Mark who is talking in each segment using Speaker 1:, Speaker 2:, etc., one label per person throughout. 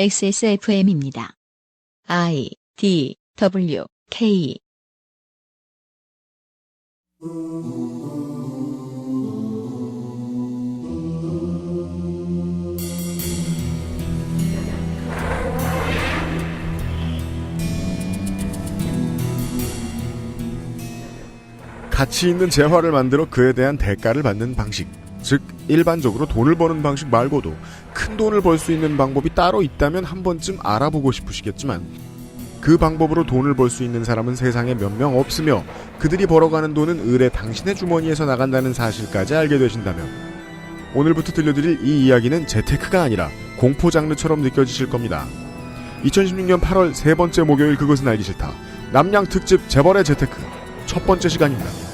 Speaker 1: XSFM입니다. I, D, W, K.
Speaker 2: 가치 있는 재화를 만들어 그에 대한 대가를 받는 방식. 즉 일반적으로 돈을 버는 방식 말고도 큰 돈을 벌 수 있는 방법이 따로 있다면 한 번쯤 알아보고 싶으시겠지만 그 방법으로 돈을 벌 수 있는 사람은 세상에 몇 명 없으며 그들이 벌어가는 돈은 을에 당신의 주머니에서 나간다는 사실까지 알게 되신다면 오늘부터 들려드릴 이 이야기는 재테크가 아니라 공포 장르처럼 느껴지실 겁니다. 2016년 8월 세 번째 목요일 그것은 알기 싫다. 남양 특집 재벌의 재테크 첫 번째 시간입니다.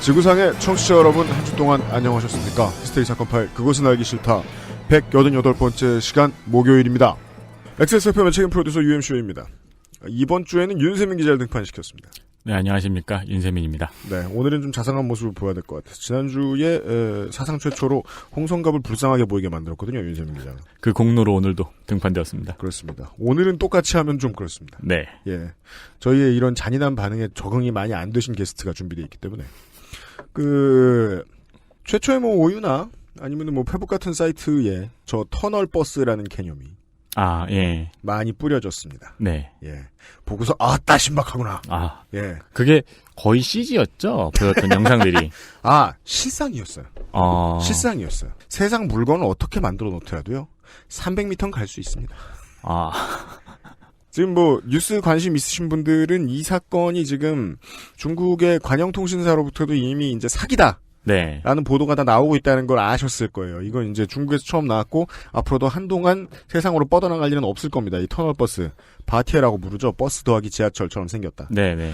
Speaker 2: 지구상의 청취자 여러분 한 주 동안 안녕하셨습니까? 히스테리 사건 파일 그것은 알기 싫다 188번째 시간 목요일입니다. XSFM의 책임 프로듀서 UMC입니다. 이번 주에는 윤세민 기자를 등판시켰습니다.
Speaker 3: 네, 안녕하십니까. 윤세민입니다.
Speaker 2: 네, 오늘은 좀 자상한 모습을 보여야 될 것 같아서 지난주에 사상 최초로 홍성갑을 불쌍하게 보이게 만들었거든요. 윤세민 기자는.
Speaker 3: 그 공로로 오늘도 등판되었습니다.
Speaker 2: 그렇습니다. 오늘은 똑같이 하면 좀 그렇습니다.
Speaker 3: 네.
Speaker 2: 예, 저희의 이런 잔인한 반응에 적응이 많이 안 되신 게스트가 준비되어 있기 때문에 최초의 오유나 아니면 페북 같은 사이트에 저 터널 버스라는 개념이
Speaker 3: 예.
Speaker 2: 많이 뿌려졌습니다.
Speaker 3: 네.
Speaker 2: 예. 보고서 아따 신박하구나. 예.
Speaker 3: 그게 거의 CG였죠. 보였던 영상들이.
Speaker 2: 실상이었어요. 실상이었어요. 세상 물건을 어떻게 만들어 놓더라도요. 300m는 갈 수 있습니다. 지금 뉴스 관심 있으신 분들은 이 사건이 지금 중국의 관영통신사로부터도 이미 이제 사기다.
Speaker 3: 네.
Speaker 2: 라는 보도가 다 나오고 있다는 걸 아셨을 거예요. 이건 이제 중국에서 처음 나왔고, 앞으로도 한동안 세상으로 뻗어나갈 일은 없을 겁니다. 이 터널버스. 바티에라고 부르죠. 버스 더하기 지하철처럼 생겼다.
Speaker 3: 네네.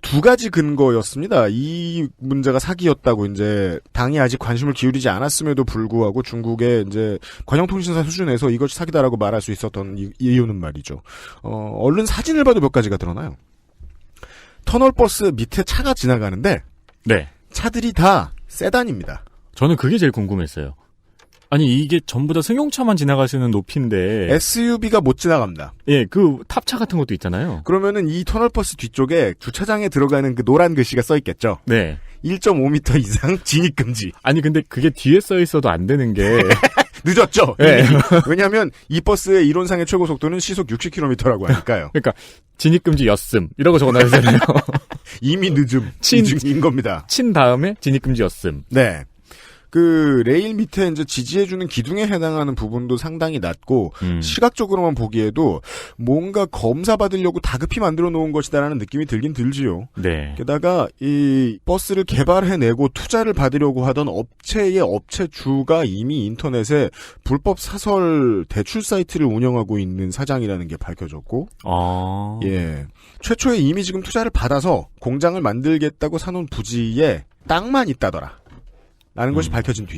Speaker 2: 두 가지 근거였습니다. 이 문제가 사기였다고 이제 당이 아직 관심을 기울이지 않았음에도 불구하고 중국의 이제 관영통신사 수준에서 이것이 사기다라고 말할 수 있었던 이유는 말이죠. 얼른 사진을 봐도 몇 가지가 드러나요. 터널버스 밑에 차가 지나가는데
Speaker 3: 네.
Speaker 2: 차들이 다 세단입니다.
Speaker 3: 저는 그게 제일 궁금했어요. 아니 이게 전부 다 승용차만 지나갈 수 있는 높이인데
Speaker 2: SUV가 못 지나갑니다.
Speaker 3: 예, 그 탑차 같은 것도 있잖아요.
Speaker 2: 그러면은 이 터널버스 뒤쪽에 주차장에 들어가는 그 노란 글씨가 써 있겠죠.
Speaker 3: 네.
Speaker 2: 1.5m 이상 진입 금지.
Speaker 3: 아니 근데 그게 뒤에 써 있어도 안 되는 게
Speaker 2: 늦었죠.
Speaker 3: 네.
Speaker 2: 왜냐하면 이 버스의 이론상의 최고 속도는 시속 60km라고 하니까요.
Speaker 3: 그러니까 진입 금지 였음 이라고 적어놔야잖아요.
Speaker 2: 이미 늦음. 인 겁니다.
Speaker 3: 친 다음에 진입 금지 였음.
Speaker 2: 네. 레일 밑에 이제 지지해주는 기둥에 해당하는 부분도 상당히 낮고, 시각적으로만 보기에도 뭔가 검사받으려고 다급히 만들어 놓은 것이다라는 느낌이 들긴 들지요.
Speaker 3: 네.
Speaker 2: 게다가 이 버스를 개발해내고 투자를 받으려고 하던 업체의 업체주가 이미 인터넷에 불법 사설 대출 사이트를 운영하고 있는 사장이라는 게 밝혀졌고, 예. 최초에 이미 지금 투자를 받아서 공장을 만들겠다고 사놓은 부지에 땅만 있다더라. 라는 것이 밝혀진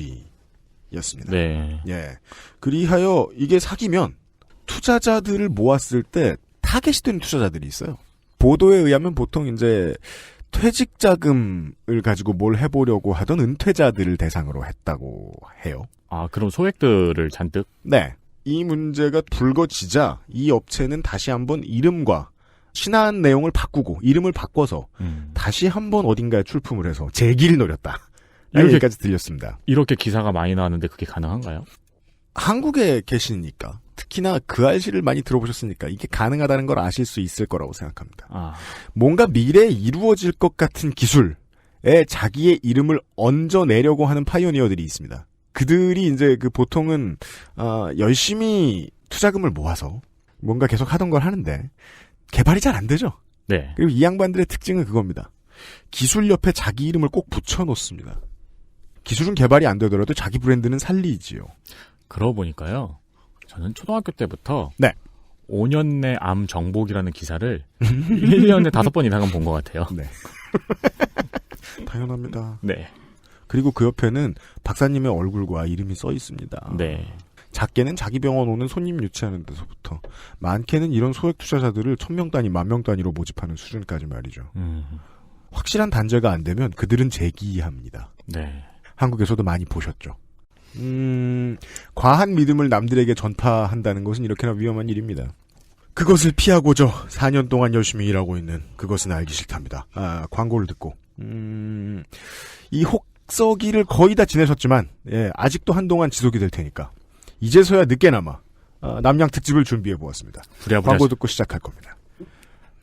Speaker 2: 뒤였습니다.
Speaker 3: 네.
Speaker 2: 예. 그리하여 이게 사기면 투자자들을 모았을 때 타겟이 되는 투자자들이 있어요. 보도에 의하면 보통 이제 퇴직 자금을 가지고 뭘 해보려고 하던 은퇴자들을 대상으로 했다고 해요.
Speaker 3: 그럼 소액들을 잔뜩?
Speaker 2: 네. 이 문제가 불거지자 이 업체는 다시 한번 이름과 신한 내용을 바꾸고 이름을 바꿔서 다시 한번 어딘가에 출품을 해서 재기를 노렸다. 여기까지 들렸습니다.
Speaker 3: 이렇게 기사가 많이 나왔는데 그게 가능한가요?
Speaker 2: 한국에 계시니까 특히나 그 알씨를 많이 들어보셨으니까 이게 가능하다는 걸 아실 수 있을 거라고 생각합니다. 뭔가 미래에 이루어질 것 같은 기술에 자기의 이름을 얹어내려고 하는 파이오니어들이 있습니다. 그들이 이제 보통은 열심히 투자금을 모아서 뭔가 계속 하던 걸 하는데 개발이 잘 안 되죠.
Speaker 3: 네.
Speaker 2: 그리고 이 양반들의 특징은 그겁니다. 기술 옆에 자기 이름을 꼭 붙여놓습니다. 기술은 개발이 안 되더라도 자기 브랜드는 살리지요.
Speaker 3: 그러고 보니까요. 저는 초등학교 때부터
Speaker 2: 네.
Speaker 3: 5년 내 암 정복이라는 기사를 1년에 5번 이상은 본 것 같아요.
Speaker 2: 네. 당연합니다.
Speaker 3: 네.
Speaker 2: 그리고 그 옆에는 박사님의 얼굴과 이름이 써 있습니다.
Speaker 3: 네.
Speaker 2: 작게는 자기 병원 오는 손님 유치하는 데서부터 많게는 이런 소액 투자자들을 1000명 단위, 10,000명 단위로 모집하는 수준까지 말이죠. 확실한 단죄가 안 되면 그들은 재기합니다.
Speaker 3: 네.
Speaker 2: 한국에서도 많이 보셨죠. 과한 믿음을 남들에게 전파한다는 것은 이렇게나 위험한 일입니다. 그것을 피하고저 4년 동안 열심히 일하고 있는 그것은 알기 싫답니다. 광고를 듣고 이 혹서기를 거의 다 지내셨지만 아직도 한동안 지속이 될 테니까 이제서야 늦게나마 남양 특집을 준비해 보았습니다. 광고 듣고 시작할 겁니다.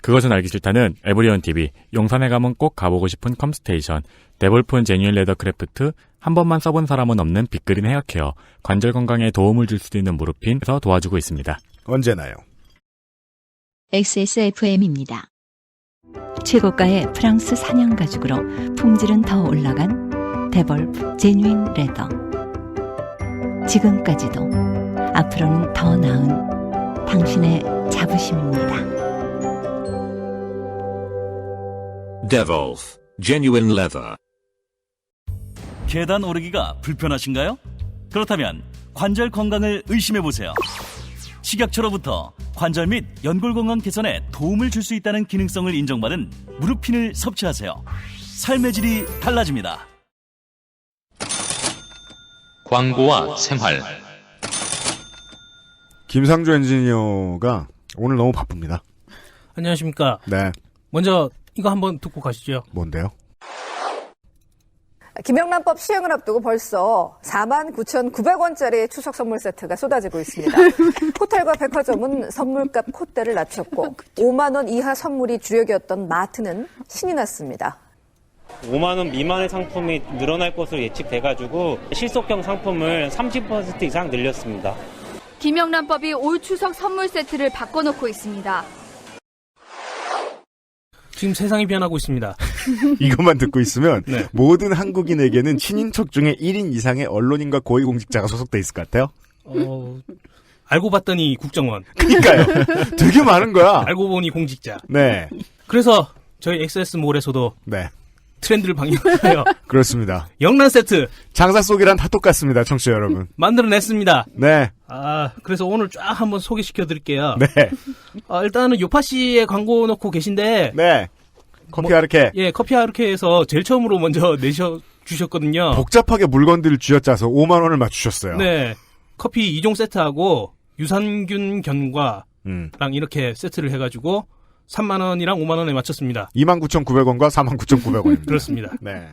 Speaker 3: 그것은 알기 싫다는 에브리온 TV, 용산에 가면 꼭 가보고 싶은 컴스테이션, 데볼픈 제뉴인 레더 크래프트, 한 번만 써본 사람은 없는 빅그린 헤어케어, 관절 건강에 도움을 줄 수도 있는 무릎핀에서 도와주고 있습니다.
Speaker 2: 언제나요.
Speaker 1: XSFM입니다.
Speaker 4: 최고가의 프랑스 사냥 가죽으로 품질은 더 올라간 데볼프 제뉴인 레더. 지금까지도 앞으로는 더 나은 당신의 자부심입니다.
Speaker 5: Devolf Genuine Leather.
Speaker 6: 계단 오르기가 불편하신가요? 그렇다면 관절 건강을 의심해보세요. 식약처로부터 관절 및 연골 건강 개선에 도움을 줄 수 있다는 기능성을 인정받은 무릎핀을 섭취하세요. 삶의 질이 달라집니다.
Speaker 7: 광고와 생활.
Speaker 2: 김상조 엔지니어가 오늘 너무 바쁩니다.
Speaker 8: 안녕하십니까.
Speaker 2: 네.
Speaker 8: 먼저 이거 한번 듣고 가시죠.
Speaker 2: 뭔데요?
Speaker 9: 김영란법 시행을 앞두고 벌써 49,900원짜리 추석 선물 세트가 쏟아지고 있습니다. 호텔과 백화점은 선물값 콧대를 낮췄고 5만 원 이하 선물이 주력이었던 마트는 신이 났습니다.
Speaker 10: 5만 원 미만의 상품이 늘어날 것으로 예측돼가지고 실속형 상품을 30% 이상 늘렸습니다.
Speaker 11: 김영란법이 올 추석 선물 세트를 바꿔놓고 있습니다.
Speaker 8: 지금 세상이 변하고 있습니다.
Speaker 2: 이것만 듣고 있으면
Speaker 8: 네.
Speaker 2: 모든 한국인에게는 친인척 중에 1인 이상의 언론인과 고위공직자가 소속돼 있을 것 같아요.
Speaker 8: 알고 봤더니 국정원.
Speaker 2: 그러니까요. 되게 많은 거야.
Speaker 8: 알고 보니 공직자.
Speaker 2: 네.
Speaker 8: 그래서 저희 XS몰에서도
Speaker 2: 네.
Speaker 8: 트렌드를 방영하여
Speaker 2: 그렇습니다.
Speaker 8: 영란 세트
Speaker 2: 장사 속이란 다 똑같습니다. 청취자 여러분.
Speaker 8: 만들어냈습니다.
Speaker 2: 네.
Speaker 8: 그래서 오늘 쫙 한번 소개시켜 드릴게요.
Speaker 2: 네.
Speaker 8: 일단은 요파 씨의 광고 넣고 계신데.
Speaker 2: 네. 커피 아르케.
Speaker 8: 예, 커피 아르케에서 제일 처음으로 먼저 주셨거든요.
Speaker 2: 복잡하게 물건들을 쥐어짜서 5만 원을 맞추셨어요.
Speaker 8: 네. 커피 2종 세트하고 유산균 견과랑 이렇게 세트를 해가지고 3만 원이랑 5만 원에 맞췄습니다.
Speaker 2: 29,900원과 49,900원입니다.
Speaker 8: 그렇습니다.
Speaker 2: 네.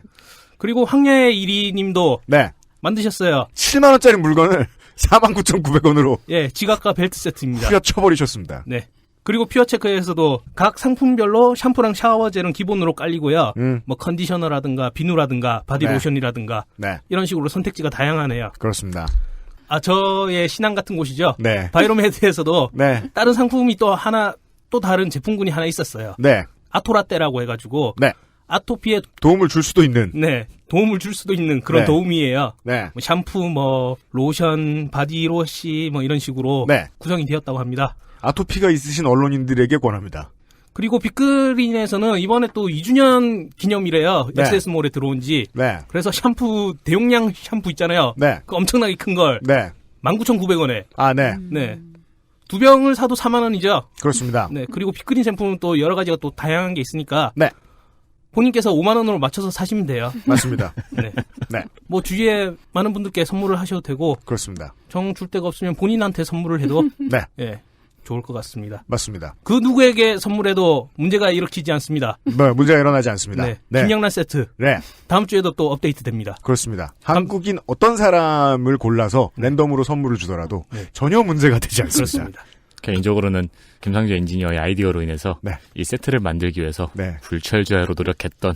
Speaker 8: 그리고 황야의 1위 님도
Speaker 2: 네.
Speaker 8: 만드셨어요.
Speaker 2: 7만 원짜리 물건을 49,900원으로
Speaker 8: 예, 지갑과 벨트 세트입니다.
Speaker 2: 후려쳐버리셨습니다.
Speaker 8: 네. 그리고 퓨어체크에서도 각 상품별로 샴푸랑 샤워젤은 기본으로 깔리고요. 뭐 컨디셔너라든가 비누라든가 바디로션이라든가
Speaker 2: 네.
Speaker 8: 이런 식으로 선택지가 다양하네요.
Speaker 2: 그렇습니다.
Speaker 8: 저의 신앙 같은 곳이죠.
Speaker 2: 네.
Speaker 8: 바이로메드에서도
Speaker 2: 네.
Speaker 8: 다른 상품이 또 다른 제품군이 하나 있었어요.
Speaker 2: 네.
Speaker 8: 아토라떼라고 해가지고
Speaker 2: 네.
Speaker 8: 아토피에
Speaker 2: 도움을 줄 수도 있는.
Speaker 8: 네. 도움을 줄 수도 있는 그런
Speaker 2: 네.
Speaker 8: 도움이에요.
Speaker 2: 네.
Speaker 8: 뭐 샴푸, 로션, 바디로시 이런 식으로
Speaker 2: 네.
Speaker 8: 구성이 되었다고 합니다.
Speaker 2: 아토피가 있으신 언론인들에게 권합니다.
Speaker 8: 그리고 빅그린에서는 이번에 또 2주년 기념이래요.
Speaker 2: 네.
Speaker 8: XS몰에 들어온 지.
Speaker 2: 네.
Speaker 8: 그래서 샴푸, 대용량 샴푸 있잖아요.
Speaker 2: 네.
Speaker 8: 그 엄청나게 큰 걸.
Speaker 2: 네.
Speaker 8: 19,900원에.
Speaker 2: 네.
Speaker 8: 네. 2병을 사도 4만 원이죠.
Speaker 2: 그렇습니다.
Speaker 8: 네. 그리고 빅그린 제품은 또 여러 가지가 또 다양한 게 있으니까.
Speaker 2: 네.
Speaker 8: 본인께서 5만 원으로 맞춰서 사시면 돼요.
Speaker 2: 맞습니다.
Speaker 8: 네.
Speaker 2: 네.
Speaker 8: 뭐 주위에 많은 분들께 선물을 하셔도 되고.
Speaker 2: 그렇습니다.
Speaker 8: 정 줄 데가 없으면 본인한테 선물을 해도.
Speaker 2: 네.
Speaker 8: 예. 좋을 것 같습니다.
Speaker 2: 맞습니다.
Speaker 8: 그 누구에게 선물해도 문제가 일으키지 않습니다.
Speaker 2: 문제가 일어나지 않습니다.
Speaker 8: 네.
Speaker 2: 네.
Speaker 8: 김영란 세트.
Speaker 2: 네.
Speaker 8: 다음 주에도 또 업데이트 됩니다.
Speaker 2: 그렇습니다. 한국인 어떤 사람을 골라서 랜덤으로 선물을 주더라도 전혀 문제가 되지 않습니다.
Speaker 8: 그렇습니다.
Speaker 3: 개인적으로는 김상조 엔지니어의 아이디어로 인해서 이 세트를 만들기 위해서 불철주야로 노력했던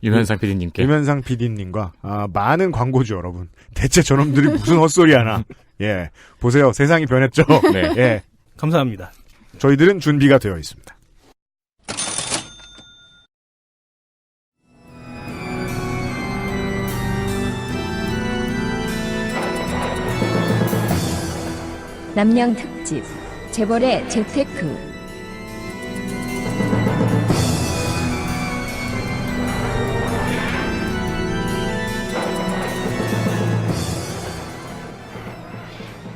Speaker 3: 유면상 PD님께
Speaker 2: 유면상 PD님과 많은 광고주 여러분 대체 저놈들이 무슨 헛소리 하나 예 보세요 세상이 변했죠.
Speaker 3: 네.
Speaker 2: 예.
Speaker 8: 감사합니다.
Speaker 2: 저희들은 준비가 되어 있습니다.
Speaker 12: 남양 특집 재벌의 재테크.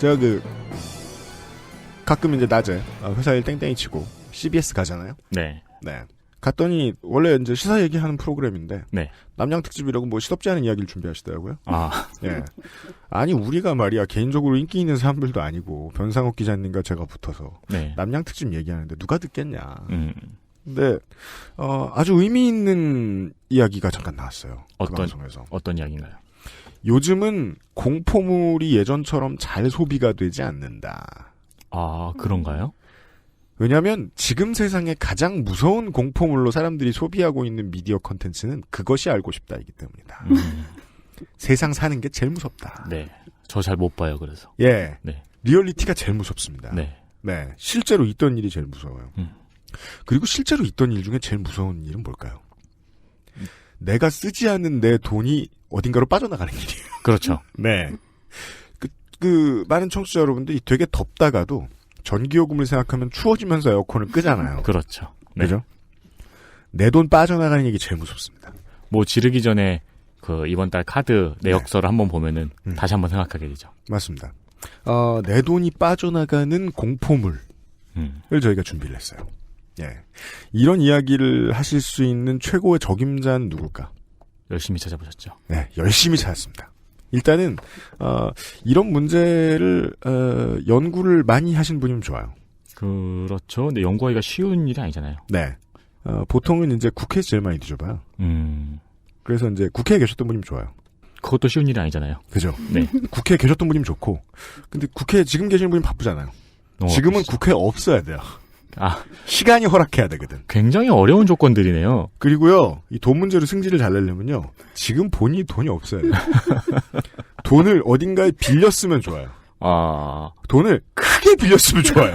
Speaker 2: 제가 가끔 이제 낮에 회사 일 땡땡이 치고 CBS 가잖아요.
Speaker 3: 네.
Speaker 2: 네. 갔더니 원래 이제 시사 얘기하는 프로그램인데
Speaker 3: 네.
Speaker 2: 남양 특집이라고 뭐 시덥지 않은 이야기를 준비하시더라고요.
Speaker 3: 아.
Speaker 2: 예. 아니 우리가 말이야 개인적으로 인기 있는 사람들도 아니고 변상욱 기자님과 제가 붙어서
Speaker 3: 네.
Speaker 2: 남양 특집 얘기하는데 누가 듣겠냐. 근데 아주 의미 있는 이야기가 잠깐 나왔어요. 그 방송에서.
Speaker 3: 어떤 이야기인가요?
Speaker 2: 요즘은 공포물이 예전처럼 잘 소비가 되지 않는다.
Speaker 3: 아, 그런가요?
Speaker 2: 왜냐하면 지금 세상에 가장 무서운 공포물로 사람들이 소비하고 있는 미디어 컨텐츠는 그것이 알고 싶다이기 때문이다. 세상 사는 게 제일 무섭다.
Speaker 3: 네. 저 잘 못 봐요, 그래서.
Speaker 2: 예.
Speaker 3: 네.
Speaker 2: 리얼리티가 제일 무섭습니다.
Speaker 3: 네.
Speaker 2: 네. 실제로 있던 일이 제일 무서워요. 그리고 실제로 있던 일 중에 제일 무서운 일은 뭘까요? 내가 쓰지 않은 내 돈이 어딘가로 빠져나가는 일이에요.
Speaker 3: 그렇죠.
Speaker 2: 네. 많은 청취자 여러분들이 되게 덥다가도 전기요금을 생각하면 추워지면서 에어컨을 끄잖아요.
Speaker 3: 그렇죠. 네.
Speaker 2: 그죠? 내 돈 빠져나가는 얘기 제일 무섭습니다.
Speaker 3: 뭐 지르기 전에 이번 달 카드 내역서를 한번 보면은 다시 한번 생각하게 되죠.
Speaker 2: 맞습니다. 내 돈이 빠져나가는 공포물을 저희가 준비를 했어요. 예. 이런 이야기를 하실 수 있는 최고의 적임자는 누굴까?
Speaker 3: 열심히 찾아보셨죠.
Speaker 2: 네, 열심히 찾았습니다. 일단은 이런 문제를 연구를 많이 하신 분이면 좋아요.
Speaker 3: 그렇죠. 근데 연구하기가 쉬운 일이 아니잖아요.
Speaker 2: 네. 보통은 이제 국회에서 제일 많이 뒤져봐요. 그래서 이제 국회에 계셨던 분이면 좋아요.
Speaker 3: 그것도 쉬운 일이 아니잖아요.
Speaker 2: 그죠?
Speaker 3: 네.
Speaker 2: 국회에 계셨던 분이면 좋고, 근데 국회에 지금 계시는 분이 바쁘잖아요. 지금은 바쁘시죠. 국회에 없어야 돼요.
Speaker 3: 아.
Speaker 2: 시간이 허락해야 되거든.
Speaker 3: 굉장히 어려운 조건들이네요.
Speaker 2: 그리고요, 이 돈 문제로 승질을 잘 내려면요, 지금 본인이 돈이 없어야 돼요. 돈을 어딘가에 빌렸으면 좋아요.
Speaker 3: 아.
Speaker 2: 돈을 크게 빌렸으면 좋아요.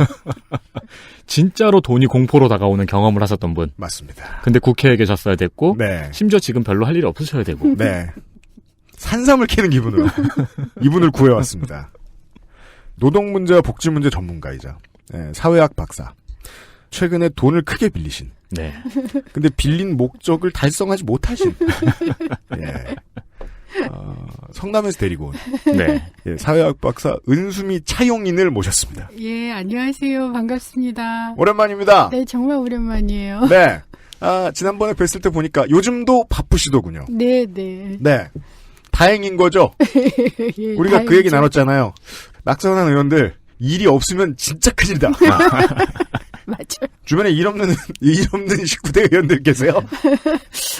Speaker 3: 진짜로 돈이 공포로 다가오는 경험을 하셨던 분.
Speaker 2: 맞습니다.
Speaker 3: 근데 국회에 계셨어야 됐고,
Speaker 2: 네.
Speaker 3: 심지어 지금 별로 할 일이 없으셔야 되고.
Speaker 2: 네. 산삼을 캐는 기분으로 이분을 구해왔습니다. 노동 문제와 복지 문제 전문가이자 사회학 박사. 최근에 돈을 크게 빌리신.
Speaker 3: 네.
Speaker 2: 근데 빌린 목적을 달성하지 못하신. 예. 성남에서 데리고 온.
Speaker 3: 네.
Speaker 2: 예, 사회학 박사 은수미 차용인을 모셨습니다.
Speaker 13: 예, 안녕하세요. 반갑습니다.
Speaker 2: 오랜만입니다.
Speaker 13: 네, 정말 오랜만이에요.
Speaker 2: 네. 지난번에 뵀을 때 보니까 요즘도 바쁘시더군요.
Speaker 13: 네, 네.
Speaker 2: 네. 다행인 거죠?
Speaker 13: 예,
Speaker 2: 우리가
Speaker 13: 다행이죠.
Speaker 2: 그 얘기 나눴잖아요. 낙선한 의원들, 일이 없으면 진짜 큰일이다.
Speaker 13: 맞아요.
Speaker 2: 주변에 일 없는 19대 의원들 계세요?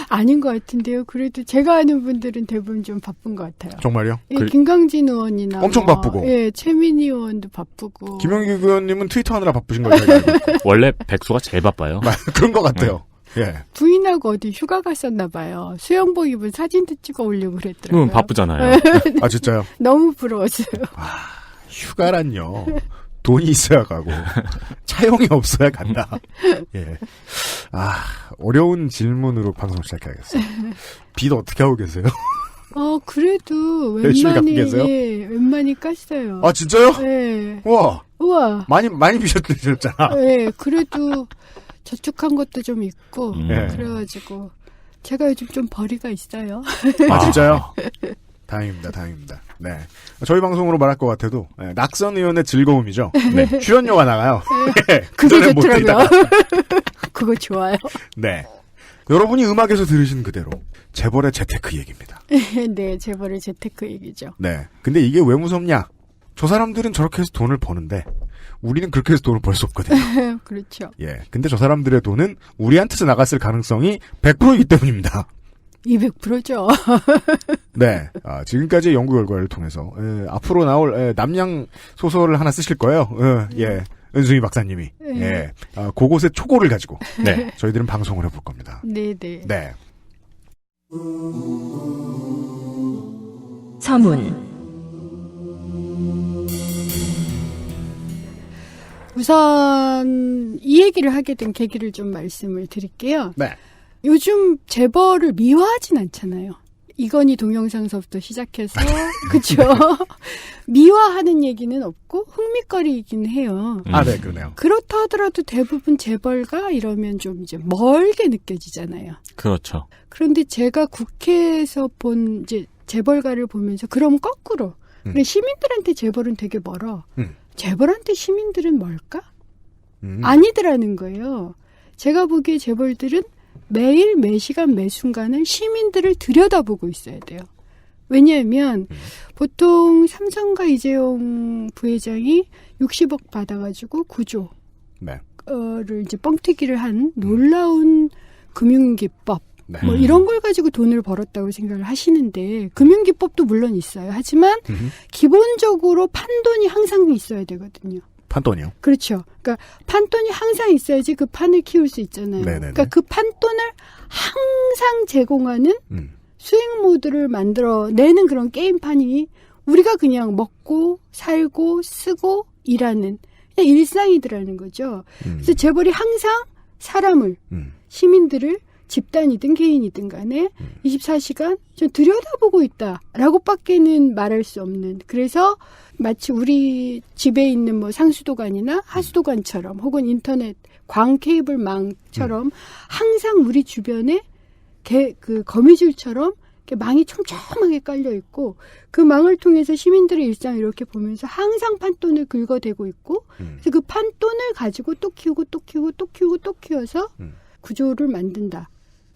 Speaker 13: 아닌 것 같은데요. 그래도 제가 아는 분들은 대부분 좀 바쁜 것 같아요.
Speaker 2: 정말요?
Speaker 13: 예, 김강진 의원이나.
Speaker 2: 엄청 바쁘고.
Speaker 13: 예, 최민희 의원도 바쁘고.
Speaker 2: 김영규 의원님은 트위터 하느라 바쁘신 거예요.
Speaker 3: 원래 백수가 제일 바빠요.
Speaker 2: 그런 것 같아요. 예.
Speaker 13: 부인하고 어디 휴가 갔었나 봐요. 수영복 입은 사진도 찍어 올리고 그랬더라고요.
Speaker 3: 바쁘잖아요.
Speaker 2: 아, 진짜요?
Speaker 13: 너무 부러웠어요.
Speaker 2: 휴가란요. 돈이 있어야 가고 차용이 없어야 간다. 예. 어려운 질문으로 방송 시작해야겠어요. 빚 어떻게 하고 계세요?
Speaker 13: 그래도
Speaker 2: 열심히 갚고 계세요?
Speaker 13: 예, 웬만히 깠어요.
Speaker 2: 아, 진짜요?
Speaker 13: 네.
Speaker 2: 우와. 많이 빚었잖아.
Speaker 13: 네, 그래도 저축한 것도 좀 있고,
Speaker 2: 네.
Speaker 13: 그래가지고, 제가 요즘 좀 벌이가 있어요.
Speaker 2: 아, 진짜요? 다행입니다. 네. 저희 방송으로 말할 것 같아도, 낙선 의원의 즐거움이죠. 네. 출연료가 나가요.
Speaker 13: 네. 그게 좋더라고요. 그거 좋아요.
Speaker 2: 네. 여러분이 음악에서 들으신 그대로, 재벌의 재테크 얘기입니다.
Speaker 13: 네, 재벌의 재테크 얘기죠.
Speaker 2: 네. 근데 이게 왜 무섭냐? 저 사람들은 저렇게 해서 돈을 버는데, 우리는 그렇게 해서 돈을 벌 수 없거든요.
Speaker 13: 그렇죠.
Speaker 2: 예. 근데 저 사람들의 돈은 우리한테서 나갔을 가능성이 100%이기 때문입니다.
Speaker 13: 200%죠.
Speaker 2: 네. 지금까지의 연구 결과를 통해서, 앞으로 나올, 남양 소설을 하나 쓰실 거예요. 예. 은수미 박사님이.
Speaker 13: 네.
Speaker 2: 예. 그곳의 초고를 가지고.
Speaker 3: 네.
Speaker 2: 저희들은 방송을 해볼 겁니다.
Speaker 13: 네네.
Speaker 2: 네.
Speaker 12: 서문.
Speaker 13: 우선 이 얘기를 하게 된 계기를 좀 말씀을 드릴게요.
Speaker 2: 네.
Speaker 13: 요즘 재벌을 미화하진 않잖아요. 이건희 동영상서부터 시작해서 그렇죠. 미화하는 얘기는 없고 흥미거리이긴 해요.
Speaker 2: 네, 그러네요.
Speaker 13: 그렇다 하더라도 대부분 재벌가 이러면 좀 이제 멀게 느껴지잖아요.
Speaker 3: 그렇죠.
Speaker 13: 그런데 제가 국회에서 본 이제 재벌가를 보면서 그럼 거꾸로 근데 시민들한테 재벌은 되게 멀어. 재벌한테 시민들은 뭘까? 아니더라는 거예요. 제가 보기에 재벌들은 매일 매시간 매순간을 시민들을 들여다보고 있어야 돼요. 왜냐하면 보통 삼성과 이재용 부회장이 60억 받아가지고 구조를 이제 뻥튀기를 한 놀라운 금융기법 뭐 이런 걸 가지고 돈을 벌었다고 생각을 하시는데 금융기법도 물론 있어요. 하지만 기본적으로 판돈이 항상 있어야 되거든요.
Speaker 2: 판돈이요?
Speaker 13: 그렇죠. 그러니까 판돈이 항상 있어야지 그 판을 키울 수 있잖아요. 네네네. 그러니까 그 판돈을 항상 제공하는 수익 모드를 만들어내는 그런 게임판이 우리가 그냥 먹고 살고 쓰고 일하는 그냥 일상이더라는 거죠. 그래서 재벌이 항상 사람을 시민들을 집단이든 개인이든 간에 24시간 좀 들여다보고 있다라고 밖에는 말할 수 없는 그래서 마치 우리 집에 있는 뭐 상수도관이나 하수도관처럼 혹은 인터넷 광 케이블망처럼 항상 우리 주변에 그 거미줄처럼 망이 촘촘하게 깔려 있고 그 망을 통해서 시민들의 일상을 이렇게 보면서 항상 판돈을 긁어대고 있고 그래서 그 판돈을 가지고 또 키우고 또 키우고 또 키우고 또 키워서 구조를 만든다.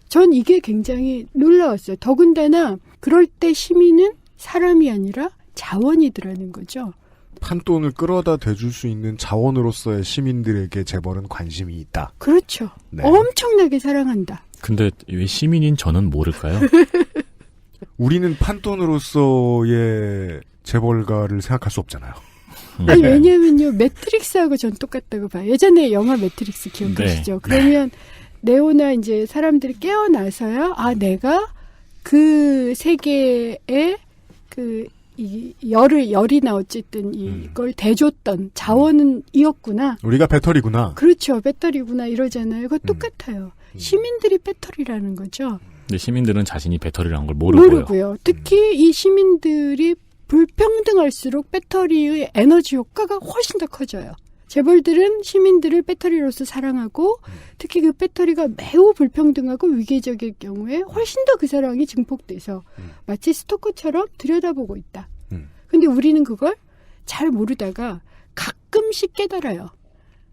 Speaker 13: 전 이게 굉장히 놀라웠어요. 더군다나 그럴 때 시민은 사람이 아니라 자원이더라는 거죠.
Speaker 2: 판돈을 끌어다 대줄 수 있는 자원으로서의 시민들에게 재벌은 관심이 있다.
Speaker 13: 그렇죠. 네. 엄청나게 사랑한다.
Speaker 3: 근데 왜 시민인 저는 모를까요?
Speaker 2: 우리는 판돈으로서의 재벌가를 생각할 수 없잖아요.
Speaker 13: 아니 왜냐면요. 매트릭스하고 전 똑같다고 봐요. 예전에 영화 매트릭스 기억하시죠?
Speaker 2: 네.
Speaker 13: 그러면 네오나 이제 사람들이 깨어나서야 내가 그 세계에 열이나 어쨌든 이걸 대줬던 자원은 이었구나.
Speaker 2: 우리가 배터리구나.
Speaker 13: 그렇죠. 배터리구나 이러잖아요. 그거 똑같아요. 시민들이 배터리라는 거죠.
Speaker 3: 근데 시민들은 자신이 배터리라는 걸 모르고요.
Speaker 13: 특히 이 시민들이 불평등할수록 배터리의 에너지 효과가 훨씬 더 커져요. 재벌들은 시민들을 배터리로서 사랑하고 특히 그 배터리가 매우 불평등하고 위계적일 경우에 훨씬 더 그 사랑이 증폭돼서 마치 스토커처럼 들여다보고 있다. 근데 우리는 그걸 잘 모르다가 가끔씩 깨달아요.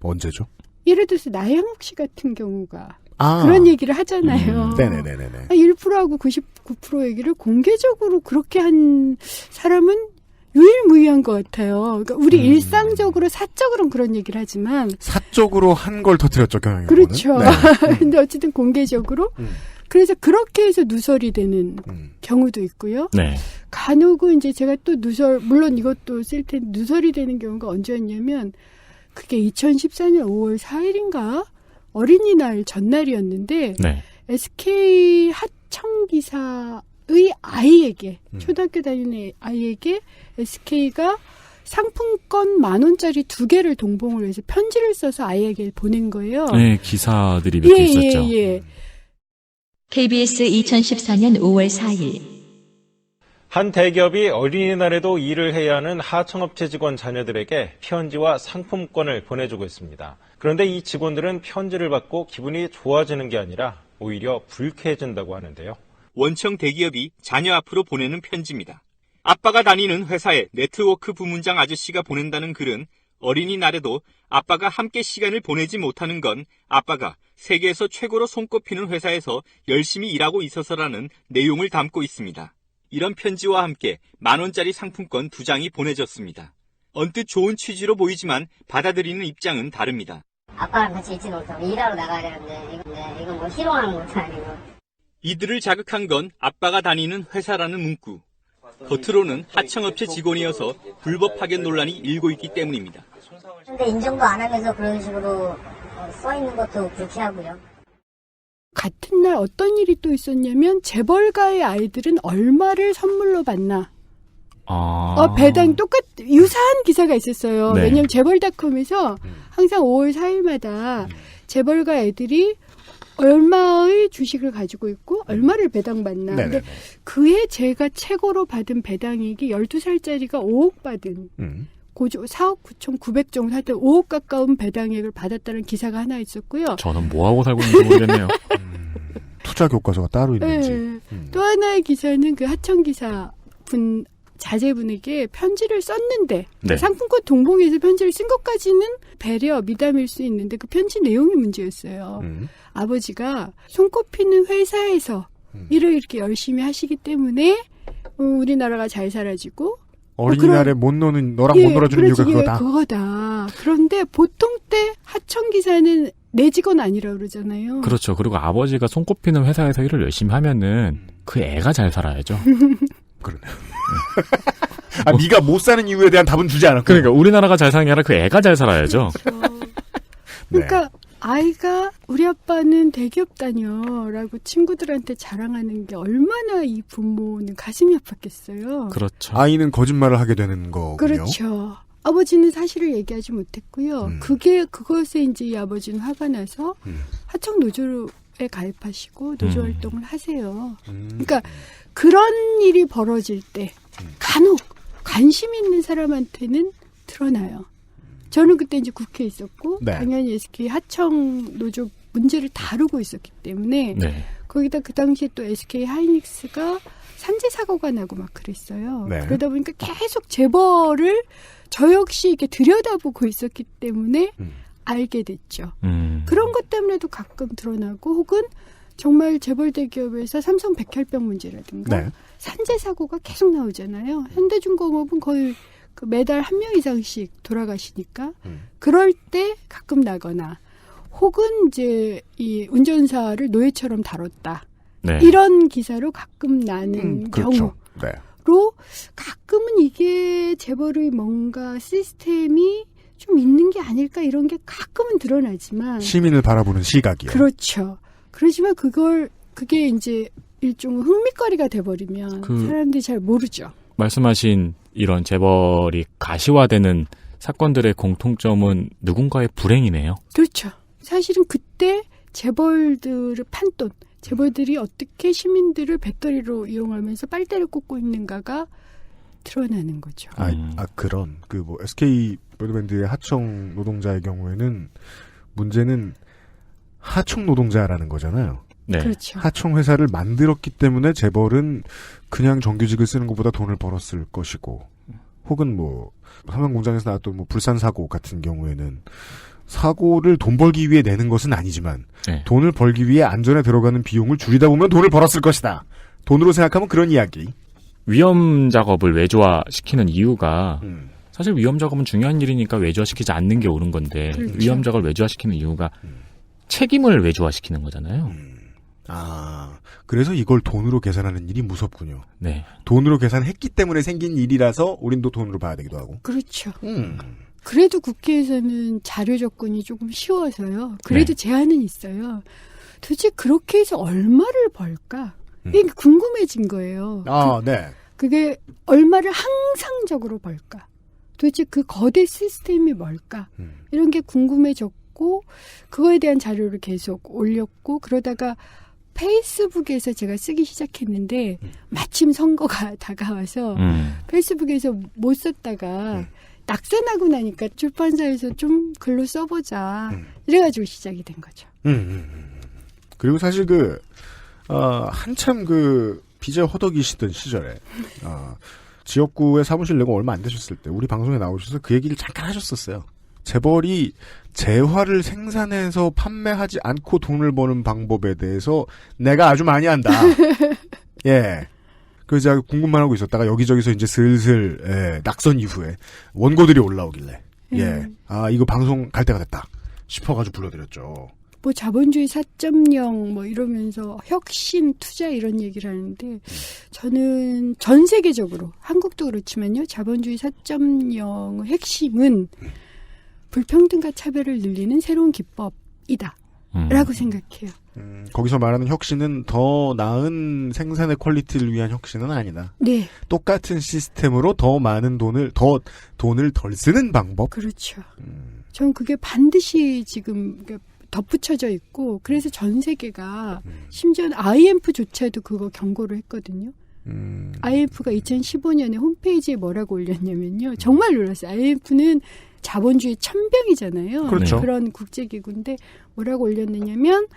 Speaker 2: 언제죠?
Speaker 13: 예를 들어서 나영욱 씨 같은 경우가 그런 얘기를 하잖아요.
Speaker 2: 네네네네.
Speaker 13: 1%하고 99% 얘기를 공개적으로 그렇게 한 사람은 유일무이한 것 같아요. 그러니까 우리 일상적으로 사적으로는 그런 얘기를 하지만
Speaker 2: 사적으로 한 걸 터뜨렸죠, 경영이.
Speaker 13: 그렇죠. 네. 근데 어쨌든 공개적으로 그래서 그렇게 해서 누설이 되는 경우도 있고요.
Speaker 3: 네.
Speaker 13: 간혹은 이제 제가 또 물론 이것도 쓸 텐데 누설이 되는 경우가 언제였냐면 그게 2014년 5월 4일인가 어린이날 전날이었는데
Speaker 3: 네.
Speaker 13: SK 하청기사의 아이에게 초등학교 다니는 아이에게 SK가 상품권 10,000원짜리 2개를 동봉을 해서 편지를 써서 아이에게 보낸 거예요.
Speaker 3: 네, 기사들이 몇 개 있었죠.
Speaker 13: 예.
Speaker 1: KBS 2014년 5월 4일
Speaker 14: 한 대기업이 어린이날에도 일을 해야 하는 하청업체 직원 자녀들에게 편지와 상품권을 보내주고 있습니다. 그런데 이 직원들은 편지를 받고 기분이 좋아지는 게 아니라 오히려 불쾌해진다고 하는데요.
Speaker 15: 원청 대기업이 자녀 앞으로 보내는 편지입니다. 아빠가 다니는 회사의 네트워크 부문장 아저씨가 보낸다는 글은 어린이날에도 아빠가 함께 시간을 보내지 못하는 건 아빠가 세계에서 최고로 손꼽히는 회사에서 열심히 일하고 있어서라는 내용을 담고 있습니다. 이런 편지와 함께 10,000원짜리 상품권 2장이 보내졌습니다. 언뜻 좋은 취지로 보이지만 받아들이는 입장은 다릅니다.
Speaker 16: 아빠랑 같이 있지 못하고 일하러 나가야 되는데 이거 뭐 희롱하는 것도 아니고.
Speaker 15: 이들을 자극한 건 아빠가 다니는 회사라는 문구. 겉으로는 하청업체 직원이어서 불법 파견 논란이 일고 있기 때문입니다.
Speaker 16: 근데 인정도 안 하면서 그런 식으로 써 있는 것도 불쾌하고요.
Speaker 13: 같은 날 어떤 일이 또 있었냐면 재벌가의 아이들은 얼마를 선물로 받나. 배당 유사한 기사가 있었어요.
Speaker 3: 네.
Speaker 13: 왜냐하면 재벌닷컴에서 항상 5월 4일마다 재벌가 애들이 얼마의 주식을 가지고 있고 얼마를 배당받나. 근데 그해 제가 최고로 받은 배당액이 12살짜리가 5억 받은 고조 4억 9,900 정도 할 때 5억 가까운 배당액을 받았다는 기사가 하나 있었고요.
Speaker 3: 저는 뭐하고 살고 있는지 모르겠네요.
Speaker 2: 투자 교과서가 따로 있는지.
Speaker 13: 네. 또 하나의 기사는 그 하청기사 분 자제분에게 편지를 썼는데
Speaker 3: 네.
Speaker 13: 상품권 동봉해서 편지를 쓴 것까지는 배려, 미담일 수 있는데 그 편지 내용이 문제였어요. 아버지가 손꼽히는 회사에서 일을 이렇게 열심히 하시기 때문에 우리나라가 잘 살아지고
Speaker 2: 어린이날에 못 노는 너랑 못 놀아주는 이유가 그거다.
Speaker 13: 그거다. 그런데 보통 때 하청 기사는 내 직원 아니라 그러잖아요.
Speaker 3: 그렇죠. 그리고 아버지가 손꼽히는 회사에서 일을 열심히 하면은 그 애가 잘 살아야죠.
Speaker 2: 그러네요. 아, 네가 못 사는 이유에 대한 답은 주지 않았고.
Speaker 3: 그러니까 우리나라가 잘 사는 게 아니라 그 애가 잘 살아야죠.
Speaker 13: 그러니까 아이가 우리 아빠는 대기업 다녀라고 친구들한테 자랑하는 게 얼마나 이 부모는 가슴이 아팠겠어요.
Speaker 3: 그렇죠.
Speaker 2: 아이는 거짓말을 하게 되는 거군요.
Speaker 13: 그렇죠. 아버지는 사실을 얘기하지 못했고요. 그것에 이제 이 아버지는 화가 나서 하청 노조에 가입하시고 노조 활동을 하세요. 그러니까 그런 일이 벌어질 때 간혹 관심 있는 사람한테는 드러나요. 저는 그때 이제 국회에 있었고
Speaker 2: 네.
Speaker 13: 당연히 SK 하청 노조 문제를 다루고 있었기 때문에
Speaker 3: 네.
Speaker 13: 거기다 그 당시에 또 SK 하이닉스가 산재 사고가 나고 막 그랬어요.
Speaker 2: 네.
Speaker 13: 그러다 보니까 계속 재벌을 저 역시 이렇게 들여다보고 있었기 때문에 알게 됐죠. 그런 것 때문에도 가끔 드러나고 혹은 정말 재벌 대기업에서 삼성 백혈병 문제라든가
Speaker 2: 네.
Speaker 13: 산재 사고가 계속 나오잖아요. 현대중공업은 거의 그 매달 1명 이상씩 돌아가시니까 그럴 때 가끔 나거나 혹은 이제 이 운전사를 노예처럼 다뤘다.
Speaker 3: 네.
Speaker 13: 이런 기사로 가끔 나는
Speaker 2: 그렇죠. 네.
Speaker 13: 경우로 가끔은 이게 재벌의 뭔가 시스템이 좀 있는 게 아닐까 이런 게 가끔은 드러나지만
Speaker 2: 시민을 바라보는 시각이요.
Speaker 13: 그렇죠. 그렇지만 그게 이제 일종의 흥미거리가 돼버리면 사람들이 잘 모르죠.
Speaker 3: 말씀하신 이런 재벌이 가시화되는 사건들의 공통점은 누군가의 불행이네요.
Speaker 13: 그렇죠. 사실은 그때 재벌들의 판돈, 재벌들이 어떻게 시민들을 배터리로 이용하면서 빨대를 꽂고 있는가가 드러나는 거죠.
Speaker 2: 그런 뭐 SK 브로드밴드의 하청 노동자의 경우에는 문제는 하청 노동자라는 거잖아요.
Speaker 3: 네.
Speaker 13: 그렇죠.
Speaker 2: 하청 회사를 만들었기 때문에 재벌은 그냥 정규직을 쓰는 것보다 돈을 벌었을 것이고, 혹은 삼양 공장에서 나왔던 불산 사고 같은 경우에는 사고를 돈 벌기 위해 내는 것은 아니지만
Speaker 3: 네.
Speaker 2: 돈을 벌기 위해 안전에 들어가는 비용을 줄이다 보면 돈을 벌었을 것이다. 돈으로 생각하면 그런 이야기.
Speaker 3: 위험 작업을 외주화시키는 이유가 사실 위험 작업은 중요한 일이니까 외주화시키지 않는 게 옳은 건데
Speaker 13: 그렇죠.
Speaker 3: 위험 작업을 외주화시키는 이유가 책임을 외주화시키는 거잖아요.
Speaker 2: 그래서 이걸 돈으로 계산하는 일이 무섭군요.
Speaker 3: 네.
Speaker 2: 돈으로 계산했기 때문에 생긴 일이라서 우린 또 돈으로 봐야 되기도 하고.
Speaker 13: 그렇죠. 그래도 국회에서는 자료 접근이 조금 쉬워서요. 그래도 제한은 있어요. 도대체 그렇게 해서 얼마를 벌까? 이게 궁금해진 거예요.
Speaker 2: 네.
Speaker 13: 그게 얼마를 항상적으로 벌까? 도대체 그 거대 시스템이 뭘까? 이런 게 궁금해졌고 그거에 대한 자료를 계속 올렸고 그러다가 페이스북에서 제가 쓰기 시작했는데 마침 선거가 다가와서 페이스북에서 못 썼다가 낙선하고 나니까 출판사에서 좀 글로 써보자 이래가지고 시작이 된 거죠.
Speaker 2: 그리고 사실 한참 비제 허덕이시던 시절에 지역구에 사무실 내고 얼마 안 되셨을 때 우리 방송에 나오셔서 그 얘기를 잠깐 하셨었어요. 재벌이 재화를 생산해서 판매하지 않고 돈을 버는 방법에 대해서 내가 아주 많이 안다. 예. 그래서 제가 궁금만 하고 있었다가 여기저기서 이제 슬슬 낙선 이후에 원고들이 올라오길래 이거 방송 갈 때가 됐다 싶어가지고 불러드렸죠.
Speaker 13: 자본주의 4.0 이러면서 혁신, 투자 이런 얘기를 하는데 저는 전 세계적으로 한국도 그렇지만요. 자본주의 4.0의 핵심은 불평등과 차별을 늘리는 새로운 기법이다. 라고 생각해요.
Speaker 2: 거기서 말하는 혁신은 더 나은 생산의 퀄리티를 위한 혁신은 아니다.
Speaker 13: 네.
Speaker 2: 똑같은 시스템으로 더 많은 돈을 덜 쓰는 방법?
Speaker 13: 그렇죠. 전 그게 반드시 지금 덧붙여져 있고 그래서 전 세계가 심지어 IMF조차도 그거 경고를 했거든요. IMF가 2015년에 홈페이지에 뭐라고 올렸냐면요. 정말 놀랐어요. IMF는 자본주의 천병이잖아요.
Speaker 2: 그렇죠.
Speaker 13: 그런 국제기구인데 뭐라고 올렸느냐면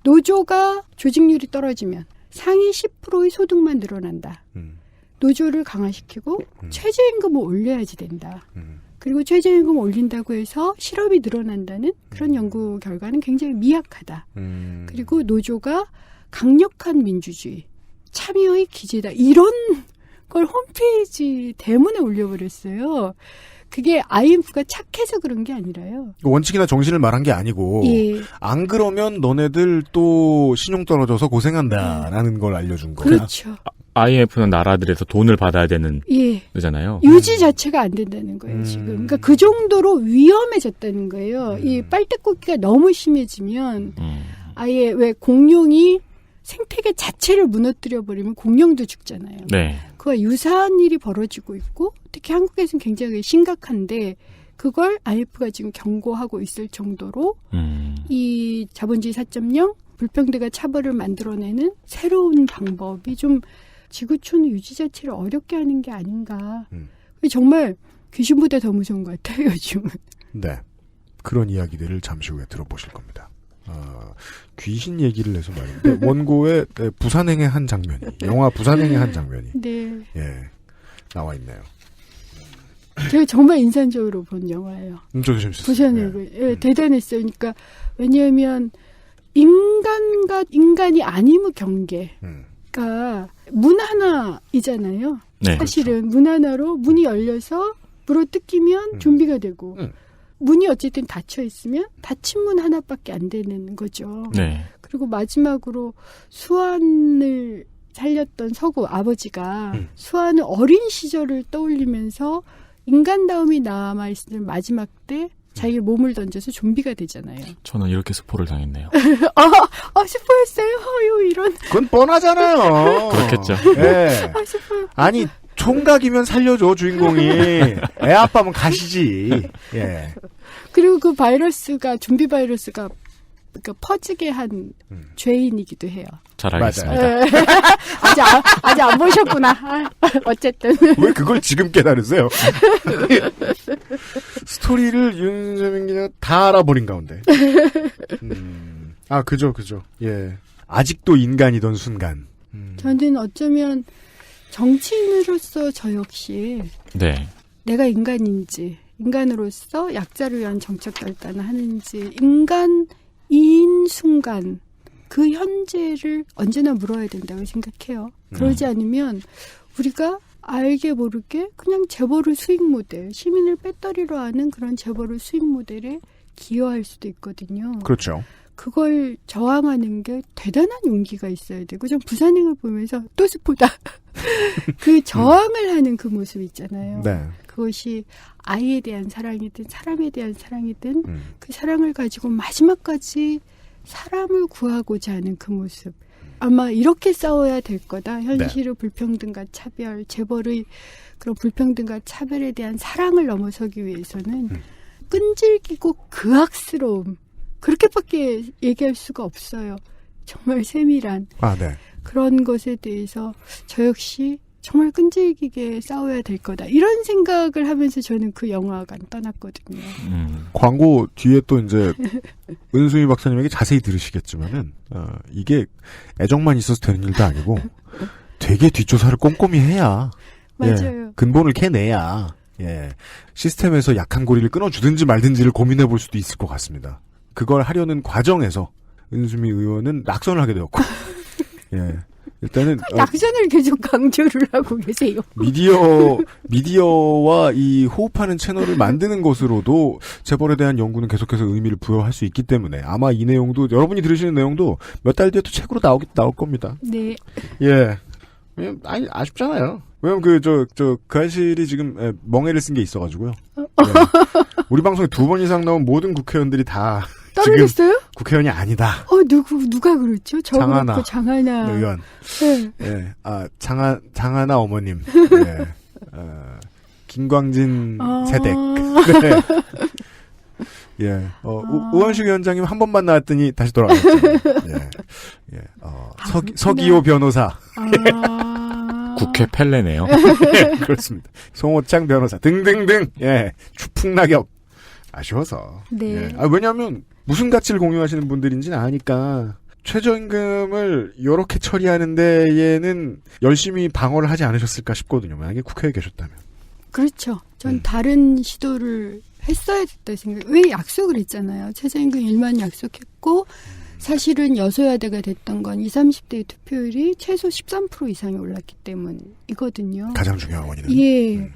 Speaker 13: 노조가 조직률이 떨어지면 상위 10%의 소득만 늘어난다. 노조를 강화시키고 최저임금을 올려야지 된다. 그리고 최저임금을 올린다고 해서 실업이 늘어난다는 그런 연구 결과는 굉장히 미약하다. 그리고 노조가 강력한 민주주의, 참여의 기제다. 이런 걸 홈페이지 대문에 올려버렸어요. 그게 IMF가 착해서 그런 게 아니라요.
Speaker 2: 원칙이나 정신을 말한 게 아니고
Speaker 13: 예.
Speaker 2: 안 그러면 너네들 또 신용 떨어져서 고생한다라는 걸 알려준 거야.
Speaker 13: 그렇죠.
Speaker 3: IMF는 나라들에서 돈을 받아야 되는 거잖아요.
Speaker 13: 유지 자체가 안 된다는 거예요, 지금. 그러니까 그 정도로 위험해졌다는 거예요. 이 빨대꽂기가 너무 심해지면 아예 왜 공룡이 생태계 자체를 무너뜨려버리면 공룡도 죽잖아요.
Speaker 3: 네.
Speaker 13: 그와 유사한 일이 벌어지고 있고 특히 한국에서는 굉장히 심각한데 그걸 IMF가 지금 경고하고 있을 정도로 이 자본주의 4.0 불평등과 차별을 만들어내는 새로운 방법이 좀 지구촌 유지 자체를 어렵게 하는 게 아닌가. 정말 귀신보다 더 무서운 것 같아요, 요즘은.
Speaker 2: 네. 그런 이야기들을 잠시 후에 들어보실 겁니다. 귀신 얘기를 해서 말인데 원고에 부산행의 한 장면이 영화 부산행의 한 장면이 나와 있네요.
Speaker 13: 제가 정말 인상적으로 본 영화예요.
Speaker 2: 저도 재밌었어요.
Speaker 13: 부산행 대단했어요. 그러니까 왜냐하면 인간과 인간이 아님의 경계가 문 하나이잖아요.
Speaker 3: 네,
Speaker 13: 사실은 그렇죠. 문 하나로 문이 열려서 물어 뜯기면 좀비가 되고 문이 어쨌든 닫혀 있으면 닫힌 문 하나밖에 안 되는 거죠.
Speaker 3: 네.
Speaker 13: 그리고 마지막으로 수완을 살렸던 서구 아버지가 수완의 어린 시절을 떠올리면서 인간다움이 남아있을 마지막 때 자기 몸을 던져서 좀비가 되잖아요.
Speaker 3: 저는 이렇게 스포를 당했네요.
Speaker 13: 스포했어요? 이런.
Speaker 2: 그건 뻔하잖아요.
Speaker 3: 그렇겠죠.
Speaker 2: 네. 아니 총각이면 살려줘 주인공이. 애 아빠면 가시지. 예.
Speaker 13: 그리고 그 바이러스가 좀비 바이러스가 그러니까 퍼지게 한 죄인이기도 해요.
Speaker 3: 잘 알겠습니다.
Speaker 13: 아직 안 보셨구나. 어쨌든
Speaker 2: 왜 그걸 지금 깨달으세요? 스토리를 윤세민 기자가 다 알아버린 가운데. 그죠. 예. 아직도 인간이던 순간.
Speaker 13: 저는 어쩌면 정치인으로서 저 역시 내가 인간인지 인간으로서 약자를 위한 정책 결단을 하는지 인간인 순간 그 현재를 언제나 물어야 된다고 생각해요. 그러지 않으면 우리가 알게 모르게 그냥 재벌의 수익 모델, 시민을 배터리로 하는 그런 재벌의 수익 모델에 기여할 수도 있거든요.
Speaker 2: 그렇죠.
Speaker 13: 그걸 저항하는 게 대단한 용기가 있어야 되고 전 부산행을 보면서 또 스포다. 그 저항을 하는 그 모습 있잖아요.
Speaker 2: 네.
Speaker 13: 그것이 아이에 대한 사랑이든 사람에 대한 사랑이든 그 사랑을 가지고 마지막까지 사람을 구하고자 하는 그 모습. 아마 이렇게 싸워야 될 거다. 현실의 불평등과 차별, 재벌의 그런 불평등과 차별에 대한 사랑을 넘어서기 위해서는 끈질기고 극악스러움. 그렇게밖에 얘기할 수가 없어요. 정말 세밀한 그런 것에 대해서 저 역시 정말 끈질기게 싸워야 될 거다. 이런 생각을 하면서 저는 그 영화관 떠났거든요.
Speaker 2: 광고 뒤에 또 이제 은수미 박사님에게 자세히 들으시겠지만은 이게 애정만 있어서 되는 일도 아니고 되게 뒷조사를 꼼꼼히 해야
Speaker 13: 맞아요.
Speaker 2: 근본을 캐내야 시스템에서 약한 고리를 끊어주든지 말든지를 고민해 볼 수도 있을 것 같습니다. 그걸 하려는 과정에서 은수미 의원은 낙선을 하게 되었고 일단은
Speaker 13: 낙선을 계속 강조를 하고 계세요.
Speaker 2: 미디어와 이 호흡하는 채널을 만드는 것으로도 재벌에 대한 연구는 계속해서 의미를 부여할 수 있기 때문에 아마 이 내용도 여러분이 들으시는 내용도 몇 달 뒤에 또 책으로 나올 겁니다.
Speaker 13: 네.
Speaker 2: 예. 아니 아쉽잖아요. 왜냐면 그 아실이 지금 멍해를 쓴 게 있어가지고요. 우리 방송에 2번 이상 나온 모든 국회의원들이 다
Speaker 13: 떨어졌어요?
Speaker 2: 국회의원이 아니다.
Speaker 13: 누가 그렇죠?
Speaker 2: 장하나
Speaker 13: 의원.
Speaker 2: 네. 장하나 어머님. 김광진 세댁. 네. 우원식 위원장님 한 번만 나왔더니 다시 돌아갔죠. 서기호 변호사.
Speaker 3: 국회 펠레네요.
Speaker 2: 그렇습니다. 송호창 변호사 등등등. 추풍낙엽. 아쉬워서.
Speaker 13: 네.
Speaker 2: 왜냐하면 무슨 가치를 공유하시는 분들인지는 아니까 최저임금을 이렇게 처리하는 데에는 열심히 방어를 하지 않으셨을까 싶거든요. 만약에 국회에 계셨다면.
Speaker 13: 그렇죠. 전 다른 시도를 했어야 됐다 생각. 왜 약속을 했잖아요. 최저임금 1만 약속했고 사실은 여소야대가 됐던 건 20, 30대의 투표율이 최소 13% 이상이 올랐기 때문이거든요.
Speaker 2: 가장 중요한 원인은.
Speaker 13: 예.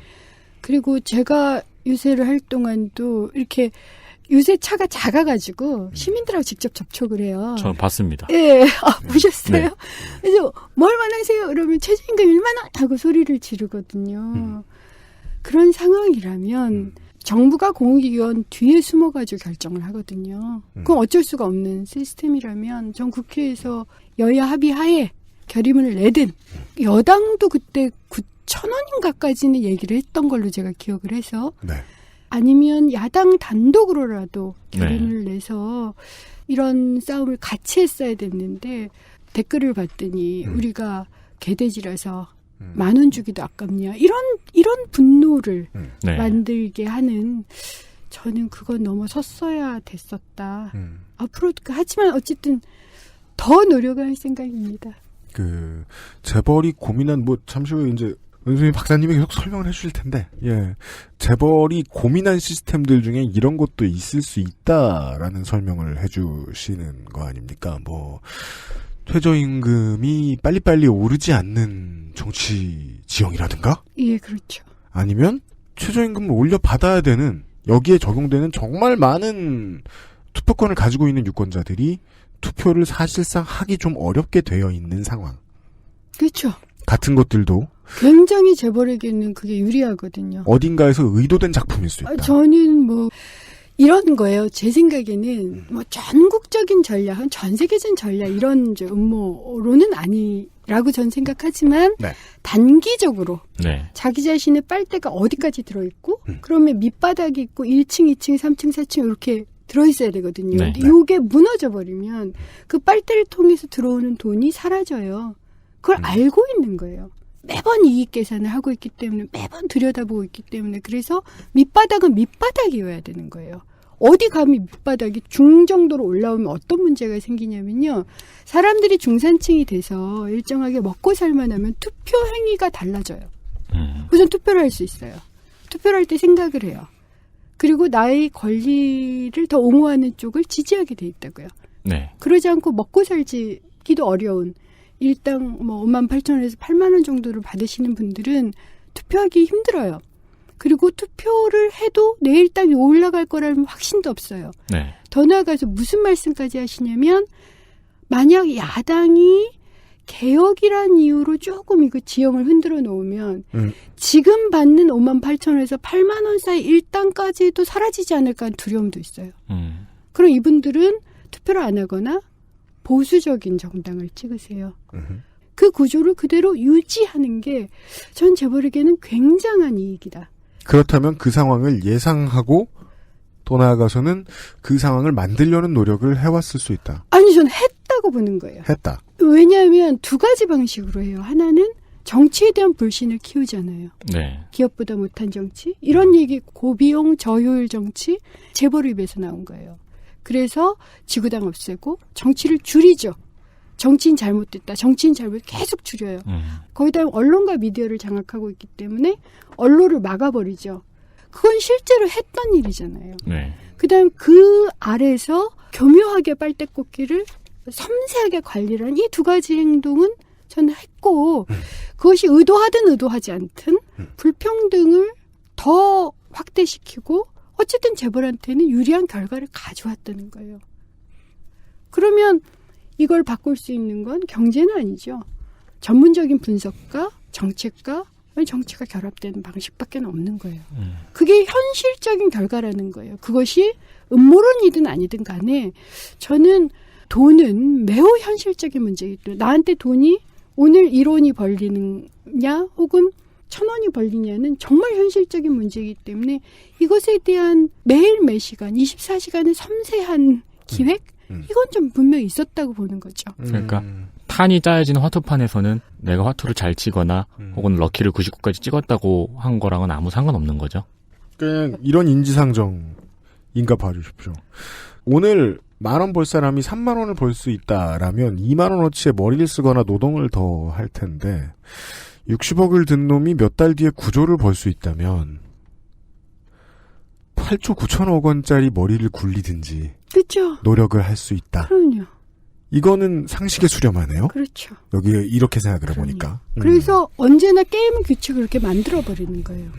Speaker 13: 그리고 제가 유세를 할 동안도 이렇게 유세 차가 작아가지고 시민들하고 직접 접촉을 해요.
Speaker 3: 저 봤습니다.
Speaker 13: 예, 보셨어요?
Speaker 3: 네.
Speaker 13: 그래서 뭘 원하세요? 그러면 최저임금 1만 원 하고 소리를 지르거든요. 그런 상황이라면 정부가 공익위원 뒤에 숨어가지고 결정을 하거든요. 그건 어쩔 수가 없는 시스템이라면 전 국회에서 여야 합의하에 결의문을 내든 여당도 그때 9,000원인가까지는 얘기를 했던 걸로 제가 기억을 해서
Speaker 2: 네.
Speaker 13: 아니면 야당 단독으로라도 결의문을 내서 이런 싸움을 같이 했어야 됐는데 댓글을 봤더니 우리가 개돼지라서 10,000원 주기도 아깝냐 이런 분노를 만들게 하는 저는 그건 넘어섰어야 됐었다. 앞으로 하지만 어쨌든 더 노력할 생각입니다.
Speaker 2: 재벌이 고민한 잠시 후에 이제 은수님 박사님이 계속 설명을 해주실 텐데, 예. 재벌이 고민한 시스템들 중에 이런 것도 있을 수 있다라는 설명을 해주시는 거 아닙니까? 최저임금이 빨리빨리 오르지 않는 정치 지형이라든가?
Speaker 13: 예, 그렇죠.
Speaker 2: 아니면 최저임금을 올려받아야 되는, 여기에 적용되는 정말 많은 투표권을 가지고 있는 유권자들이 투표를 사실상 하기 좀 어렵게 되어 있는 상황.
Speaker 13: 그렇죠.
Speaker 2: 같은 것들도
Speaker 13: 굉장히 재벌에게는 그게 유리하거든요.
Speaker 2: 어딘가에서 의도된 작품일 수 있다.
Speaker 13: 저는 이런 거예요. 제 생각에는 전국적인 전략, 전 세계적인 전략 이런 음모로는 아니라고 전 생각하지만 단기적으로 자기 자신의 빨대가 어디까지 들어있고 그러면 밑바닥이 있고 1층, 2층, 3층, 4층 이렇게 들어있어야 되거든요. 근데 이게 무너져 버리면 그 빨대를 통해서 들어오는 돈이 사라져요. 그걸 알고 있는 거예요. 매번 이익 계산을 하고 있기 때문에 매번 들여다보고 있기 때문에 그래서 밑바닥은 밑바닥이어야 되는 거예요. 어디 감히 밑바닥이 중정도로 올라오면 어떤 문제가 생기냐면요. 사람들이 중산층이 돼서 일정하게 먹고 살만 하면 투표 행위가 달라져요. 우선 투표를 할 수 있어요. 투표를 할 때 생각을 해요. 그리고 나의 권리를 더 옹호하는 쪽을 지지하게 돼 있다고요.
Speaker 3: 네.
Speaker 13: 그러지 않고 먹고 살기도 어려운 일당 58,000원에서 8만 원 정도를 받으시는 분들은 투표하기 힘들어요. 그리고 투표를 해도 내일 땅이 올라갈 거라는 확신도 없어요.
Speaker 3: 네.
Speaker 13: 더 나아가서 무슨 말씀까지 하시냐면 만약 야당이 개혁이란 이유로 조금 이거 지형을 흔들어 놓으면 지금 받는 58,000원에서 8만 원 사이 일당까지도 사라지지 않을까 하는 두려움도 있어요. 그럼 이분들은 투표를 안 하거나 보수적인 정당을 찍으세요. 그 구조를 그대로 유지하는 게 전 재벌에게는 굉장한 이익이다.
Speaker 2: 그렇다면 그 상황을 예상하고 또 나아가서는 그 상황을 만들려는 노력을 해왔을 수 있다.
Speaker 13: 아니, 저는 했다고 보는 거예요.
Speaker 2: 했다.
Speaker 13: 왜냐하면 두 가지 방식으로 해요. 하나는 정치에 대한 불신을 키우잖아요.
Speaker 3: 네.
Speaker 13: 기업보다 못한 정치. 이런 얘기 고비용 저효율 정치 재벌 입에서 나온 거예요. 그래서 지구당 없애고 정치를 줄이죠. 정치인 잘못됐다. 정치인 잘못 계속 줄여요. 거기다 언론과 미디어를 장악하고 있기 때문에 언론을 막아버리죠. 그건 실제로 했던 일이잖아요.
Speaker 3: 네.
Speaker 13: 그다음 그 아래에서 교묘하게 빨대 꽂기를 섬세하게 관리를 한 이 두 가지 행동은 저는 했고 그것이 의도하든 의도하지 않든 불평등을 더 확대시키고 어쨌든 재벌한테는 유리한 결과를 가져왔다는 거예요. 그러면 이걸 바꿀 수 있는 건 경제는 아니죠. 전문적인 분석과 정책과 정치가 결합되는 방식밖에 없는 거예요. 그게 현실적인 결과라는 거예요. 그것이 음모론이든 아니든 간에 저는 돈은 매우 현실적인 문제이기 때문에 나한테 돈이 오늘 1원이 벌리느냐 혹은 1,000원이 벌리냐는 정말 현실적인 문제이기 때문에 이것에 대한 매일 매시간 24시간의 섬세한 기획 이건 좀 분명히 있었다고 보는 거죠.
Speaker 3: 그러니까 판이 짜여진 화투판에서는 내가 화투를 잘 치거나 혹은 럭키를 99까지 찍었다고 한 거랑은 아무 상관없는 거죠.
Speaker 2: 그냥 이런 인지상정인가 봐주십시오. 오늘 10,000원 벌 사람이 30,000원을 벌 수 있다라면 20,000원어치의 머리를 쓰거나 노동을 더 할 텐데 60억을 든 놈이 몇 달 뒤에 9조를 벌 수 있다면 8조 9천억 원짜리 머리를 굴리든지
Speaker 13: 그렇죠.
Speaker 2: 노력을 할 수 있다.
Speaker 13: 그럼요.
Speaker 2: 이거는 상식에 수렴하네요.
Speaker 13: 그렇죠.
Speaker 2: 여기 이렇게 생각을 해보니까.
Speaker 13: 그래서 언제나 게임은 규칙을 그렇게 만들어버리는 거예요.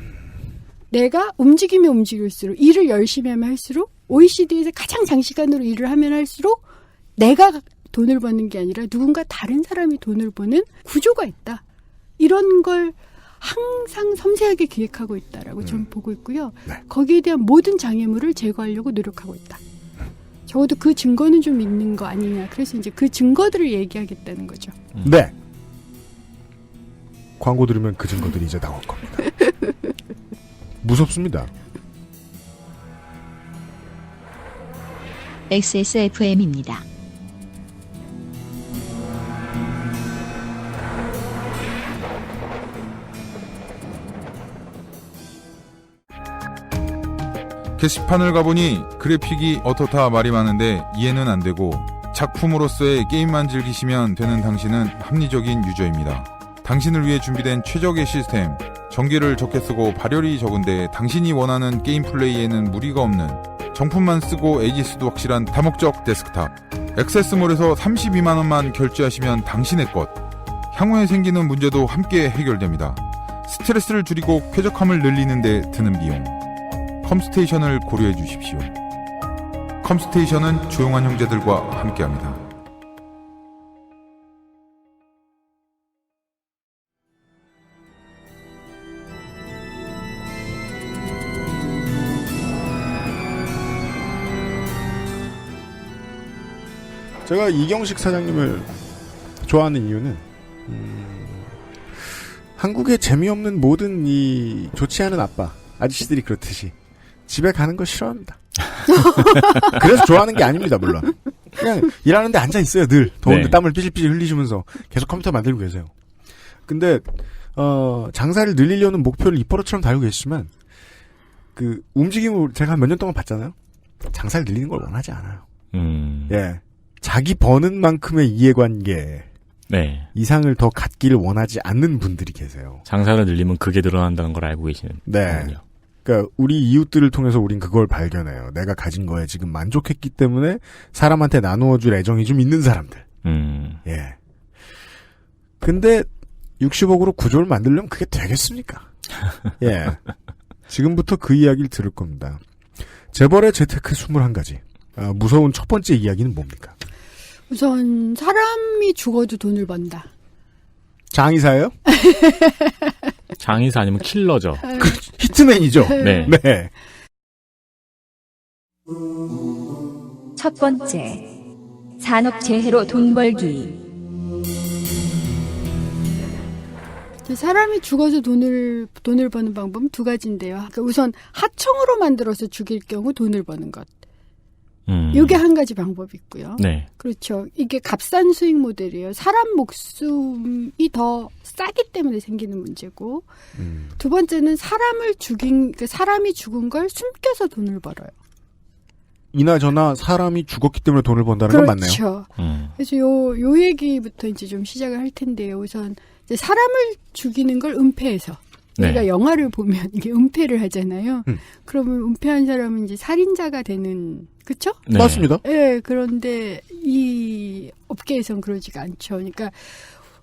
Speaker 13: 내가 움직이면 움직일수록 일을 열심히 하면 할수록 OECD에서 가장 장시간으로 일을 하면 할수록 내가 돈을 버는 게 아니라 누군가 다른 사람이 돈을 버는 구조가 있다. 이런 걸 항상 섬세하게 기획하고 있다라고 저는 보고 있고요.
Speaker 2: 네.
Speaker 13: 거기에 대한 모든 장애물을 제거하려고 노력하고 있다. 적어도 그 증거는 좀 있는 거 아니냐. 그래서 이제 그 증거들을 얘기하겠다는 거죠.
Speaker 2: 네. 광고 들으면 그 증거들이 이제 나올 겁니다. 무섭습니다.
Speaker 1: XSFM입니다.
Speaker 17: 게시판을 가보니 그래픽이 어떻다 말이 많은데 이해는 안 되고 작품으로서의 게임만 즐기시면 되는 당신은 합리적인 유저입니다. 당신을 위해 준비된 최적의 시스템, 전기를 적게 쓰고 발열이 적은데 당신이 원하는 게임 플레이에는 무리가 없는 정품만 쓰고 에이지스도 확실한 다목적 데스크탑. 액세스몰에서 32만원만 결제하시면 당신의 것. 향후에 생기는 문제도 함께 해결됩니다. 스트레스를 줄이고 쾌적함을 늘리는 데 드는 비용. 컴스테이션을 고려해 주십시오. 컴스테이션은 조용한 형제들과 함께합니다.
Speaker 2: 제가 이경식 사장님을 좋아하는 이유는 한국의 재미없는 모든 이 좋지 않은 아빠 아저씨들이 그렇듯이 집에 가는 거 싫어합니다. 그래서 좋아하는 게 아닙니다, 물론. 그냥 일하는데 앉아 있어요, 늘. 더운데
Speaker 3: 네.
Speaker 2: 땀을 삐질삐질 흘리시면서 계속 컴퓨터 만들고 계세요. 근데 장사를 늘리려는 목표를 입버릇처럼 달고 계시지만 그 움직임을 제가 몇 년 동안 봤잖아요. 장사를 늘리는 걸 원하지 않아요. 예, 자기 버는 만큼의 이해관계
Speaker 3: 네.
Speaker 2: 이상을 더 갖기를 원하지 않는 분들이 계세요.
Speaker 3: 장사를 늘리면 그게 늘어난다는 걸 알고 계시는.
Speaker 2: 네.
Speaker 3: 거군요.
Speaker 2: 그러니까 우리 이웃들을 통해서 우린 그걸 발견해요. 내가 가진 거에 지금 만족했기 때문에 사람한테 나누어줄 애정이 좀 있는 사람들. 예. 근데 60억으로 구조를 만들려면 그게 되겠습니까? 예. 지금부터 그 이야기를 들을 겁니다. 재벌의 재테크 21가지. 무서운 첫 번째 이야기는 뭡니까?
Speaker 13: 우선 사람이 죽어도 돈을 번다.
Speaker 2: 장의사예요?
Speaker 3: 장의사 아니면 킬러죠.
Speaker 2: 히트맨이죠.
Speaker 3: 네.
Speaker 2: 네.
Speaker 12: 첫 번째, 산업재해로 돈 벌기.
Speaker 13: 사람이 죽어서 돈을 버는 방법은 두 가지인데요. 그러니까 우선 하청으로 만들어서 죽일 경우 돈을 버는 것. 이게 한 가지 방법이 있고요.
Speaker 3: 네.
Speaker 13: 그렇죠. 이게 값싼 수익 모델이에요. 사람 목숨이 더 싸기 때문에 생기는 문제고, 두 번째는 사람이 죽은 걸 숨겨서 돈을 벌어요.
Speaker 2: 이나저나 사람이 죽었기 때문에 돈을 번다는 건 맞네요.
Speaker 13: 그렇죠. 그래서 요 얘기부터 이제 좀 시작을 할 텐데요. 우선 이제 사람을 죽이는 걸 은폐해서.
Speaker 3: 네.
Speaker 13: 우리가 영화를 보면 이게 은폐를 하잖아요. 그러면 은폐한 사람은 이제 살인자가 되는, 그쵸?
Speaker 2: 네. 맞습니다.
Speaker 13: 예, 그런데 이 업계에선 그러지가 않죠. 그러니까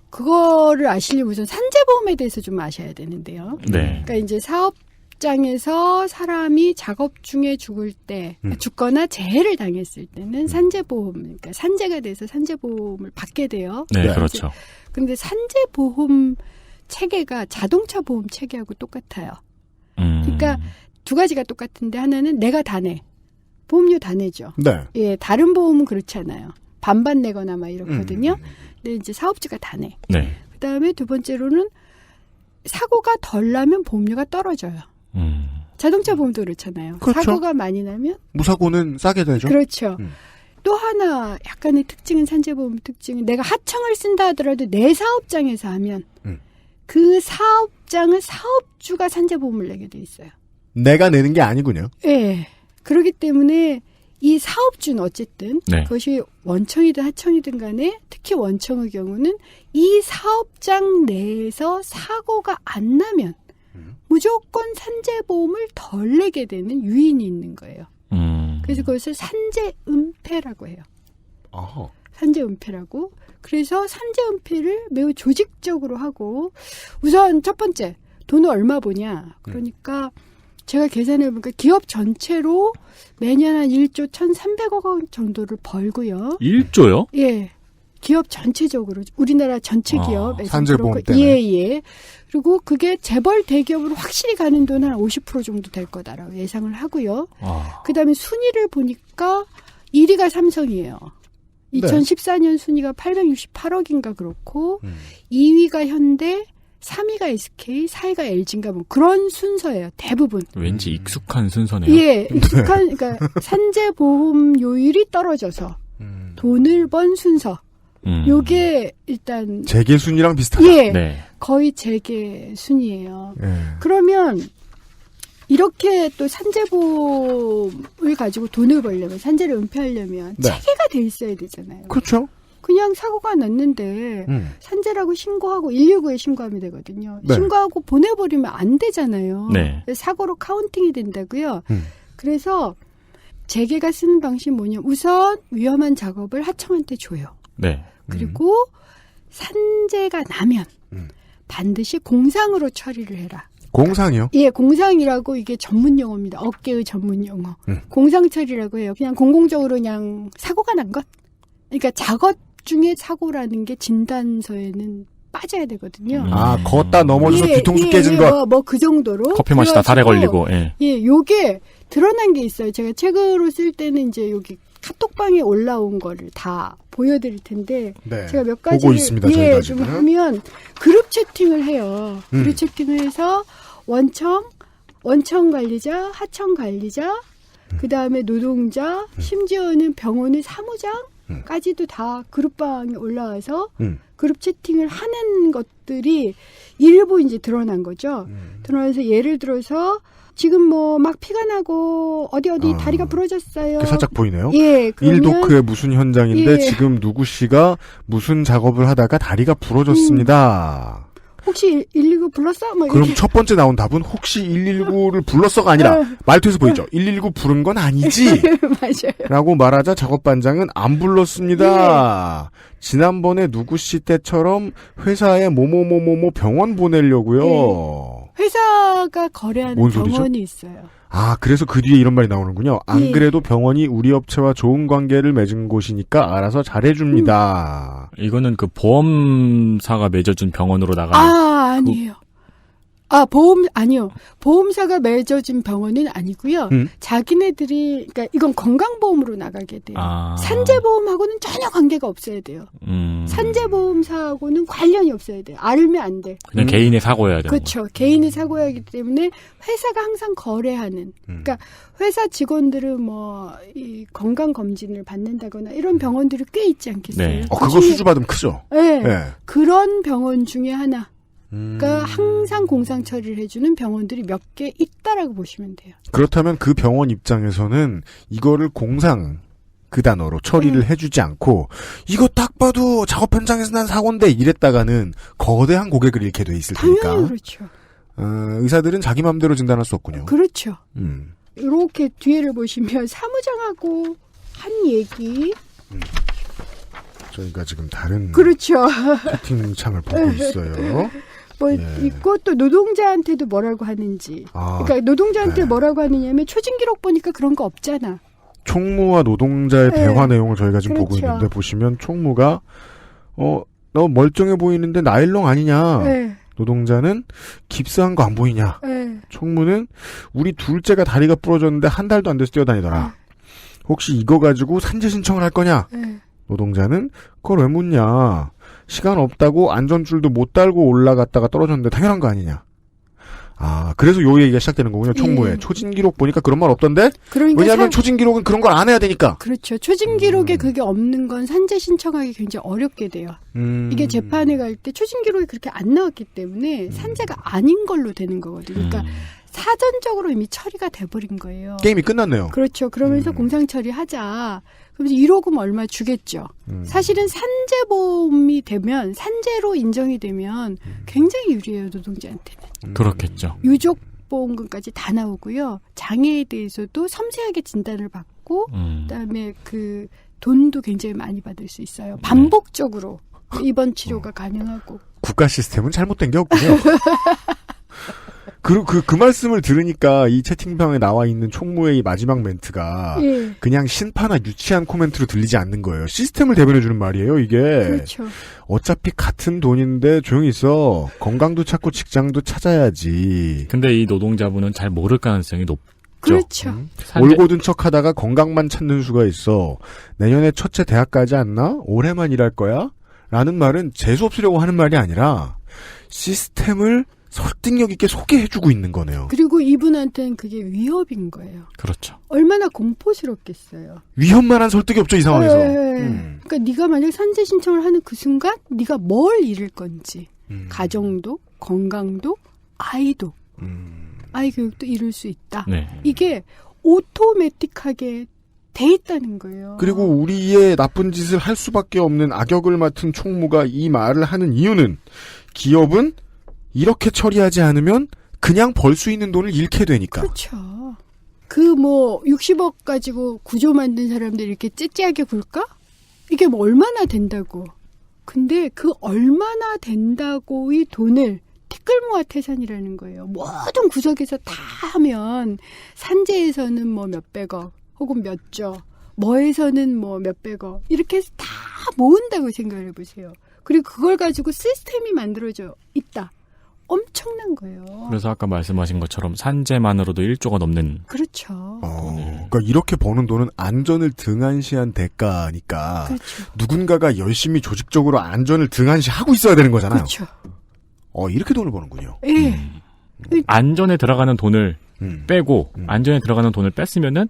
Speaker 13: 그거를 아시려면 우선 산재보험에 대해서 좀 아셔야 되는데요.
Speaker 3: 네.
Speaker 13: 그러니까 이제 사업장에서 사람이 작업 중에 죽을 때, 죽거나 재해를 당했을 때는 산재보험, 그러니까 산재가 돼서 산재보험을 받게 돼요.
Speaker 3: 네, 그렇죠.
Speaker 13: 그런데 산재보험 체계가 자동차 보험 체계하고 똑같아요. 그러니까 두 가지가 똑같은데 하나는 내가 다 내. 보험료 다 내죠.
Speaker 2: 네.
Speaker 13: 예, 다른 보험은 그렇잖아요. 반반 내거나 막 이렇거든요. 근데 이제 사업주가 다 내.
Speaker 3: 네.
Speaker 13: 그다음에 두 번째로는 사고가 덜 나면 보험료가 떨어져요. 자동차 보험도 그렇잖아요.
Speaker 2: 그렇죠.
Speaker 13: 사고가 많이 나면
Speaker 2: 무사고는 싸게 되죠.
Speaker 13: 그렇죠. 또 하나 약간의 특징은 산재보험 특징은 내가 하청을 쓴다 하더라도 내 사업장에서 하면 그 사업장은 사업주가 산재보험을 내게 돼 있어요.
Speaker 2: 내가 내는 게 아니군요.
Speaker 13: 네. 그렇기 때문에 이 사업주는 어쨌든
Speaker 3: 네.
Speaker 13: 그것이 원청이든 하청이든 간에 특히 원청의 경우는 이 사업장 내에서 사고가 안 나면 무조건 산재보험을 덜 내게 되는 유인이 있는 거예요. 그래서 그것을 산재은폐라고 해요.
Speaker 2: 어허.
Speaker 13: 산재은폐라고. 그래서 산재은폐를 매우 조직적으로 하고 우선 첫 번째 돈을 얼마 보냐. 그러니까 제가 계산해보니까 기업 전체로 매년 한 1조 1,300억 원 정도를 벌고요.
Speaker 3: 1조요?
Speaker 13: 예. 기업 전체적으로 우리나라 전체 기업에서
Speaker 2: 산재보험 때문에.
Speaker 13: 예. 그리고 그게 재벌 대기업으로 확실히 가는 돈은 한 50% 정도 될 거다라고 예상을 하고요. 그다음에 순위를 보니까 1위가 삼성이에요. 2014년 순위가 868억인가 그렇고 2위가 현대, 3위가 SK, 4위가 LG인가 뭐 그런 순서예요. 대부분.
Speaker 3: 왠지 익숙한 순서네요.
Speaker 13: 예, 익숙한 그러니까 산재보험 요율이 떨어져서 돈을 번 순서. 요게 일단
Speaker 2: 재계 순위랑 비슷하다.
Speaker 13: 예,
Speaker 3: 네.
Speaker 13: 거의 재계 순이에요.
Speaker 2: 예.
Speaker 13: 그러면 이렇게 또 산재보험을 가지고 돈을 벌려면 산재를 은폐하려면
Speaker 2: 네.
Speaker 13: 체계가 돼 있어야 되잖아요.
Speaker 2: 그렇죠.
Speaker 13: 그냥 사고가 났는데 산재라고 신고하고 119에 신고하면 되거든요.
Speaker 2: 네.
Speaker 13: 신고하고 보내버리면 안 되잖아요.
Speaker 3: 네.
Speaker 13: 사고로 카운팅이 된다고요. 그래서 재계가 쓰는 방식이 뭐냐. 우선 위험한 작업을 하청한테 줘요.
Speaker 3: 네.
Speaker 13: 그리고 산재가 나면 반드시 공상으로 처리를 해라.
Speaker 2: 공상이요?
Speaker 13: 예, 공상이라고 이게 전문 용어입니다. 업계의 전문 용어. 공상 처리라고 해요. 그냥 공공적으로 그냥 사고가 난 것. 그러니까 작업 중에 사고라는 게 진단서에는 빠져야 되거든요.
Speaker 2: 걷다 넘어져서 뒤통수 깨진 것.
Speaker 13: 뭐 그 정도로.
Speaker 3: 커피 마시다 살에 걸리고.
Speaker 13: 예, 요게 드러난 게 있어요. 제가 책으로 쓸 때는 이제 여기 카톡방에 올라온 거를 다 보여드릴 텐데
Speaker 2: 네.
Speaker 13: 제가 몇 가지를
Speaker 2: 보고 있습니다. 저희가
Speaker 13: 좀
Speaker 2: 지금.
Speaker 13: 하면 그룹 채팅을 해요. 그룹 채팅을 해서 원청 관리자, 하청 관리자, 그 다음에 노동자, 심지어는 병원의 사무장까지도 다 그룹방에 올라와서 그룹 채팅을 하는 것들이 일부 이제 드러난 거죠. 드러나서 예를 들어서 지금 뭐 막 피가 나고 어디 다리가 부러졌어요.
Speaker 2: 살짝 보이네요.
Speaker 13: 예, 그러면
Speaker 2: 1도크의 무슨 현장인데
Speaker 13: 예.
Speaker 2: 지금 누구 씨가 무슨 작업을 하다가 다리가 부러졌습니다.
Speaker 13: 혹시 119 불렀어? 뭐
Speaker 2: 그럼
Speaker 13: 이렇게.
Speaker 2: 첫 번째 나온 답은 혹시 119를 불렀어가 아니라 말투에서 보이죠. 119 부른 건 아니지.
Speaker 13: 맞아요.
Speaker 2: 라고 말하자 작업반장은 안 불렀습니다. 지난번에 누구 씨 때처럼 회사에 뭐뭐뭐뭐뭐 병원 보내려고요.
Speaker 13: 회사가 거래하는
Speaker 2: 뭔 소리죠?
Speaker 13: 병원이 있어요.
Speaker 2: 그래서 그 뒤에 이런 말이 나오는군요. 안
Speaker 13: 예.
Speaker 2: 그래도 병원이 우리 업체와 좋은 관계를 맺은 곳이니까 알아서 잘해줍니다.
Speaker 3: 이거는 그 보험사가 맺어준 병원으로 나가는.
Speaker 13: 아니에요. 아니요. 보험사가 맺어진 병원은 아니고요. 자기네들이, 그러니까 이건 건강보험으로 나가게 돼요. 산재보험하고는 전혀 관계가 없어야 돼요. 산재보험사하고는 관련이 없어야 돼요. 알면 안 돼.
Speaker 3: 그냥 개인의 사고여야 돼요.
Speaker 13: 그렇죠. 개인의 사고이기 때문에 회사가 항상 거래하는. 그러니까 회사 직원들은 뭐 이 건강검진을 받는다거나 이런 병원들이 꽤 있지 않겠어요?
Speaker 2: 네. 그거 수주받으면 크죠?
Speaker 13: 네.
Speaker 2: 네.
Speaker 13: 그런 병원 중에 하나. 그러니까 항상 공상 처리를 해주는 병원들이 몇 개 있다라고 보시면 돼요.
Speaker 2: 그렇다면 그 병원 입장에서는 이거를 공상 그 단어로 처리를 해주지 않고 이거 딱 봐도 작업 현장에서 난 사고인데 이랬다가는 거대한 고객을 잃게 돼 있을 테니까.
Speaker 13: 당연히 그렇죠.
Speaker 2: 의사들은 자기 마음대로 진단할 수 없군요.
Speaker 13: 그렇죠. 이렇게 뒤에를 보시면 사무장하고 한 얘기.
Speaker 2: 저희가 지금 다른
Speaker 13: 그렇죠.
Speaker 2: 채팅창을 보고 있어요.
Speaker 13: 있고 또 노동자한테도 뭐라고 하는지. 그러니까 노동자한테 뭐라고 하느냐면 초진 기록 보니까 그런 거 없잖아.
Speaker 2: 총무와 노동자의 대화 내용을 저희가 지금 보고 있는데 보시면 총무가 너 멀쩡해 보이는데 나일론 아니냐. 노동자는 깁스한 거 안 보이냐. 총무는 우리 둘째가 다리가 부러졌는데 한 달도 안 돼서 뛰어다니더라. 혹시 이거 가지고 산재 신청을 할 거냐. 노동자는 그걸 왜 묻냐. 시간 없다고 안전줄도 못 달고 올라갔다가 떨어졌는데 당연한 거 아니냐. 그래서 요 얘기가 시작되는 거군요. 총무에. 초진 기록 보니까 그런 말 없던데?
Speaker 13: 그러니까
Speaker 2: 왜냐하면 초진 기록은 그런 걸 안 해야 되니까.
Speaker 13: 그렇죠. 초진 기록에 그게 없는 건 산재 신청하기 굉장히 어렵게 돼요. 이게 재판에 갈 때 초진 기록이 그렇게 안 나왔기 때문에 산재가 아닌 걸로 되는 거거든요. 그러니까 사전적으로 이미 처리가 돼버린 거예요.
Speaker 2: 게임이 끝났네요.
Speaker 13: 그렇죠. 그러면서 공상 처리하자. 그러면서 1억 원 얼마 주겠죠. 사실은 산재보험이 되면 산재로 인정이 되면 굉장히 유리해요. 노동자한테는.
Speaker 3: 그렇겠죠.
Speaker 13: 유족보험금까지 다 나오고요. 장애에 대해서도 섬세하게 진단을 받고 그다음에 그 돈도 굉장히 많이 받을 수 있어요. 반복적으로 입원 치료가 가능하고.
Speaker 2: 국가 시스템은 잘못된 게 없군요. 그 말씀을 들으니까 이 채팅방에 나와 있는 총무의 마지막 멘트가
Speaker 13: 예.
Speaker 2: 그냥 신파나 유치한 코멘트로 들리지 않는 거예요. 시스템을 대변해주는 말이에요, 이게.
Speaker 13: 그렇죠.
Speaker 2: 어차피 같은 돈인데 조용히 있어. 건강도 찾고 직장도 찾아야지.
Speaker 3: 근데 이 노동자분은 잘 모를 가능성이 높죠.
Speaker 13: 그렇죠.
Speaker 2: 올고든 척하다가 건강만 찾는 수가 있어. 내년에 첫째 대학 가지 않나? 올해만 일할 거야? 라는 말은 재수 없으려고 하는 말이 아니라 시스템을 설득력 있게 소개해주고 있는 거네요.
Speaker 13: 그리고 이분한테는 그게 위협인 거예요.
Speaker 3: 그렇죠.
Speaker 13: 얼마나 공포스럽겠어요.
Speaker 2: 위협만한 설득이 없죠, 이 상황에서.
Speaker 13: 그러니까 네가 만약 산재 신청을 하는 그 순간 네가 뭘 잃을 건지 가정도, 건강도, 아이도, 아이 교육도 잃을 수 있다.
Speaker 3: 네.
Speaker 13: 이게 오토매틱하게 돼 있다는 거예요.
Speaker 2: 그리고 우리의 나쁜 짓을 할 수밖에 없는 악역을 맡은 총무가 이 말을 하는 이유는 기업은 이렇게 처리하지 않으면 그냥 벌 수 있는 돈을 잃게 되니까.
Speaker 13: 그렇죠. 그 뭐 60억 가지고 구조 만든 사람들이 이렇게 째째하게 굴까? 이게 뭐 얼마나 된다고. 근데 그 얼마나 된다고의 돈을 티끌모아 태산이라는 거예요. 모든 구석에서 다 하면 산재에서는 뭐 몇백억 혹은 몇조, 뭐에서는 뭐 몇백억 이렇게 해서 다 모은다고 생각을 해보세요. 그리고 그걸 가지고 시스템이 만들어져 있다. 엄청난 거예요.
Speaker 3: 그래서 아까 말씀하신 것처럼 산재만으로도 1조가 넘는.
Speaker 13: 그렇죠.
Speaker 2: 그러니까 이렇게 버는 돈은 안전을 등한시한 대가니까
Speaker 13: 그렇죠.
Speaker 2: 누군가가 열심히 조직적으로 안전을 등한시하고 있어야 되는 거잖아요.
Speaker 13: 그렇죠.
Speaker 2: 이렇게 돈을 버는군요.
Speaker 13: 예.
Speaker 3: 안전에 들어가는 돈을 빼고 안전에 들어가는 돈을 뺐으면은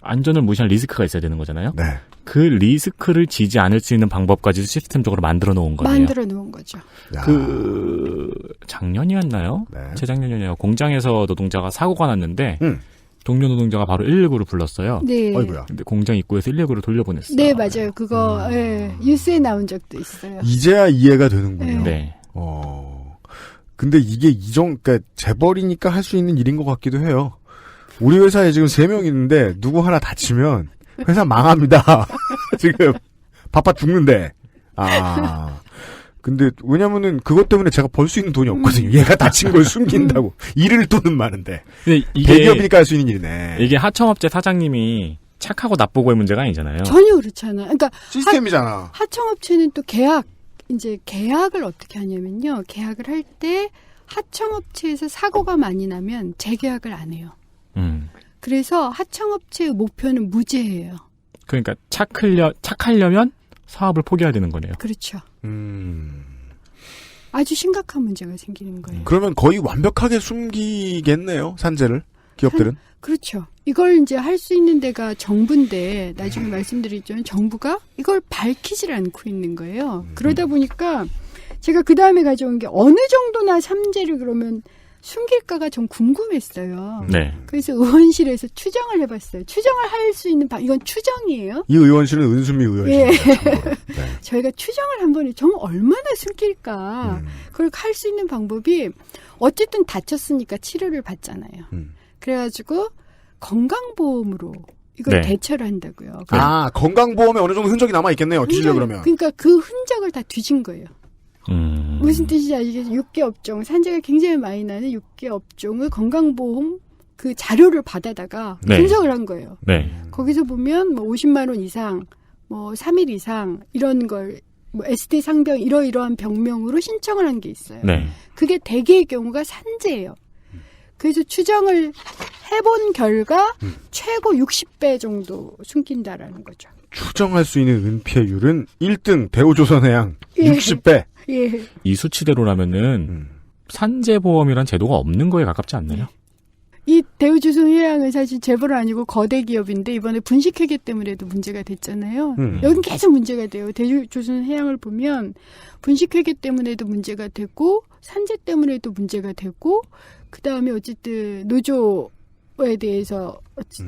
Speaker 3: 안전을 무시한 리스크가 있어야 되는 거잖아요.
Speaker 2: 네.
Speaker 3: 그 리스크를 지지 않을 수 있는 방법까지도 시스템적으로 만들어 놓은 거예요.
Speaker 13: 만들어 놓은 거죠.
Speaker 3: 작년이었나요?
Speaker 2: 네.
Speaker 3: 재작년이었나요? 공장에서 노동자가 사고가 났는데 동료 노동자가 바로 119를 불렀어요.
Speaker 13: 네.
Speaker 2: 어이구야.
Speaker 3: 근데 공장 입구에서 119를 돌려보냈어요.
Speaker 13: 네, 맞아요. 그거 예, 뉴스에 나온 적도 있어요.
Speaker 2: 이제야 이해가 되는군요.
Speaker 3: 네.
Speaker 2: 근데 이게 그러니까 재벌이니까 할 수 있는 일인 것 같기도 해요. 우리 회사에 지금 3명 있는데 누구 하나 다치면 회사 망합니다. 지금 바빠 죽는데. 근데 왜냐면은 그것 때문에 제가 벌 수 있는 돈이 없거든요. 얘가 다친 걸 숨긴다고. 잃을 돈은 많은데. 대기업이니까 할 수 있는 일이네.
Speaker 3: 이게 하청업체 사장님이 착하고 나쁘고의 문제가 아니잖아요.
Speaker 13: 전혀 그렇잖아요. 그러니까
Speaker 2: 시스템이잖아.
Speaker 13: 하청업체는 또 계약을 어떻게 하냐면요. 계약을 할 때 하청업체에서 사고가 많이 나면 재계약을 안 해요. 그래서 하청업체의 목표는 무죄예요.
Speaker 3: 그러니까 착하려면 사업을 포기해야 되는 거네요.
Speaker 13: 그렇죠. 아주 심각한 문제가 생기는 거예요.
Speaker 2: 그러면 거의 완벽하게 숨기겠네요. 산재를 기업들은.
Speaker 13: 그렇죠. 이걸 이제 할 수 있는 데가 정부인데 나중에 말씀드리지만 정부가 이걸 밝히질 않고 있는 거예요. 그러다 보니까 제가 그 다음에 가져온 게 어느 정도나 산재를 그러면 숨길까가 좀 궁금했어요.
Speaker 3: 네.
Speaker 13: 그래서 의원실에서 추정을 해봤어요. 추정을 할 수 있는 이건 추정이에요.
Speaker 2: 이 의원실은 은수미 의원실입니다.
Speaker 13: 예. 저희가 추정을 한번 해. 정말 얼마나 숨길까. 그걸 할 수 있는 방법이 어쨌든 다쳤으니까 치료를 받잖아요. 그래가지고 건강보험으로 이걸 대처를 한다고요.
Speaker 2: 건강보험에 어느 정도 흔적이 남아있겠네요. 뒤지려 그러면.
Speaker 13: 그러니까 그 흔적을 다 뒤진 거예요. 무슨 뜻인지 아시겠어요? 6개 업종, 산재가 굉장히 많이 나는 6개 업종의 건강보험 그 자료를 받아다가 분석을 한 거예요.
Speaker 3: 네.
Speaker 13: 거기서 보면 뭐 50만 원 이상, 뭐 3일 이상 이런 걸 뭐 ST 상병 이러이러한 병명으로 신청을 한 게 있어요.
Speaker 3: 네.
Speaker 13: 그게 대개의 경우가 산재예요. 그래서 추정을 해본 결과 최고 60배 정도 숨긴다라는 거죠.
Speaker 2: 추정할 수 있는 은폐율은 1등 대우조선해양 60배.
Speaker 13: 예.
Speaker 3: 이 수치대로라면은 산재보험이란 제도가 없는 거에 가깝지 않나요?
Speaker 13: 이 대우조선해양은 사실 재벌은 아니고 거대 기업인데 이번에 분식회계 때문에도 문제가 됐잖아요. 여긴 계속 문제가 돼요. 대우조선해양을 보면 분식회계 때문에도 문제가 되고 산재 때문에도 문제가 되고 그다음에 어쨌든 노조에 대해서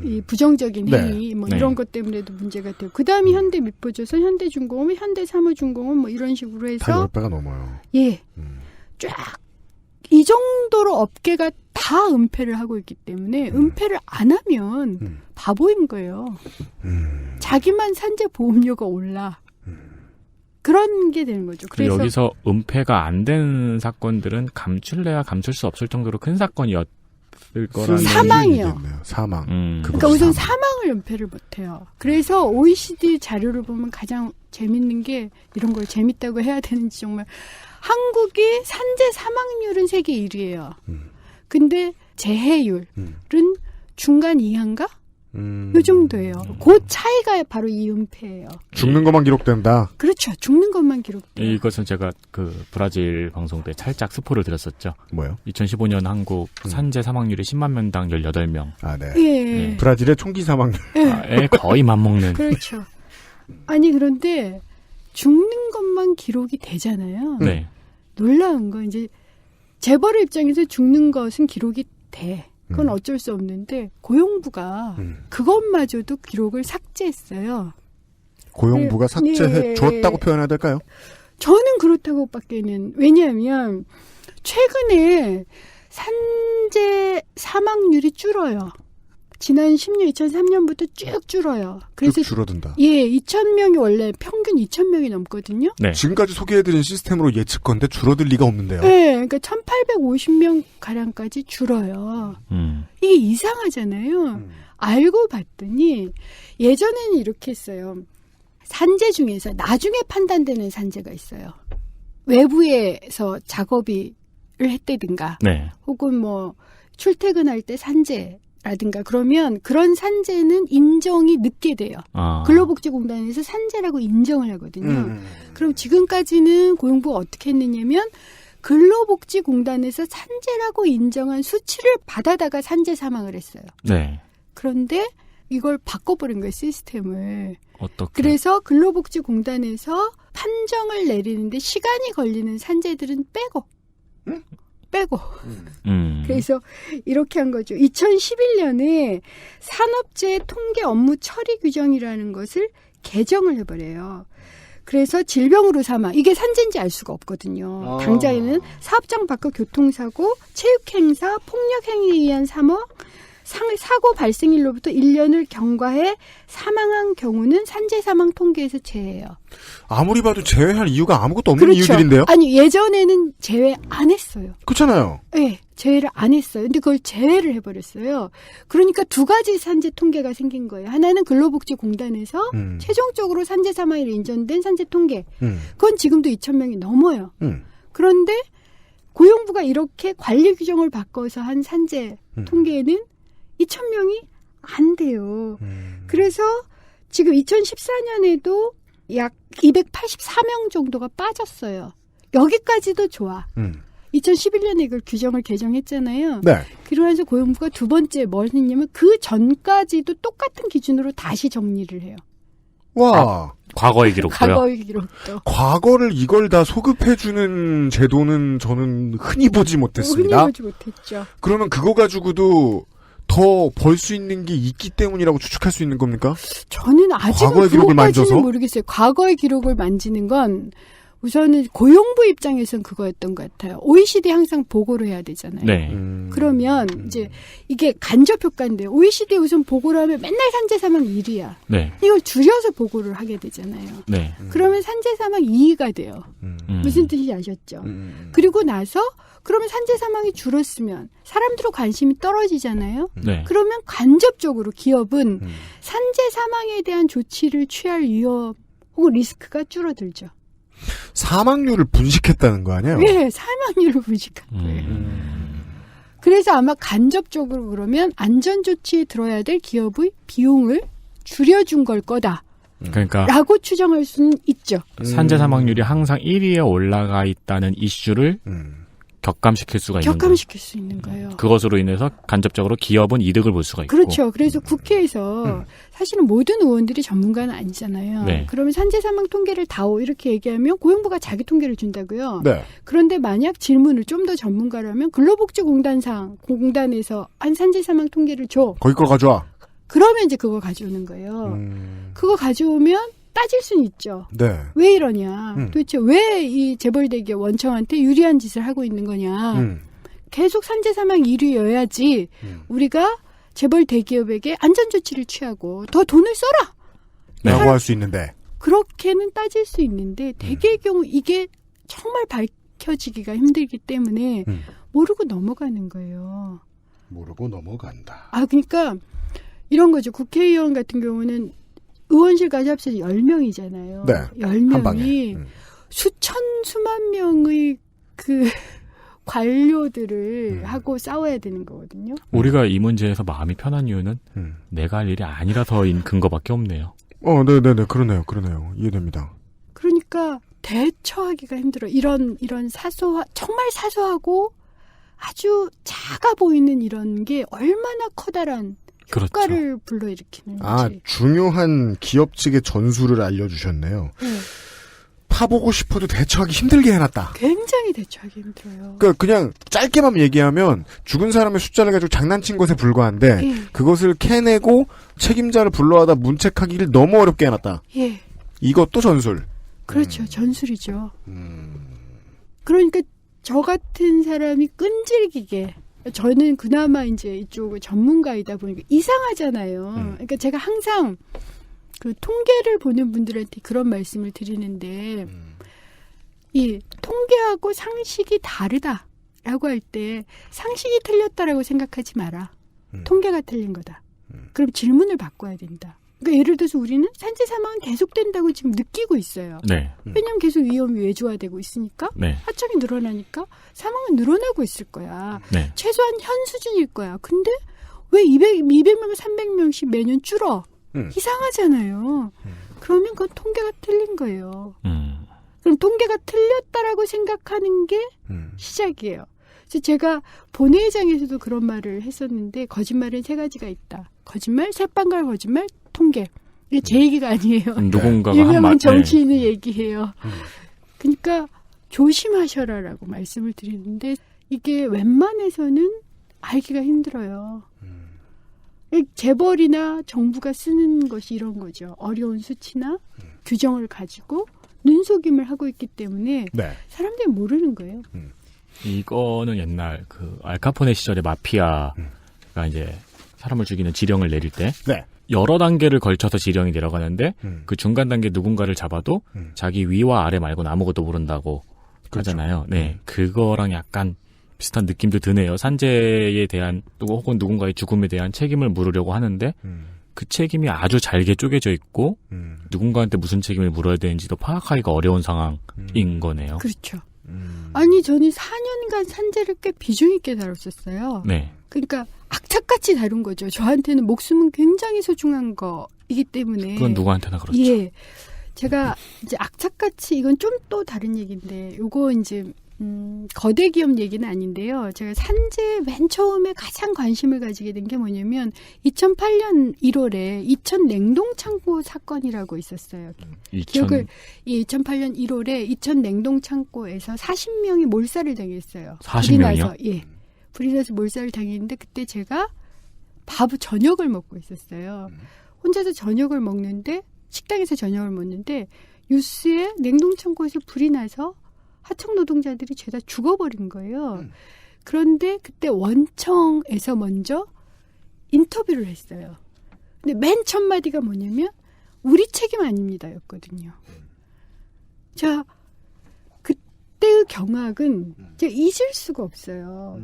Speaker 13: 이 부정적인 행위 뭐 이런 것 때문에도 문제가 되고 그다음에 현대미포조선, 현대중공업, 현대사무중공업 뭐 이런 식으로 해서
Speaker 2: 다 10배가 넘어요.
Speaker 13: 예. 쫙 이 정도로 업계가 다 은폐를 하고 있기 때문에 은폐를 안 하면 바보인 거예요. 자기만 산재 보험료가 올라. 그런 게 되는 거죠. 그래서
Speaker 3: 여기서 은폐가 안 된 사건들은 감출래야 감출 수 없을 정도로 큰 사건이었을 거라는
Speaker 13: 사망이요.
Speaker 2: 사망.
Speaker 13: 그러니까 우선 사망을 은폐를 못해요. 그래서 OECD 자료를 보면 가장 재밌는 게 이런 걸 재밌다고 해야 되는지 정말 한국이 산재 사망률은 세계 1위예요. 근데 재해율은 중간 이하인가? 요 정도예요. 그 차이가 바로 이 은폐예요.
Speaker 2: 죽는 것만 기록된다.
Speaker 13: 그렇죠. 죽는 것만 기록돼요.
Speaker 3: 이것은 제가 그 브라질 방송 때 살짝 스포를 드렸었죠.
Speaker 2: 뭐요?
Speaker 3: 2015년 한국 산재 사망률이 10만 명당 18명.
Speaker 2: 아, 네.
Speaker 13: 예.
Speaker 2: 브라질의 총기 사망률.
Speaker 3: 에 거의 맞먹는.
Speaker 13: 그렇죠. 아니 그런데 죽는 것만 기록이 되잖아요.
Speaker 3: 네.
Speaker 13: 놀라운 건 이제 재벌의 입장에서 죽는 것은 기록이 돼. 그건 어쩔 수 없는데 고용부가 그것마저도 기록을 삭제했어요.
Speaker 2: 고용부가 삭제해
Speaker 13: 예,
Speaker 2: 줬다고 표현해야 될까요?
Speaker 13: 저는 그렇다고밖에는. 왜냐하면 최근에 산재 사망률이 줄어요. 지난 10년, 2003년부터 쭉 줄어요. 그래서
Speaker 2: 쭉 줄어든다.
Speaker 13: 예, 2,000명이 원래 평균 2,000명이 넘거든요.
Speaker 2: 네. 지금까지 소개해드린 시스템으로 예측건데 줄어들 리가 없는데요.
Speaker 13: 네, 그러니까 1,850명 가량까지 줄어요. 이게 이상하잖아요. 알고 봤더니 예전에는 이렇게 했어요. 산재 중에서 나중에 판단되는 산재가 있어요. 외부에서 작업을 했다든가, 혹은 뭐 출퇴근할 때 산재. 라든가 그러면 그런 산재는 인정이 늦게 돼요. 근로복지공단에서 산재라고 인정을 하거든요. 그럼 지금까지는 고용부가 어떻게 했느냐면 근로복지공단에서 산재라고 인정한 수치를 받아다가 산재 사망을 했어요.
Speaker 3: 네.
Speaker 13: 그런데 이걸 바꿔버린 거예요, 시스템을.
Speaker 3: 어떻게?
Speaker 13: 그래서 근로복지공단에서 판정을 내리는데 시간이 걸리는 산재들은 빼고. 그래서 이렇게 한 거죠. 2011년에 산업재해 통계 업무 처리 규정이라는 것을 개정을 해버려요. 그래서 질병으로 사망, 이게 산재인지 알 수가 없거든요. 당장에는 사업장 밖의 교통사고, 체육행사, 폭력행위에 의한 사고 발생일로부터 1년을 경과해 사망한 경우는 산재 사망 통계에서 제외해요.
Speaker 2: 아무리 봐도 제외할 이유가 아무것도 없는 이유들인데요?
Speaker 13: 아니, 예전에는 제외 안 했어요.
Speaker 2: 그렇잖아요.
Speaker 13: 네, 제외를 안 했어요. 근데 그걸 제외를 해버렸어요. 그러니까 두 가지 산재 통계가 생긴 거예요. 하나는 근로복지공단에서 최종적으로 산재 사망이 인정된 산재 통계. 그건 지금도 2,000명이 넘어요. 그런데 고용부가 이렇게 관리 규정을 바꿔서 한 산재 통계에는 2,000명이 안 돼요. 그래서 지금 2014년에도 약 284명 정도가 빠졌어요. 여기까지도 좋아. 2011년에 이걸 규정을 개정했잖아요.
Speaker 2: 네.
Speaker 13: 그러면서 고용부가 두 번째 뭘 했냐면 그 전까지도 똑같은 기준으로 다시 정리를 해요.
Speaker 2: 와.
Speaker 3: 과거의 기록도요?
Speaker 13: 과거의 기록도.
Speaker 2: 과거를 이걸 다 소급해주는 제도는 저는 흔히 보지 못했습니다.
Speaker 13: 흔히 보지 못했죠.
Speaker 2: 그러면 그거 가지고도 더 벌 수 있는 게 있기 때문이라고 추측할 수 있는 겁니까?
Speaker 13: 저는 아직은
Speaker 2: 과거의 기록을 만져서?
Speaker 13: 모르겠어요. 과거의 기록을 만지는 건 우선은 고용부 입장에서는 그거였던 것 같아요. OECD 항상 보고를 해야 되잖아요.
Speaker 3: 네.
Speaker 13: 그러면 이제 이게 간접 효과인데 OECD 우선 보고를 하면 맨날 산재 사망 1위야.
Speaker 3: 네.
Speaker 13: 이걸 줄여서 보고를 하게 되잖아요.
Speaker 3: 네.
Speaker 13: 그러면 산재 사망 2위가 돼요. 무슨 뜻인지 아셨죠? 그리고 나서 그러면 산재 사망이 줄었으면 사람들의 관심이 떨어지잖아요.
Speaker 3: 네.
Speaker 13: 그러면 간접적으로 기업은 산재 사망에 대한 조치를 취할 위험 혹은 리스크가 줄어들죠.
Speaker 2: 사망률을 분식했다는 거 아니에요?
Speaker 13: 네, 사망률을 분식한 거예요. 그래서 아마 간접적으로 그러면 안전조치에 들어야 될 기업의 비용을 줄여준 걸 거다.
Speaker 3: 그러니까
Speaker 13: 라고 추정할 수는 있죠.
Speaker 3: 산재 사망률이 항상 1위에 올라가 있다는 이슈를 격감시킬 수가 있는
Speaker 13: 격감시킬 수 있는 거예요.
Speaker 3: 그것으로 인해서 간접적으로 기업은 이득을 볼 수가 있고.
Speaker 13: 그렇죠. 그래서 국회에서 사실은 모든 의원들이 전문가는 아니잖아요.
Speaker 3: 네.
Speaker 13: 그러면 산재사망 통계를 다오 이렇게 얘기하면 고용부가 자기 통계를 준다고요.
Speaker 2: 네.
Speaker 13: 그런데 만약 질문을 좀 더 전문가라면 근로복지공단에서 한 산재사망 통계를 줘.
Speaker 2: 거기 거 가져와.
Speaker 13: 그러면 이제 그거 가져오는 거예요. 그거 가져오면 따질 수는 있죠.
Speaker 2: 네.
Speaker 13: 왜 이러냐. 도대체 왜 이 재벌대기업 원청한테 유리한 짓을 하고 있는 거냐. 계속 산재사망 1위여야지 우리가 재벌대기업에게 안전조치를 취하고 더 돈을 써라.
Speaker 2: 라고 할 수 있는데.
Speaker 13: 그렇게는 따질 수 있는데 대개의 경우 이게 정말 밝혀지기가 힘들기 때문에 모르고 넘어가는 거예요.
Speaker 2: 모르고 넘어간다.
Speaker 13: 그러니까 이런 거죠. 국회의원 같은 경우는 의원실까지 합쳐서 10명이잖아요.
Speaker 2: 네.
Speaker 13: 10명이 수만 명의 그 관료들을 하고 싸워야 되는 거거든요.
Speaker 3: 우리가 이 문제에서 마음이 편한 이유는 내가 할 일이 아니라서인 근거밖에 없네요.
Speaker 2: 네네네. 그러네요. 이해됩니다.
Speaker 13: 그러니까 대처하기가 힘들어. 이런 정말 사소하고 아주 작아 보이는 이런 게 얼마나 커다란 효과를 불러일으키는지.
Speaker 2: 중요한 기업 측의 전술을 알려주셨네요. 파보고 싶어도 대처하기 힘들게 해놨다.
Speaker 13: 굉장히 대처하기 힘들어요.
Speaker 2: 그냥 짧게만 얘기하면 죽은 사람의 숫자를 가지고 장난친 것에 불과한데 그것을 캐내고 책임자를 불러와다 문책하기를 너무 어렵게 해놨다.
Speaker 13: 예.
Speaker 2: 이것도 전술.
Speaker 13: 그렇죠. 전술이죠. 그러니까 저 같은 사람이 끈질기게 저는 그나마 이제 이쪽 전문가이다 보니까 이상하잖아요. 그러니까 제가 항상 그 통계를 보는 분들한테 그런 말씀을 드리는데 이 통계하고 상식이 다르다라고 할 때 상식이 틀렸다라고 생각하지 마라. 통계가 틀린 거다. 그럼 질문을 바꿔야 된다. 그러니까 예를 들어서 우리는 산재 사망은 계속된다고 지금 느끼고 있어요.
Speaker 3: 네.
Speaker 13: 왜냐하면 계속 위험이 외주화되고 있으니까
Speaker 3: 네.
Speaker 13: 하청이 늘어나니까 사망은 늘어나고 있을 거야.
Speaker 3: 네.
Speaker 13: 최소한 현 수준일 거야. 근데 왜 200명, 300명씩 매년 줄어? 이상하잖아요. 그러면 그건 통계가 틀린 거예요. 그럼 통계가 틀렸다라고 생각하는 게 시작이에요. 그래서 제가 본회의장에서도 그런 말을 했었는데 거짓말은 3가지가 있다. 거짓말, 새빵갈 거짓말, 통계. 이게 제 얘기가 아니에요.
Speaker 3: 누군가가
Speaker 13: 유명한 정치인의 얘기예요. 그러니까 조심하셔라라고 말씀을 드리는데 이게 웬만해서는 알기가 힘들어요. 재벌이나 정부가 쓰는 것이 이런 거죠. 어려운 수치나 규정을 가지고 눈속임을 하고 있기 때문에 사람들이 모르는 거예요.
Speaker 3: 이거는 옛날 그 알카포네 시절의 마피아가 이제 사람을 죽이는 지령을 내릴 때 여러 단계를 걸쳐서 지령이 내려가는데 그 중간 단계 누군가를 잡아도 자기 위와 아래 말고는 아무것도 모른다고 하잖아요. 네, 그거랑 약간 비슷한 느낌도 드네요. 산재에 대한 혹은 누군가의 죽음에 대한 책임을 물으려고 하는데 그 책임이 아주 잘게 쪼개져 있고 누군가한테 무슨 책임을 물어야 되는지도 파악하기가 어려운 상황인 거네요.
Speaker 13: 그렇죠. 아니 저는 4년간 산재를 꽤 비중 있게 다뤘었어요.
Speaker 3: 네.
Speaker 13: 그러니까 악착같이 다룬 거죠. 저한테는 목숨은 굉장히 소중한 거이기 때문에.
Speaker 3: 그건 누구한테나 그렇죠.
Speaker 13: 예. 제가 이제 악착같이 이건 좀 또 다른 얘기인데 요거 이제 거대 기업 얘기는 아닌데요. 제가 산재 맨 처음에 가장 관심을 가지게 된 게 뭐냐면 2008년 1월에 이천 냉동창고 사건이라고 있었어요. 기억을 2008년 1월에 이천 냉동창고에서 40명이 몰살을 당했어요.
Speaker 3: 40명이요?
Speaker 13: 예. 불이 나서 몰살을 당했는데 그때 제가 저녁을 먹고 있었어요. 혼자서 저녁을 먹는데 식당에서 저녁을 먹는데 뉴스에 냉동창고에서 불이 나서 하청 노동자들이 죄다 죽어버린 거예요. 그런데 그때 원청에서 먼저 인터뷰를 했어요. 근데 맨 첫 마디가 뭐냐면 우리 책임 아닙니다 였거든요. 자, 그때의 경악은 제가 잊을 수가 없어요.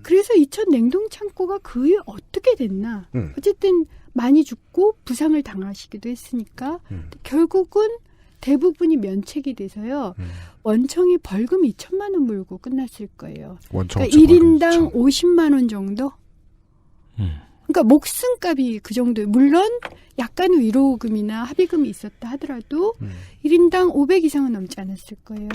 Speaker 13: 그래서 이천 냉동창고가 그 이후에 어떻게 됐나. 어쨌든 많이 죽고 부상을 당하시기도 했으니까 결국은 대부분이 면책이 돼서요. 원청이 벌금 2천만 원 물고 끝났을 거예요. 그러니까 1인당 50만 원 정도? 그러니까 목숨값이 그 정도예요. 물론 약간의 위로금이나 합의금이 있었다 하더라도 1인당 500 이상은 넘지 않았을 거예요.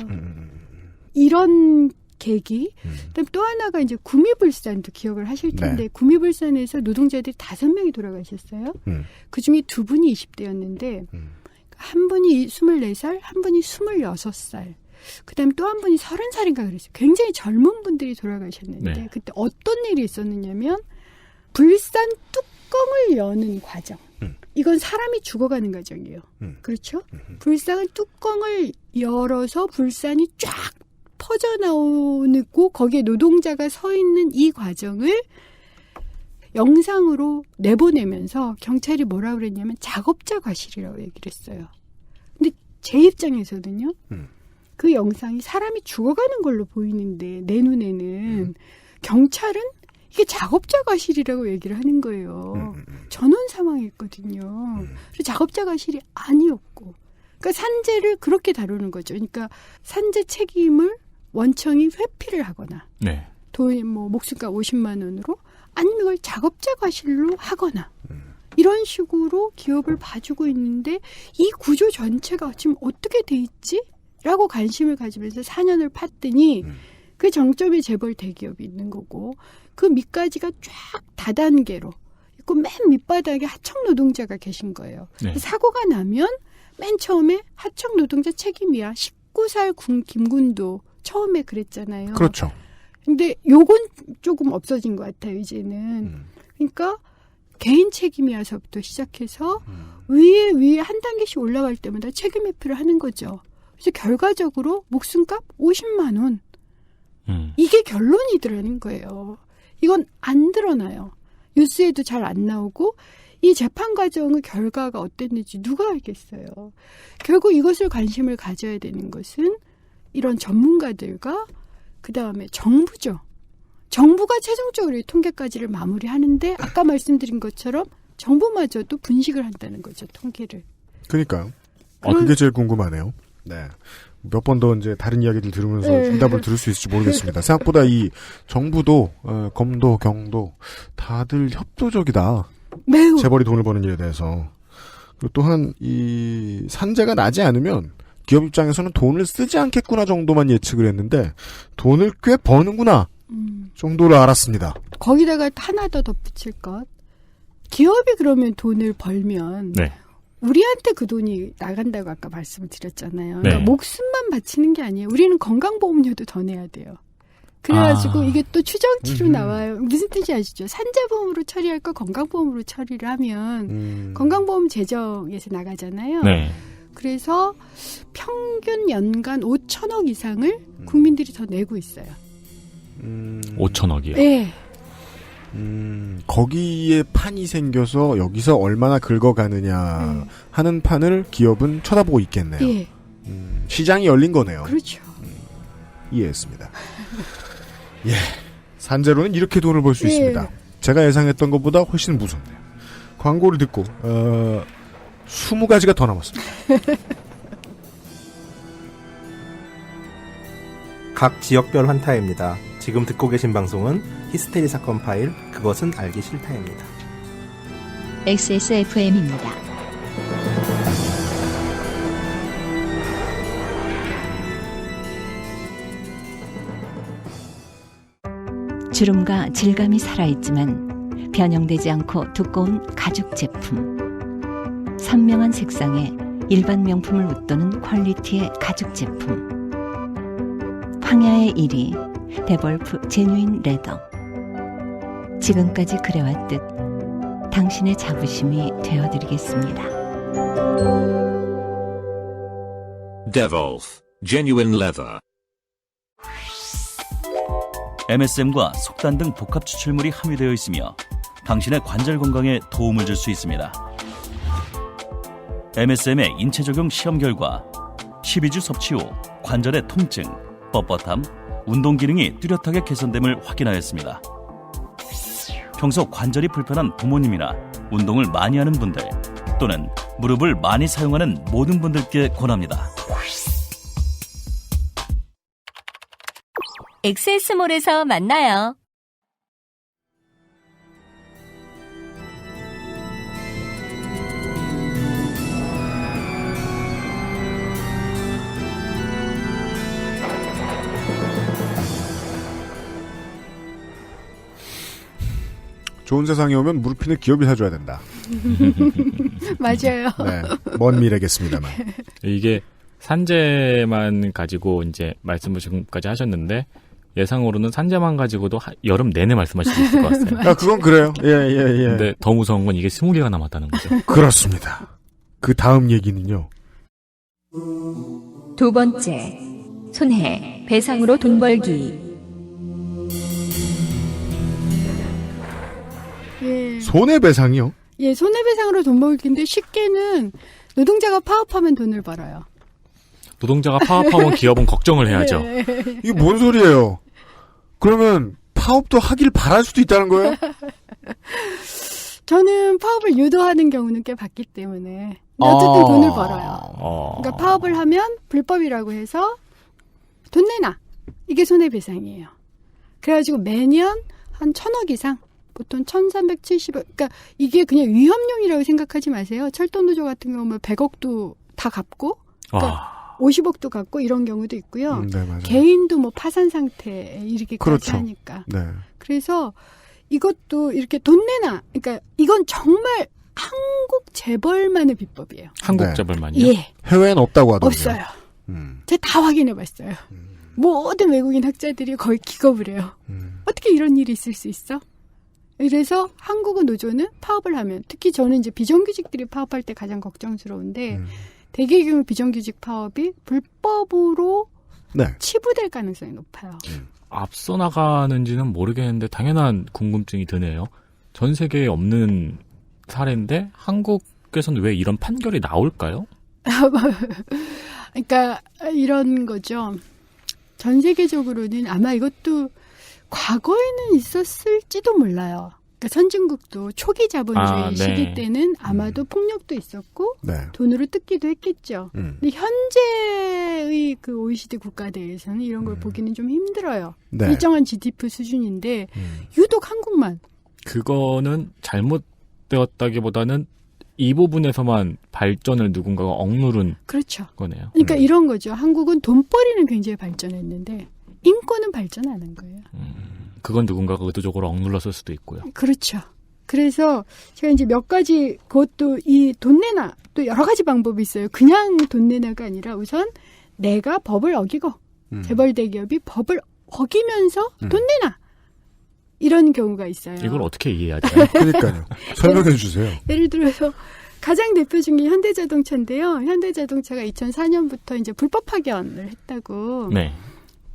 Speaker 13: 이런 계기. 그다음 또 하나가 이제 구미불산도 기억을 하실 텐데 구미불산에서 노동자들이 5명이 돌아가셨어요. 그중에 2분이 20대였는데 한 분이 24살, 한 분이 26살. 그다음 또 한 분이 30살인가 그랬어요. 굉장히 젊은 분들이 돌아가셨는데 그때 어떤 일이 있었느냐면 불산 뚜껑을 여는 과정. 이건 사람이 죽어가는 과정이에요. 그렇죠? 불산 뚜껑을 열어서 불산이 쫙 퍼져나오고 거기에 노동자가 서 있는 이 과정을 영상으로 내보내면서 경찰이 뭐라고 그랬냐면 작업자 과실이라고 얘기를 했어요. 근데 제 입장에서는요. 그 영상이 사람이 죽어가는 걸로 보이는데 내 눈에는 경찰은 이게 작업자 과실이라고 얘기를 하는 거예요. 전원 사망했거든요. 그래서 작업자 과실이 아니었고. 그러니까 산재를 그렇게 다루는 거죠. 그러니까 산재 책임을 원청이 회피를 하거나 돈 목숨값 50만 원으로 아니면 이걸 작업자 과실로 하거나 이런 식으로 기업을 봐주고 있는데 이 구조 전체가 지금 어떻게 돼 있지? 라고 관심을 가지면서 4년을 팠더니 그 정점에 재벌 대기업이 있는 거고 그 밑까지가 쫙 다단계로 있고 맨 밑바닥에 하청 노동자가 계신 거예요. 사고가 나면 맨 처음에 하청 노동자 책임이야. 19살 김군도 처음에 그랬잖아요.
Speaker 2: 그렇죠.
Speaker 13: 근데 요건 조금 없어진 것 같아요, 이제는. 그러니까 개인 책임이어서부터 시작해서 위에 한 단계씩 올라갈 때마다 책임 회피를 하는 거죠. 그래서 결과적으로 목숨값 50만 원. 이게 결론이더라는 거예요. 이건 안 드러나요. 뉴스에도 잘 안 나오고 이 재판 과정의 결과가 어땠는지 누가 알겠어요. 결국 이것을 관심을 가져야 되는 것은 이런 전문가들과 그다음에 정부죠. 정부가 최종적으로 이 통계까지를 마무리하는데 아까 말씀드린 것처럼 정부마저도 분식을 한다는 거죠. 통계를.
Speaker 2: 그러니까요. 그게 제일 궁금하네요. 네. 몇 번 더 이제 다른 이야기들 들으면서 응답을 들을 수 있을지 모르겠습니다. 생각보다 이 정부도 검도 경도 다들 협조적이다.
Speaker 13: 매우.
Speaker 2: 재벌이 돈을 버는 일에 대해서. 그리고 또한 이 산재가 나지 않으면 기업 입장에서는 돈을 쓰지 않겠구나 정도만 예측을 했는데 돈을 꽤 버는구나 정도를 알았습니다.
Speaker 13: 거기다가 하나 더 덧붙일 것. 기업이 그러면 돈을 벌면 우리한테 그 돈이 나간다고 아까 말씀을 드렸잖아요. 그러니까 목숨만 바치는 게 아니에요. 우리는 건강보험료도 더 내야 돼요. 그래가지고 이게 또 추정치로 나와요. 무슨 뜻이 아시죠? 산재보험으로 처리할 거 건강보험으로 처리를 하면 건강보험 재정에서 나가잖아요. 그래서 평균 연간 5천억 이상을 국민들이 더 내고 있어요.
Speaker 3: 5천억이요?
Speaker 13: 네.
Speaker 2: 거기에 판이 생겨서 여기서 얼마나 긁어가느냐 하는 판을 기업은 쳐다보고 있겠네요.
Speaker 13: 예.
Speaker 2: 시장이 열린 거네요.
Speaker 13: 그렇죠.
Speaker 2: 이해했습니다. 예, 산재로는 이렇게 돈을 벌 수 있습니다. 제가 예상했던 것보다 훨씬 무섭네요. 광고를 듣고 20가지가 더 남았습니다.
Speaker 18: 각 지역별 환타입니다. 지금 듣고 계신 방송은 히스테리 사건 파일 그것은 알기 싫다입니다.
Speaker 1: XSFM입니다.
Speaker 4: 주름과 질감이 살아있지만 변형되지 않고 두꺼운 가죽 제품. 선명한 색상에 일반 명품을 웃도는 퀄리티의 가죽 제품. 황야의 1위 데볼프 제뉴인 레더. 지금까지 그래왔듯 당신의 자부심이 되어드리겠습니다.
Speaker 5: Devolf Genuine Leather.
Speaker 6: MSM과 속단 등 복합 추출물이 함유되어 있으며 당신의 관절 건강에 도움을 줄 수 있습니다. MSM의 인체 적용 시험 결과 12주 섭취 후 관절의 통증, 뻣뻣함, 운동 기능이 뚜렷하게 개선됨을 확인하였습니다. 평소 관절이 불편한 부모님이나 운동을 많이 하는 분들 또는 무릎을 많이 사용하는 모든 분들께 권합니다.
Speaker 19: 엑세스몰에서 만나요.
Speaker 2: 좋은 세상에 오면 무르핀을 기업이 사줘야 된다.
Speaker 13: 맞아요.
Speaker 2: 네, 먼 미래겠습니다만.
Speaker 3: 이게 산재만 가지고 이제 말씀을 지금까지 하셨는데 예상으로는 산재만 가지고도 여름 내내 말씀하실 수 있을 것 같아요.
Speaker 2: 아, 그건 그래요. 예.
Speaker 3: 근데 더 무서운 건 이게 20개가 남았다는 거죠.
Speaker 2: 그렇습니다. 그 다음 얘기는요.
Speaker 12: 두 번째, 손해, 배상으로 돈 벌기.
Speaker 13: 예.
Speaker 2: 손해배상이요?
Speaker 13: 예, 손해배상으로 돈 벌기인데 쉽게는 노동자가 파업하면 돈을 벌어요.
Speaker 3: 노동자가 파업하면 기업은 걱정을 해야죠.
Speaker 13: 예.
Speaker 2: 이게 뭔 소리예요? 그러면 파업도 하길 바랄 수도 있다는 거예요?
Speaker 13: 저는 파업을 유도하는 경우는 꽤 봤기 때문에 어쨌든 돈을 벌어요. 그러니까 파업을 하면 불법이라고 해서 돈 내놔. 이게 손해배상이에요. 그래가지고 매년 한 1,000억 이상, 보통 1,370억, 그러니까 이게 그냥 위험용이라고 생각하지 마세요. 철도노조 같은 경우는 100억도 다 갚고, 그러니까 50억도 갚고 이런 경우도 있고요.
Speaker 2: 네, 맞아요.
Speaker 13: 개인도 뭐 파산 상태에 이르기까지
Speaker 2: 그렇죠.
Speaker 13: 하니까.
Speaker 2: 네.
Speaker 13: 그래서 이것도 이렇게 돈 내놔. 그러니까 이건 정말 한국 재벌만의 비법이에요.
Speaker 3: 한국 재벌만이요?
Speaker 13: 예.
Speaker 2: 해외엔 없다고 하더라고요.
Speaker 13: 없어요. 제가 다 확인해봤어요. 모든 외국인 학자들이 거의 기겁을 해요. 어떻게 이런 일이 있을 수 있어? 그래서 한국의 노조는 파업을 하면, 특히 저는 이제 비정규직들이 파업할 때 가장 걱정스러운데 대개의 경우 비정규직 파업이 불법으로 치부될 가능성이 높아요.
Speaker 3: 앞서 나가는지는 모르겠는데 당연한 궁금증이 드네요. 전 세계에 없는 사례인데 한국에서는 왜 이런 판결이 나올까요?
Speaker 13: 그러니까 이런 거죠. 전 세계적으로는 아마 이것도 과거에는 있었을지도 몰라요. 그러니까 선진국도 초기 자본주의 시기 때는 아마도 폭력도 있었고 돈으로 뜯기도 했겠죠. 근데 현재의 그 OECD 국가대에서는 이런 걸 보기는 좀 힘들어요. 일정한 GDP 수준인데 유독 한국만.
Speaker 3: 그거는 잘못되었다기보다는 이 부분에서만 발전을 누군가가 억누른 거네요.
Speaker 13: 그러니까 이런 거죠. 한국은 돈벌이는 굉장히 발전했는데 인권은 발전 안 한 거예요.
Speaker 3: 그건 누군가가 의도적으로 억눌렀을 수도 있고요.
Speaker 13: 그렇죠. 그래서 제가 이제 몇 가지, 그것도 이 돈 내놔, 또 여러 가지 방법이 있어요. 그냥 돈 내놔가 아니라 우선 내가 법을 어기고 재벌 대기업이 법을 어기면서 돈 내놔. 이런 경우가 있어요.
Speaker 3: 이걸 어떻게 이해해야 돼요?
Speaker 2: 그러니까요. 설명해 주세요.
Speaker 13: 예를 들어서 가장 대표적인 게 현대자동차인데요. 현대자동차가 2004년부터 이제 불법 파견을 했다고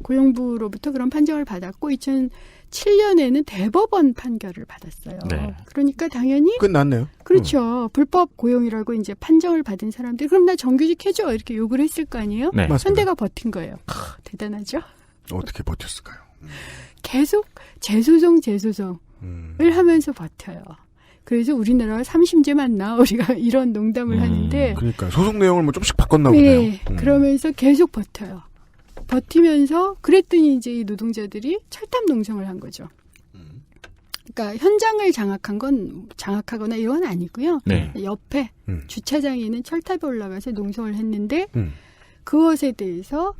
Speaker 13: 고용부로부터 그런 판정을 받았고 2007년에는 대법원 판결을 받았어요. 그러니까 당연히
Speaker 2: 끝났네요.
Speaker 13: 그렇죠. 불법 고용이라고 이제 판정을 받은 사람들 그럼 나 정규직 해줘 이렇게 요구를 했을 거 아니에요. 현대가 버틴 거예요. 대단하죠.
Speaker 2: 어떻게 버텼을까요?
Speaker 13: 계속 재소송을 하면서 버텨요. 그래서 우리나라가 3심제 맞나 우리가 이런 농담을 하는데
Speaker 2: 그러니까 소송 내용을 뭐 좀씩 바꿨나 보네요.
Speaker 13: 그러면서 계속 버텨요. 버티면서 그랬더니 이제 이 노동자들이 철탑 농성을 한 거죠. 그러니까 현장을 장악하거나 이런 건 아니고요. 옆에 주차장에 있는 철탑에 올라가서 농성을 했는데 그것에 대해서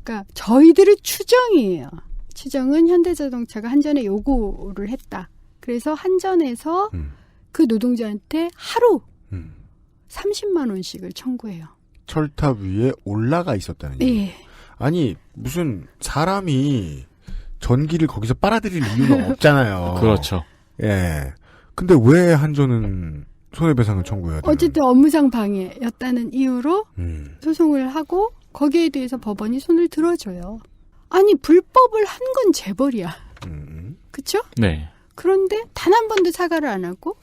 Speaker 13: 그러니까 저희들의 추정이에요. 추정은 현대자동차가 한전에 요구를 했다. 그래서 한전에서 그 노동자한테 하루 30만 원씩을 청구해요.
Speaker 2: 철탑 위에 올라가 있었다는 얘기예요. 아니 무슨 사람이 전기를 거기서 빨아들일 이유가 없잖아요.
Speaker 3: 그렇죠.
Speaker 2: 예. 근데 왜 한전은 손해배상을 청구해야 돼요?
Speaker 13: 어쨌든 업무상 방해였다는 이유로 소송을 하고 거기에 대해서 법원이 손을 들어줘요. 아니 불법을 한 건 재벌이야. 그렇죠?
Speaker 3: 네.
Speaker 13: 그런데 단 한 번도 사과를 안 하고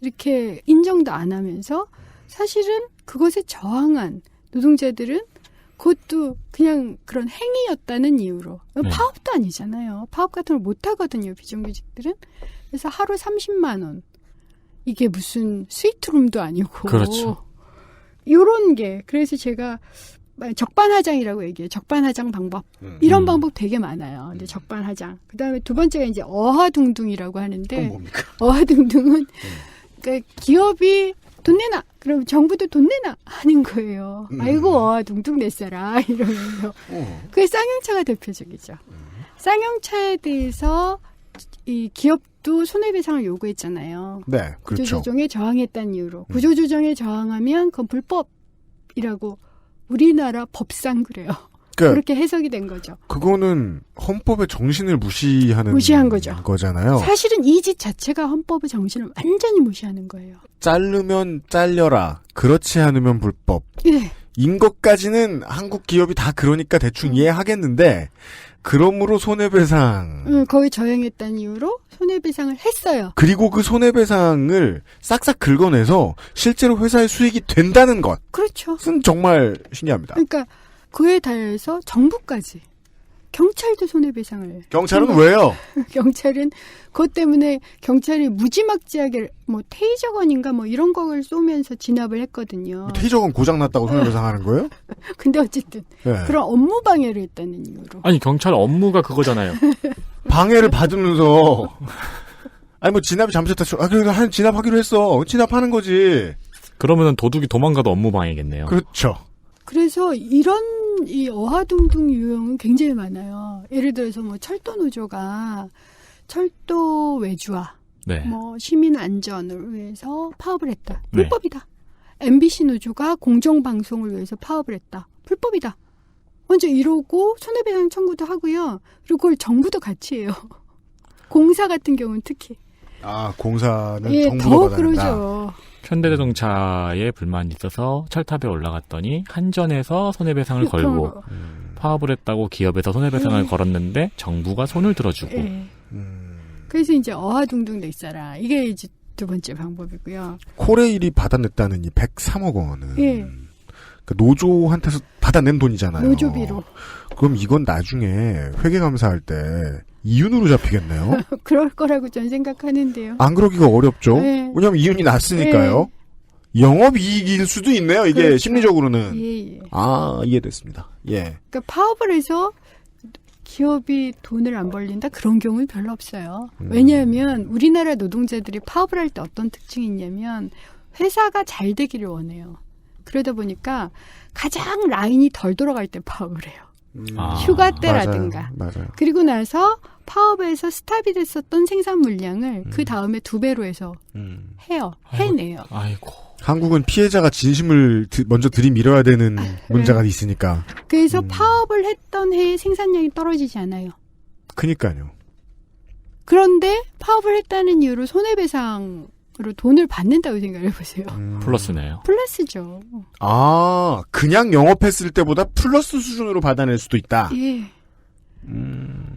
Speaker 13: 이렇게 인정도 안 하면서 사실은 그것에 저항한 노동자들은 그것도 그냥 그런 행위였다는 이유로 파업도 아니잖아요. 파업 같은 걸 못 하거든요. 비정규직들은. 그래서 하루 30만 원. 이게 무슨 스위트룸도 아니고.
Speaker 3: 그렇죠.
Speaker 13: 요런 게 그래서 제가 적반하장이라고 얘기해요. 적반하장 방법. 이런 방법 되게 많아요. 이제 적반하장. 그다음에 두 번째가 이제 어하둥둥이라고 하는데 어하둥둥은 그러니까 기업이 돈 내놔. 그럼 정부도 돈 내놔 하는 거예요. 아이고 어하둥둥 냈어라 이러면서. 그게 쌍용차가 대표적이죠. 쌍용차에 대해서 이 기업도 손해배상을 요구했잖아요.
Speaker 2: 네, 그렇죠.
Speaker 13: 구조조정에 저항했다는 이유로. 구조조정에 저항하면 그건 불법이라고 우리나라 법상 그래요. 그렇게 해석이 된 거죠.
Speaker 2: 그거는 헌법의 정신을
Speaker 13: 무시한 거죠.
Speaker 2: 거잖아요.
Speaker 13: 사실은 이 짓 자체가 헌법의 정신을 완전히 무시하는 거예요.
Speaker 2: 자르면 잘려라. 그렇지 않으면 불법.
Speaker 13: 네.
Speaker 2: 인 것까지는 한국 기업이 다 그러니까 대충 이해하겠는데 그러므로 손해배상.
Speaker 13: 거의 저행했다는 이유로 손해배상을 했어요.
Speaker 2: 그리고 그 손해배상을 싹싹 긁어내서 실제로 회사의 수익이 된다는 것.
Speaker 13: 그렇죠.
Speaker 2: 은 정말 신기합니다.
Speaker 13: 그러니까 그에 달해서 정부까지. 경찰도 손해배상을.
Speaker 2: 경찰은 왜요?
Speaker 13: 경찰은 그것 때문에 경찰이 무지막지하게 뭐 테이저건인가 뭐 이런 걸 쏘면서 진압을 했거든요.
Speaker 2: 테이저건 고장났다고 손해배상하는 거예요?
Speaker 13: 근데 어쨌든
Speaker 2: 네.
Speaker 13: 그런 업무 방해를 했다는 이유로.
Speaker 3: 아니 경찰 업무가 그거잖아요.
Speaker 2: 방해를 받으면서 아니 뭐 진압이 잘못했다. 그래도 진압하기로 했어. 진압하는 거지.
Speaker 3: 그러면은 도둑이 도망가도 업무 방해겠네요.
Speaker 2: 그렇죠.
Speaker 13: 그래서 이런 이 어하둥둥 유형은 굉장히 많아요. 예를 들어서 뭐 철도 노조가 철도 외주화,
Speaker 3: 네.
Speaker 13: 뭐 시민 안전을 위해서 파업을 했다. 불법이다. 네. MBC 노조가 공정 방송을 위해서 파업을 했다. 불법이다. 먼저 이러고 손해배상 청구도 하고요. 그리고 그걸 정부도 같이 해요. 공사 같은 경우는 특히.
Speaker 2: 아, 공사는
Speaker 13: 예,
Speaker 2: 정부가
Speaker 13: 더
Speaker 2: 받아낸다.
Speaker 13: 그러죠.
Speaker 3: 현대자동차에 불만이 있어서 철탑에 올라갔더니 한전에서 손해배상을 걸고 파업을 했다고 기업에서 손해배상을 걸었는데 정부가 손을 들어주고.
Speaker 13: 그래서 이제 어하둥둥 돼 있어라. 이게 이제 두 번째 방법이고요.
Speaker 2: 코레일이 받아냈다는 이 103억 원은
Speaker 13: 예.
Speaker 2: 그 노조한테서 받아낸 돈이잖아요.
Speaker 13: 노조비로.
Speaker 2: 그럼 이건 나중에 회계감사할 때 이윤으로 잡히겠네요.
Speaker 13: 그럴 거라고 전 생각하는데요.
Speaker 2: 안 그러기가 어렵죠.
Speaker 13: 네.
Speaker 2: 왜냐하면 이윤이 났으니까요. 네. 영업이익일 수도 있네요. 이게
Speaker 13: 그렇죠.
Speaker 2: 심리적으로는.
Speaker 13: 예.
Speaker 2: 아, 이해됐습니다. 예.
Speaker 13: 그러니까 파업을 해서 기업이 돈을 안 벌린다? 그런 경우는 별로 없어요. 왜냐하면 우리나라 노동자들이 파업을 할 때 어떤 특징이 있냐면 회사가 잘 되기를 원해요. 그러다 보니까 가장 라인이 덜 돌아갈 때 파업을 해요. 휴가 때라든가.
Speaker 2: 맞아요.
Speaker 13: 그리고 나서 파업에서 스탑이 됐었던 생산 물량을 그 다음에 2배로 해서 해요. 해내요.
Speaker 3: 아이고.
Speaker 2: 한국은 피해자가 진심을 먼저 들이밀어야 되는 문제가 있으니까.
Speaker 13: 그래서 파업을 했던 해에 생산량이 떨어지지 않아요.
Speaker 2: 그니까요.
Speaker 13: 그런데 파업을 했다는 이유로 손해배상으로 돈을 받는다고 생각을 해보세요.
Speaker 3: 플러스네요.
Speaker 13: 플러스죠.
Speaker 2: 아, 그냥 영업했을 때보다 플러스 수준으로 받아낼 수도 있다.
Speaker 13: 예.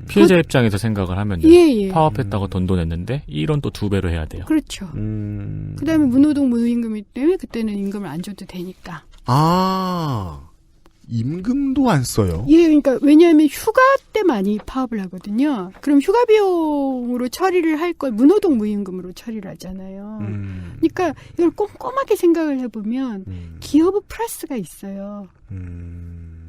Speaker 3: 피해자 입장에서 생각을 하면요.
Speaker 13: 예.
Speaker 3: 파업했다고 돈도 냈는데 이런 또 2배로 해야 돼요.
Speaker 13: 그렇죠. 그다음에 무노동 무임금이기 때문에 그때는 임금을 안 줘도 되니까.
Speaker 2: 아, 임금도 안 써요?
Speaker 13: 예, 그러니까 왜냐하면 휴가 때 많이 파업을 하거든요. 그럼 휴가 비용으로 처리를 할 걸 무노동 무임금으로 처리를 하잖아요. 그러니까 이걸 꼼꼼하게 생각을 해보면 기업은 플러스가 있어요.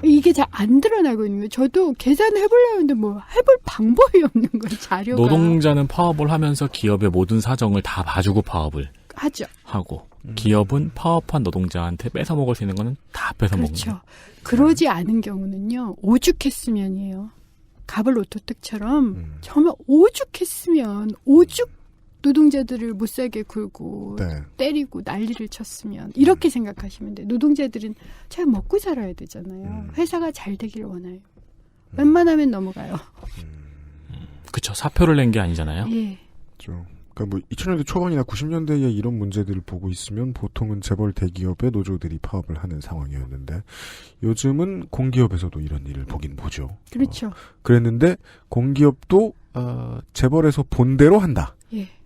Speaker 13: 이게 잘 안 드러나고 있는 거예요. 저도 계산을 해보려고 했는데 뭐 해볼 방법이 없는 거예요. 자료가.
Speaker 3: 노동자는 파업을 하면서 기업의 모든 사정을 다 봐주고 파업을
Speaker 13: 하죠.
Speaker 3: 하고 기업은 파업한 노동자한테 뺏어 먹을 수 있는 거는 다 뺏어 먹는
Speaker 13: 그렇죠.
Speaker 3: 거예요.
Speaker 13: 그러지 않은 경우는요. 오죽했으면이에요. 가벌 오토텍처럼 정말 오죽했으면 오죽 노동자들을 못 살게 굴고 때리고 난리를 쳤으면 이렇게 생각하시면 돼요. 노동자들은 잘 먹고 살아야 되잖아요. 회사가 잘 되기를 원해요. 웬만하면 넘어가요.
Speaker 3: 그렇죠. 사표를 낸 게 아니잖아요.
Speaker 13: 예.
Speaker 2: 그러니까 뭐 2000년대 초반이나 90년대에 이런 문제들을 보고 있으면 보통은 재벌 대기업의 노조들이 파업을 하는 상황이었는데 요즘은 공기업에서도 이런 일을 보긴 보죠.
Speaker 13: 그렇죠.
Speaker 2: 그랬는데 공기업도 재벌에서 본대로 한다.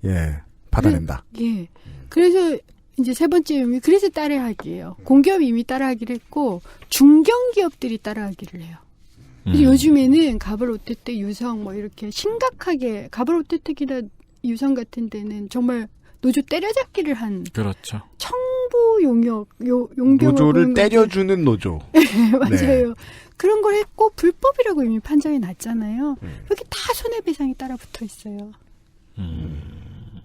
Speaker 13: 예.
Speaker 2: 받아낸다.
Speaker 13: 예. 그래서 이제 세 번째 의미, 그래서 따라하기예요. 공기업이 이미 따라하기를 했고 중견기업들이 따라하기를 해요. 그래서 요즘에는 가벌 롯데텍, 유성 뭐 이렇게 심각하게 가벌 롯데텍이나 유성 같은 데는 정말 노조 때려잡기를 한
Speaker 3: 그렇죠.
Speaker 13: 청부 용병
Speaker 2: 노조를 때려주는 노조.
Speaker 13: 맞아요. 네. 그런 걸 했고 불법이라고 이미 판정이 났잖아요. 여기 다 손해배상이 따라 붙어 있어요.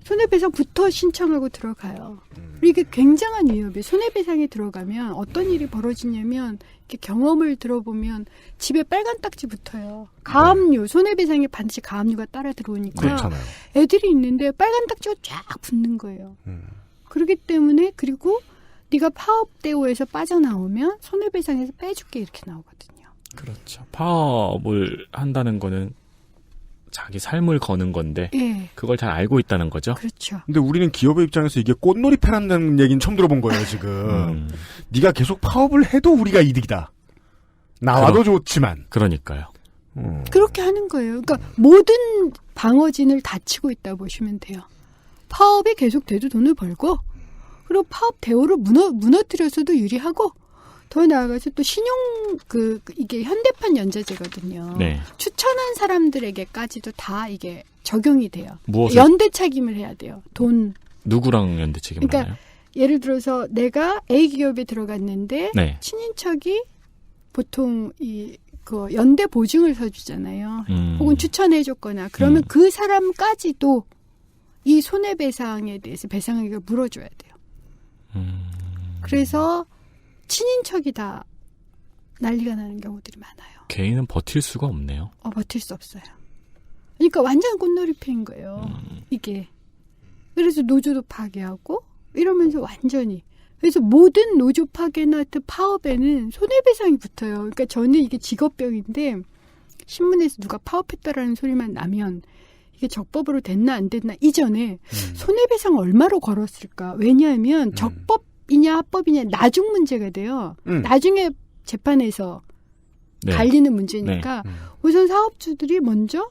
Speaker 13: 손해배상부터 신청하고 들어가요. 이게 굉장한 위협이에요. 손해배상에 들어가면 어떤 일이 벌어지냐면 이렇게 경험을 들어보면 집에 빨간 딱지 붙어요. 가압류, 손해배상에 반드시 가압류가 따라 들어오니까
Speaker 2: 그렇잖아요.
Speaker 13: 애들이 있는데 빨간 딱지가 쫙 붙는 거예요. 그렇기 때문에 그리고 네가 파업대우에서 빠져나오면 손해배상에서 빼줄게 이렇게 나오거든요.
Speaker 3: 그렇죠. 파업을 한다는 거는 자기 삶을 거는 건데
Speaker 13: 예.
Speaker 3: 그걸 잘 알고 있다는 거죠.
Speaker 13: 그렇죠.
Speaker 2: 근데 우리는 기업의 입장에서 이게 꽃놀이 패란다는 얘기는 처음 들어본 거예요, 지금. 네가 계속 파업을 해도 우리가 이득이다. 나와도 좋지만.
Speaker 3: 그러니까요.
Speaker 13: 그렇게 하는 거예요. 그러니까 모든 방어진을 다 치고 있다고 보시면 돼요. 파업이 계속돼도 돈을 벌고 그리고 파업 대우를 무너뜨려서도 유리하고 더 나아가서 또 신용 이게 현대판 연자제거든요.
Speaker 3: 네.
Speaker 13: 추천한 사람들에게까지도 다 이게 적용이 돼요.
Speaker 3: 무엇을?
Speaker 13: 연대 책임을 해야 돼요. 돈.
Speaker 3: 누구랑 연대 책임을
Speaker 13: 그러니까
Speaker 3: 하나요?
Speaker 13: 예를 들어서 내가 A 기업에 들어갔는데
Speaker 3: 네.
Speaker 13: 친인척이 보통 그 연대 보증을 서주잖아요. 혹은 추천해줬거나 그러면 그 사람까지도 이 손해배상에 대해서 배상액을 물어줘야 돼요. 그래서 친인척이 다 난리가 나는 경우들이 많아요.
Speaker 3: 개인은 버틸 수가 없네요.
Speaker 13: 버틸 수 없어요. 그러니까 완전 꽃놀이패인 거예요. 이게. 그래서 노조도 파괴하고 이러면서 완전히. 그래서 모든 노조 파괴나 파업에는 손해배상이 붙어요. 그러니까 저는 이게 직업병인데 신문에서 누가 파업했다라는 소리만 나면 이게 적법으로 됐나 안 됐나 이전에 손해배상 얼마로 걸었을까. 왜냐하면 적법이냐 합법이냐 나중 문제가 돼요. 나중에 재판에서
Speaker 3: 네.
Speaker 13: 갈리는 문제니까
Speaker 3: 네.
Speaker 13: 우선 사업주들이 먼저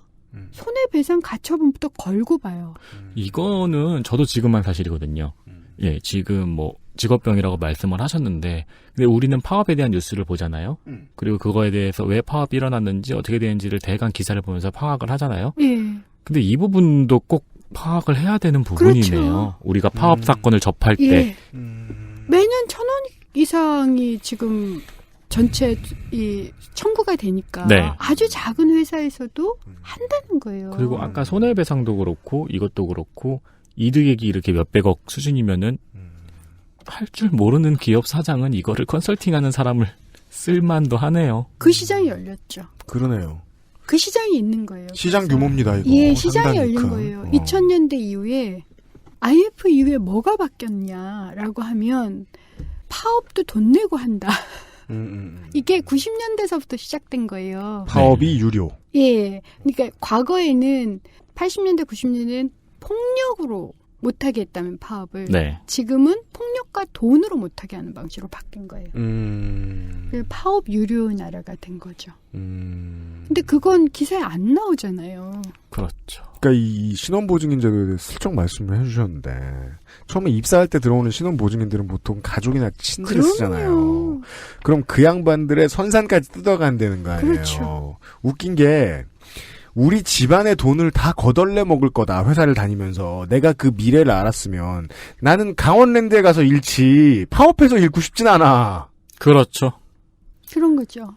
Speaker 13: 손해배상 가처분부터 걸고 봐요.
Speaker 3: 이거는 저도 지금만 사실이거든요. 예, 지금 뭐 직업병이라고 말씀을 하셨는데 근데 우리는 파업에 대한 뉴스를 보잖아요. 그리고 그거에 대해서 왜 파업이 일어났는지 어떻게 되는지를 대강 기사를 보면서 파악을 하잖아요.
Speaker 13: 예.
Speaker 3: 근데 이 부분도 꼭 파악을 해야 되는 부분이네요.
Speaker 13: 그렇죠.
Speaker 3: 우리가 파업 사건을 접할
Speaker 13: 예.
Speaker 3: 때.
Speaker 13: 매년 1,000원 이상이 지금 전체 이 청구가 되니까
Speaker 3: 네.
Speaker 13: 아주 작은 회사에서도 한다는 거예요.
Speaker 3: 그리고 아까 손해배상도 그렇고 이것도 그렇고 이득액이 이렇게 몇백억 수준이면은 할 줄 모르는 기업 사장은 이거를 컨설팅하는 사람을 쓸만도 하네요.
Speaker 13: 그 시장이 열렸죠.
Speaker 2: 그러네요.
Speaker 13: 그 시장이 있는 거예요.
Speaker 2: 시장 규모입니다, 이거.
Speaker 13: 예, 시장이
Speaker 2: 상당히
Speaker 13: 열린
Speaker 2: 큰.
Speaker 13: 거예요. 2000년대 이후에 IMF 이후에 뭐가 바뀌었냐라고 하면 파업도 돈 내고 한다. 이게 90년대서부터 시작된 거예요.
Speaker 2: 파업이 유료.
Speaker 13: 예. 그러니까 과거에는 80년대, 90년대는 폭력으로 못하게 했다면 파업을.
Speaker 3: 네.
Speaker 13: 지금은 폭력과 돈으로 못하게 하는 방식으로 바뀐 거예요. 그래서 파업 유료 나라가 된 거죠. 근데 그건 기사에 안 나오잖아요.
Speaker 3: 그렇죠.
Speaker 2: 그러니까 이 신원보증인제도에 대해 슬쩍 말씀을 해주셨는데 처음에 입사할 때 들어오는 신원보증인들은 보통 가족이나 친들을 쓰잖아요. 그럼 그 양반들의 선산까지 뜯어간다는 거 아니에요.
Speaker 13: 그렇죠.
Speaker 2: 웃긴 게 우리 집안의 돈을 다 거덜내 먹을 거다. 회사를 다니면서 내가 그 미래를 알았으면 나는 강원랜드에 가서 잃지 파업해서 잃고 싶진 않아.
Speaker 3: 그렇죠.
Speaker 13: 그런 거죠.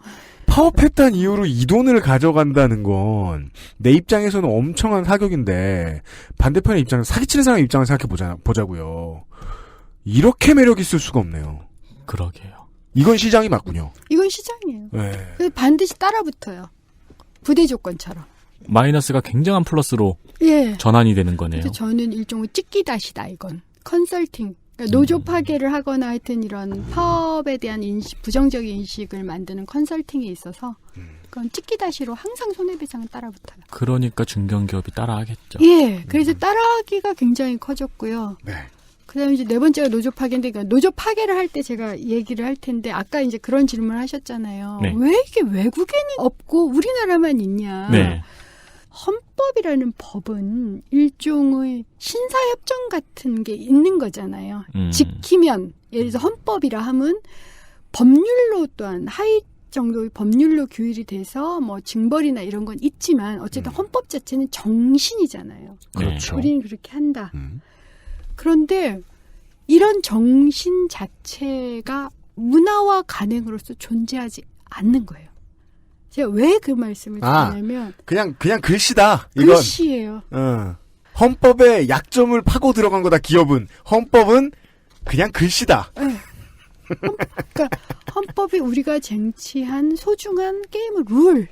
Speaker 2: 파업했다는 이유로 이 돈을 가져간다는 건 내 입장에서는 엄청난 사격인데 반대편의 입장에서 사기치는 사람의 입장을 생각해 보자고요. 이렇게 매력 있을 수가 없네요.
Speaker 3: 그러게요.
Speaker 2: 이건 시장이 맞군요.
Speaker 13: 이건 시장이에요.
Speaker 2: 네.
Speaker 13: 그래서 반드시 따라붙어요. 부대 조건처럼.
Speaker 3: 마이너스가 굉장한 플러스로
Speaker 13: 예.
Speaker 3: 전환이 되는 거네요.
Speaker 13: 그래서 저는 일종의 찍기다시다 이건. 컨설팅. 그러니까 노조 파괴를 하거나 하여튼 이런 파업에 대한 인식, 부정적인 인식을 만드는 컨설팅에 있어서 그건 찍기다시로 항상 손해배상은 따라붙어요.
Speaker 3: 그러니까 중견기업이 따라하겠죠.
Speaker 13: 예. 그래서 따라하기가 굉장히 커졌고요.
Speaker 2: 네.
Speaker 13: 그다음에 이제 네 번째가 노조 파괴인데, 그러니까 노조 파괴를 할 때 제가 얘기를 할 텐데, 아까 이제 그런 질문을 하셨잖아요.
Speaker 3: 네.
Speaker 13: 왜 이게 외국에는 없고 우리나라만 있냐?
Speaker 3: 네.
Speaker 13: 헌법이라는 법은 일종의 신사협정 같은 게 있는 거잖아요. 지키면, 예를 들어서 헌법이라 하면 법률로 또한 하위 정도의 법률로 규율이 돼서 뭐 징벌이나 이런 건 있지만 어쨌든 헌법 자체는 정신이잖아요.
Speaker 2: 그렇죠.
Speaker 13: 우리는 그렇게 한다. 그런데 이런 정신 자체가 문화와 간행으로서 존재하지 않는 거예요. 제가 왜 그 말씀을 드리냐면
Speaker 2: 그냥 글씨다. 이건.
Speaker 13: 글씨예요.
Speaker 2: 헌법의 약점을 파고 들어간 거다. 기업은 헌법은 그냥 글씨다.
Speaker 13: 네. 그러니까 헌법이 우리가 쟁취한 소중한 게임 룰.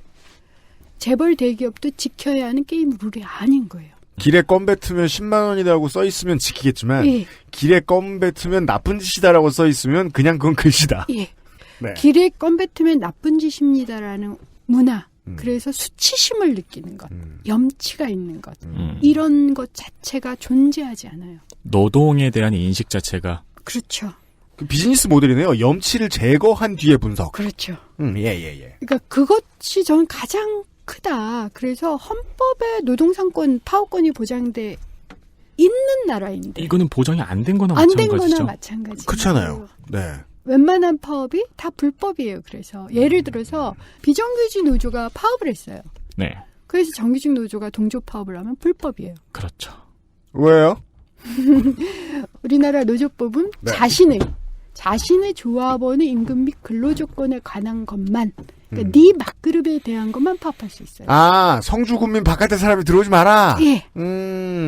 Speaker 13: 재벌 대기업도 지켜야 하는 게임 룰이 아닌 거예요.
Speaker 2: 길에 껌 뱉으면 10만 원이라고 써 있으면 지키겠지만
Speaker 13: 예.
Speaker 2: 길에 껌 뱉으면 나쁜 짓이다라고 써 있으면 그냥 그건 글씨다.
Speaker 13: 예.
Speaker 2: 네.
Speaker 13: 길에 껌 뱉으면 나쁜 짓입니다라는 문화. 그래서 수치심을 느끼는 것, 염치가 있는 것, 이런 것 자체가 존재하지 않아요.
Speaker 3: 노동에 대한 인식 자체가
Speaker 13: 그렇죠.
Speaker 2: 그 비즈니스 모델이네요. 염치를 제거한 뒤에 분석.
Speaker 13: 그렇죠.
Speaker 2: 예.
Speaker 13: 그러니까 그것이 저는 가장 크다. 그래서 헌법에 노동상권, 파업권이 보장돼 있는 나라인데
Speaker 3: 이거는 보장이 안 된 거나
Speaker 13: 안
Speaker 3: 마찬가지죠.
Speaker 13: 된 거나 마찬가지.
Speaker 2: 그렇잖아요. 네.
Speaker 13: 웬만한 파업이 다 불법이에요. 그래서 예를 들어서 비정규직 노조가 파업을 했어요.
Speaker 3: 네.
Speaker 13: 그래서 정규직 노조가 동조 파업을 하면 불법이에요.
Speaker 3: 그렇죠.
Speaker 2: 왜요?
Speaker 13: 우리나라 노조법은
Speaker 2: 네.
Speaker 13: 자신의 조합원의 임금 및 근로조건에 관한 것만, 그러니까 네 막그룹에 대한 것만 파업할 수 있어요.
Speaker 2: 아, 성주군민 바깥에 사람이 들어오지 마라.
Speaker 13: 예.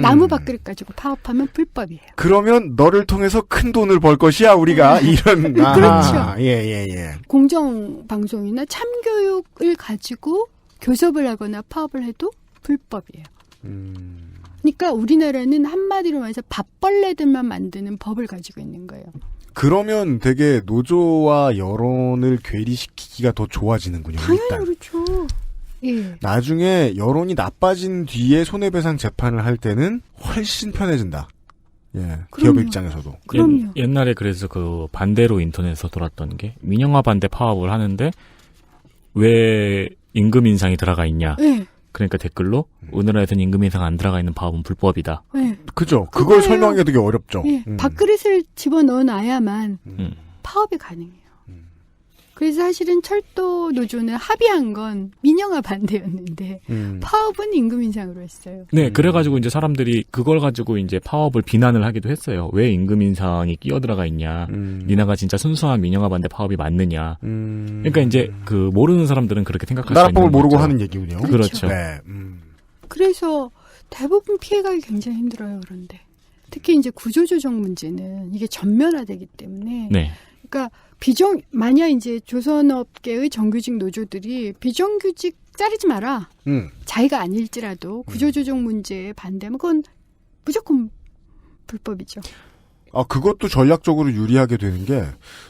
Speaker 13: 나무 밥그릇 가지고 파업하면 불법이에요.
Speaker 2: 그러면 너를 통해서 큰 돈을 벌 것이야 우리가 이런.
Speaker 13: 그렇죠.
Speaker 2: 예.
Speaker 13: 공정방송이나 참교육을 가지고 교섭을 하거나 파업을 해도 불법이에요. 그러니까 우리나라는 한마디로 말해서 밥벌레들만 만드는 법을 가지고 있는 거예요.
Speaker 2: 그러면 되게 노조와 여론을 괴리시키기가 더 좋아지는군요.
Speaker 13: 당연히
Speaker 2: 일단.
Speaker 13: 그렇죠. 예.
Speaker 2: 나중에 여론이 나빠진 뒤에 손해배상 재판을 할 때는 훨씬 편해진다. 예. 기업 입장에서도.
Speaker 13: 그럼요.
Speaker 3: 옛날에 그래서 그 반대로 인터넷에서 돌았던 게 민영화 반대 파업을 하는데 왜 임금 인상이 들어가 있냐.
Speaker 13: 예.
Speaker 3: 그러니까 댓글로 우리나라에서는 임금 인상 안 들어가 있는 파업은 불법이다.
Speaker 13: 네.
Speaker 2: 그죠. 그걸 설명하기가 되게 어렵죠.
Speaker 13: 예. 밥그릇을 집어넣어 놔야만 파업이 가능해요. 그래서 사실은 철도 노조는 합의한 건 민영화 반대였는데 파업은 임금 인상으로 했어요.
Speaker 3: 네, 그래가지고 이제 사람들이 그걸 가지고 이제 파업을 비난을 하기도 했어요. 왜 임금 인상이 끼어들어가 있냐? 니네가 진짜 순수한 민영화 반대 파업이 맞느냐? 그러니까 이제 그 모르는 사람들은 그렇게 생각할 수 있는
Speaker 2: 나라법을 모르고
Speaker 3: 거죠.
Speaker 2: 하는 얘기군요.
Speaker 3: 그렇죠.
Speaker 2: 네.
Speaker 13: 그래서 대부분 피해가기 굉장히 힘들어요. 그런데 특히 이제 구조조정 문제는 이게 전면화되기 때문에.
Speaker 3: 네.
Speaker 13: 그러니까 만약 이제 조선업계의 정규직 노조들이 비정규직 자르지 마라. 자기가 아닐지라도 구조조정 문제에 반대하면 그건 무조건 불법이죠.
Speaker 2: 아, 그것도 전략적으로 유리하게 되는 게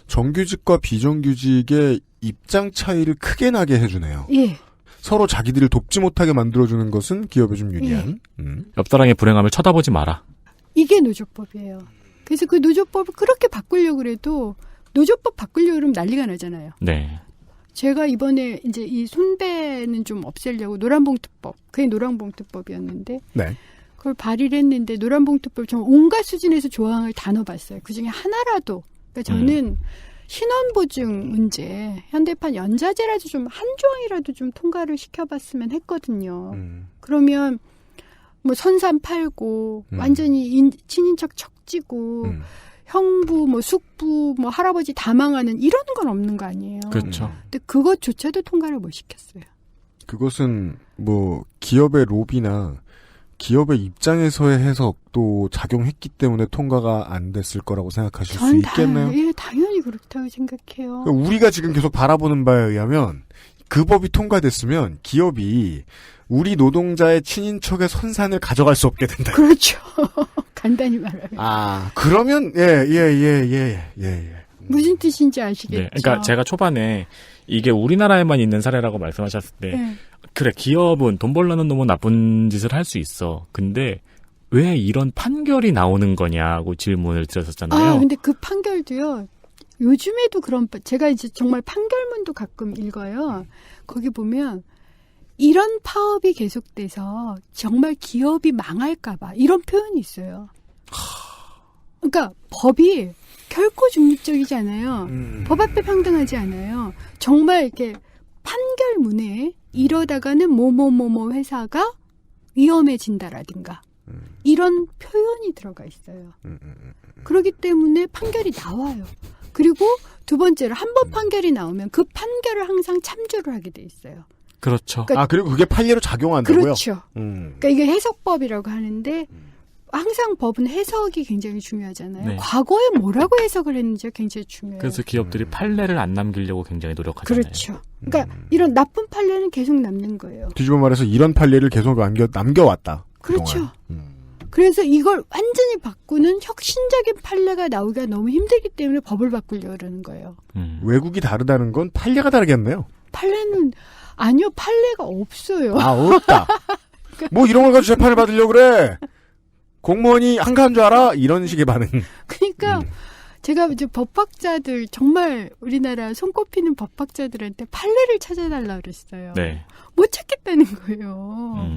Speaker 2: 정규직과 비정규직의 입장 차이를 크게 나게 해주네요.
Speaker 13: 예.
Speaker 2: 서로 자기들을 돕지 못하게 만들어주는 것은 기업에 좀 유리한.
Speaker 3: 옆사람의 불행함을 쳐다보지 마라.
Speaker 13: 이게 노조법이에요. 그래서 그 노조법을 그렇게 바꾸려고 그래도 노조법 바꾸려고 그러면 난리가 나잖아요.
Speaker 3: 네.
Speaker 13: 제가 이번에 이제 이 손배는 좀 없애려고 노란봉투법, 그게 노란봉투법이었는데
Speaker 2: 네.
Speaker 13: 그걸 발의를 했는데 노란봉투법 좀 온갖 수준에서 조항을 다 넣어봤어요. 그중에 하나라도. 그러니까 저는 신원보증 문제, 현대판 연자제라도 좀 한 조항이라도 좀 통과를 시켜봤으면 했거든요. 그러면 뭐 선산 팔고 완전히 친인척 척지고 형부, 뭐 숙부, 뭐 할아버지 다 망하는 이런 건 없는 거 아니에요.
Speaker 3: 그렇죠.
Speaker 13: 근데 그것조차도 통과를 못 시켰어요.
Speaker 2: 그것은 뭐 기업의 로비나 기업의 입장에서의 해석도 작용했기 때문에 통과가 안 됐을 거라고 생각하실 수 있겠네요.
Speaker 13: 예, 당연히 그렇다고 생각해요.
Speaker 2: 그러니까 우리가 지금 계속 바라보는 바에 의하면 그 법이 통과됐으면 기업이 우리 노동자의 친인척의 선산을 가져갈 수 없게 된다.
Speaker 13: 그렇죠. 간단히 말하면.
Speaker 2: 아, 그러면 예.
Speaker 13: 무슨 뜻인지 아시겠죠?
Speaker 3: 네, 그러니까 제가 초반에 이게 우리나라에만 있는 사례라고 말씀하셨을 때
Speaker 13: 네.
Speaker 3: 그래 기업은 돈 벌려는 놈은 나쁜 짓을 할 수 있어. 근데 왜 이런 판결이 나오는 거냐고 질문을 드렸었잖아요.
Speaker 13: 아, 근데 그 판결도요. 요즘에도 제가 이제 정말 판결문도 가끔 읽어요. 거기 보면 이런 파업이 계속돼서 정말 기업이 망할까봐 이런 표현이 있어요. 그러니까 법이 결코 중립적이지 않아요. 법 앞에 평등하지 않아요. 정말 이렇게 판결문에 이러다가는 뭐뭐뭐뭐 회사가 위험해진다라든가 이런 표현이 들어가 있어요. 그렇기 때문에 판결이 나와요. 그리고 두 번째로 한 번 판결이 나오면 그 판결을 항상 참조를 하게 돼 있어요.
Speaker 3: 그렇죠.
Speaker 13: 그러니까
Speaker 2: 그리고 그게 판례로 작용한다고요?
Speaker 13: 그렇죠. 그러니까 이게 해석법이라고 하는데 항상 법은 해석이 굉장히 중요하잖아요.
Speaker 3: 네.
Speaker 13: 과거에 뭐라고 해석을 했는지가 굉장히 중요해요.
Speaker 3: 그래서 기업들이 판례를 안 남기려고 굉장히 노력하잖아요.
Speaker 13: 그렇죠. 그러니까 이런 나쁜 판례는 계속 남는 거예요.
Speaker 2: 뒤집어 말해서 이런 판례를 계속 남겨왔다.
Speaker 13: 그렇죠. 그래서 이걸 완전히 바꾸는 혁신적인 판례가 나오기가 너무 힘들기 때문에 법을 바꾸려고 그러는 거예요.
Speaker 2: 외국이 다르다는 건 판례가 다르겠네요.
Speaker 13: 판례는 아니요. 판례가 없어요.
Speaker 2: 없다. 뭐 이런 걸 가지고 재판을 받으려고 그래. 공무원이 한가한 줄 알아? 이런 식의 반응.
Speaker 13: 그러니까 제가 이제 법학자들 정말 우리나라 손꼽히는 법학자들한테 판례를 찾아달라 그랬어요.
Speaker 3: 네.
Speaker 13: 못 찾겠다는 거예요.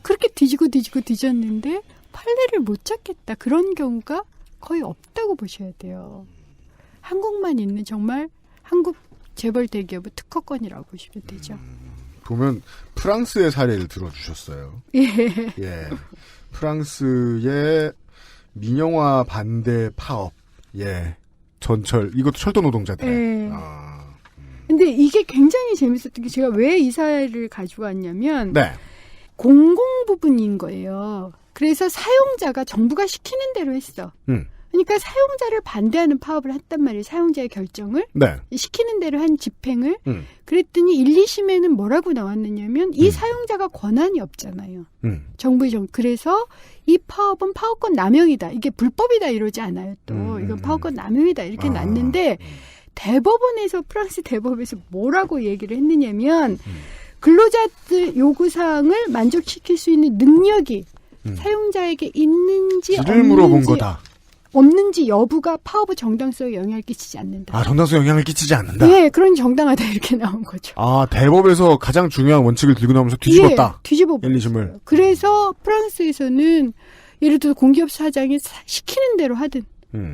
Speaker 13: 그렇게 뒤졌는데 판례를 못 찾겠다. 그런 경우가 거의 없다고 보셔야 돼요. 한국만 있는 정말 한국 재벌 대기업의 특허권이라고 보시면 되죠.
Speaker 2: 보면 프랑스의 사례를 들어주셨어요.
Speaker 13: 예.
Speaker 2: 프랑스의 민영화 반대 파업. 전철. 이것도 철도 노동자들.
Speaker 13: 예. 근데 이게 굉장히 재밌었던 게 제가 왜 이 사례를 가지고 왔냐면 공공 부분인 거예요. 그래서 사용자가 정부가 시키는 대로 했어. 그러니까 사용자를 반대하는 파업을 했단 말이에요. 사용자의 결정을. 시키는 대로 한 집행을. 그랬더니 1, 2심에는 뭐라고 나왔느냐면 이 사용자가 권한이 없잖아요. 그래서 이 파업은 파업권 남용이다. 이게 불법이다 이러지 않아요. 또 이건 파업권 남용이다 이렇게 났는데 대법원에서 프랑스 대법에서 뭐라고 얘기를 했느냐면 근로자들 요구사항을 만족시킬 수 있는 능력이 사용자에게 있는지
Speaker 2: 물어본 거다.
Speaker 13: 없는지 여부가 파업의 정당성에 영향을 끼치지 않는다.
Speaker 2: 정당성에 영향을 끼치지 않는다?
Speaker 13: 네, 그런 정당하다 이렇게 나온 거죠.
Speaker 2: 대법에서 가장 중요한 원칙을 들고 나오면서 뒤집었다.
Speaker 13: 뒤집어.
Speaker 2: 1, 2심을.
Speaker 13: 그래서 프랑스에서는 예를 들어 공기업 사장이 시키는 대로 하든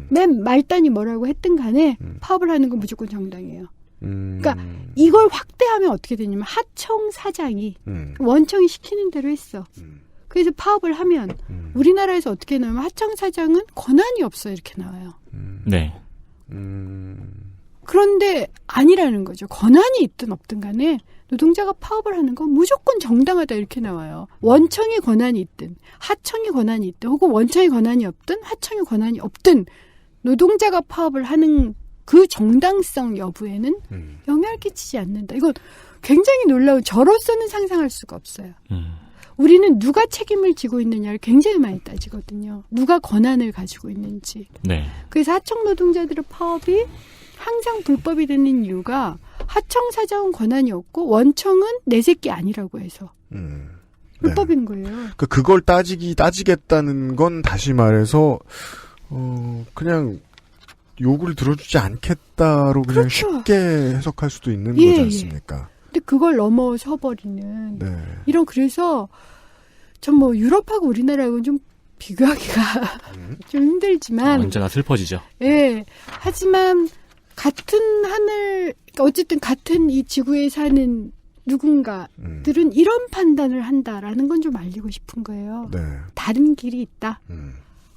Speaker 13: 맨 말단이 뭐라고 했든 간에 파업을 하는 건 무조건 정당해요. 그러니까 이걸 확대하면 어떻게 되냐면 하청 사장이 원청이 시키는 대로 했어. 그래서 파업을 하면 우리나라에서 어떻게 나오면 하청 사장은 권한이 없어 이렇게 나와요.
Speaker 3: 네.
Speaker 13: 그런데 아니라는 거죠. 권한이 있든 없든 간에 노동자가 파업을 하는 건 무조건 정당하다 이렇게 나와요. 원청의 권한이 있든 하청의 권한이 있든 혹은 원청의 권한이 없든 하청의 권한이 없든 노동자가 파업을 하는 그 정당성 여부에는 영향을 끼치지 않는다. 이건 굉장히 놀라운 저로서는 상상할 수가 없어요. 우리는 누가 책임을 지고 있느냐를 굉장히 많이 따지거든요. 누가 권한을 가지고 있는지.
Speaker 3: 네.
Speaker 13: 그래서 하청 노동자들의 파업이 항상 불법이 되는 이유가 하청 사장은 권한이 없고 원청은 내 새끼 아니라고 해서 불법인 거예요.
Speaker 2: 그걸 따지겠다는 건 다시 말해서 그냥 요구를 들어주지 않겠다로 그냥 쉽게 해석할 수도 있는 거지 않습니까?
Speaker 13: 근데 그걸 넘어서 버리는 이런 그래서 전 뭐 유럽하고 우리나라하고는 좀 비교하기가 좀 힘들지만
Speaker 3: 언제나 슬퍼지죠.
Speaker 13: 예. 하지만 같은 하늘 그러니까 어쨌든 같은 이 지구에 사는 누군가들은 이런 판단을 한다라는 건 좀 알리고 싶은 거예요. 다른 길이 있다.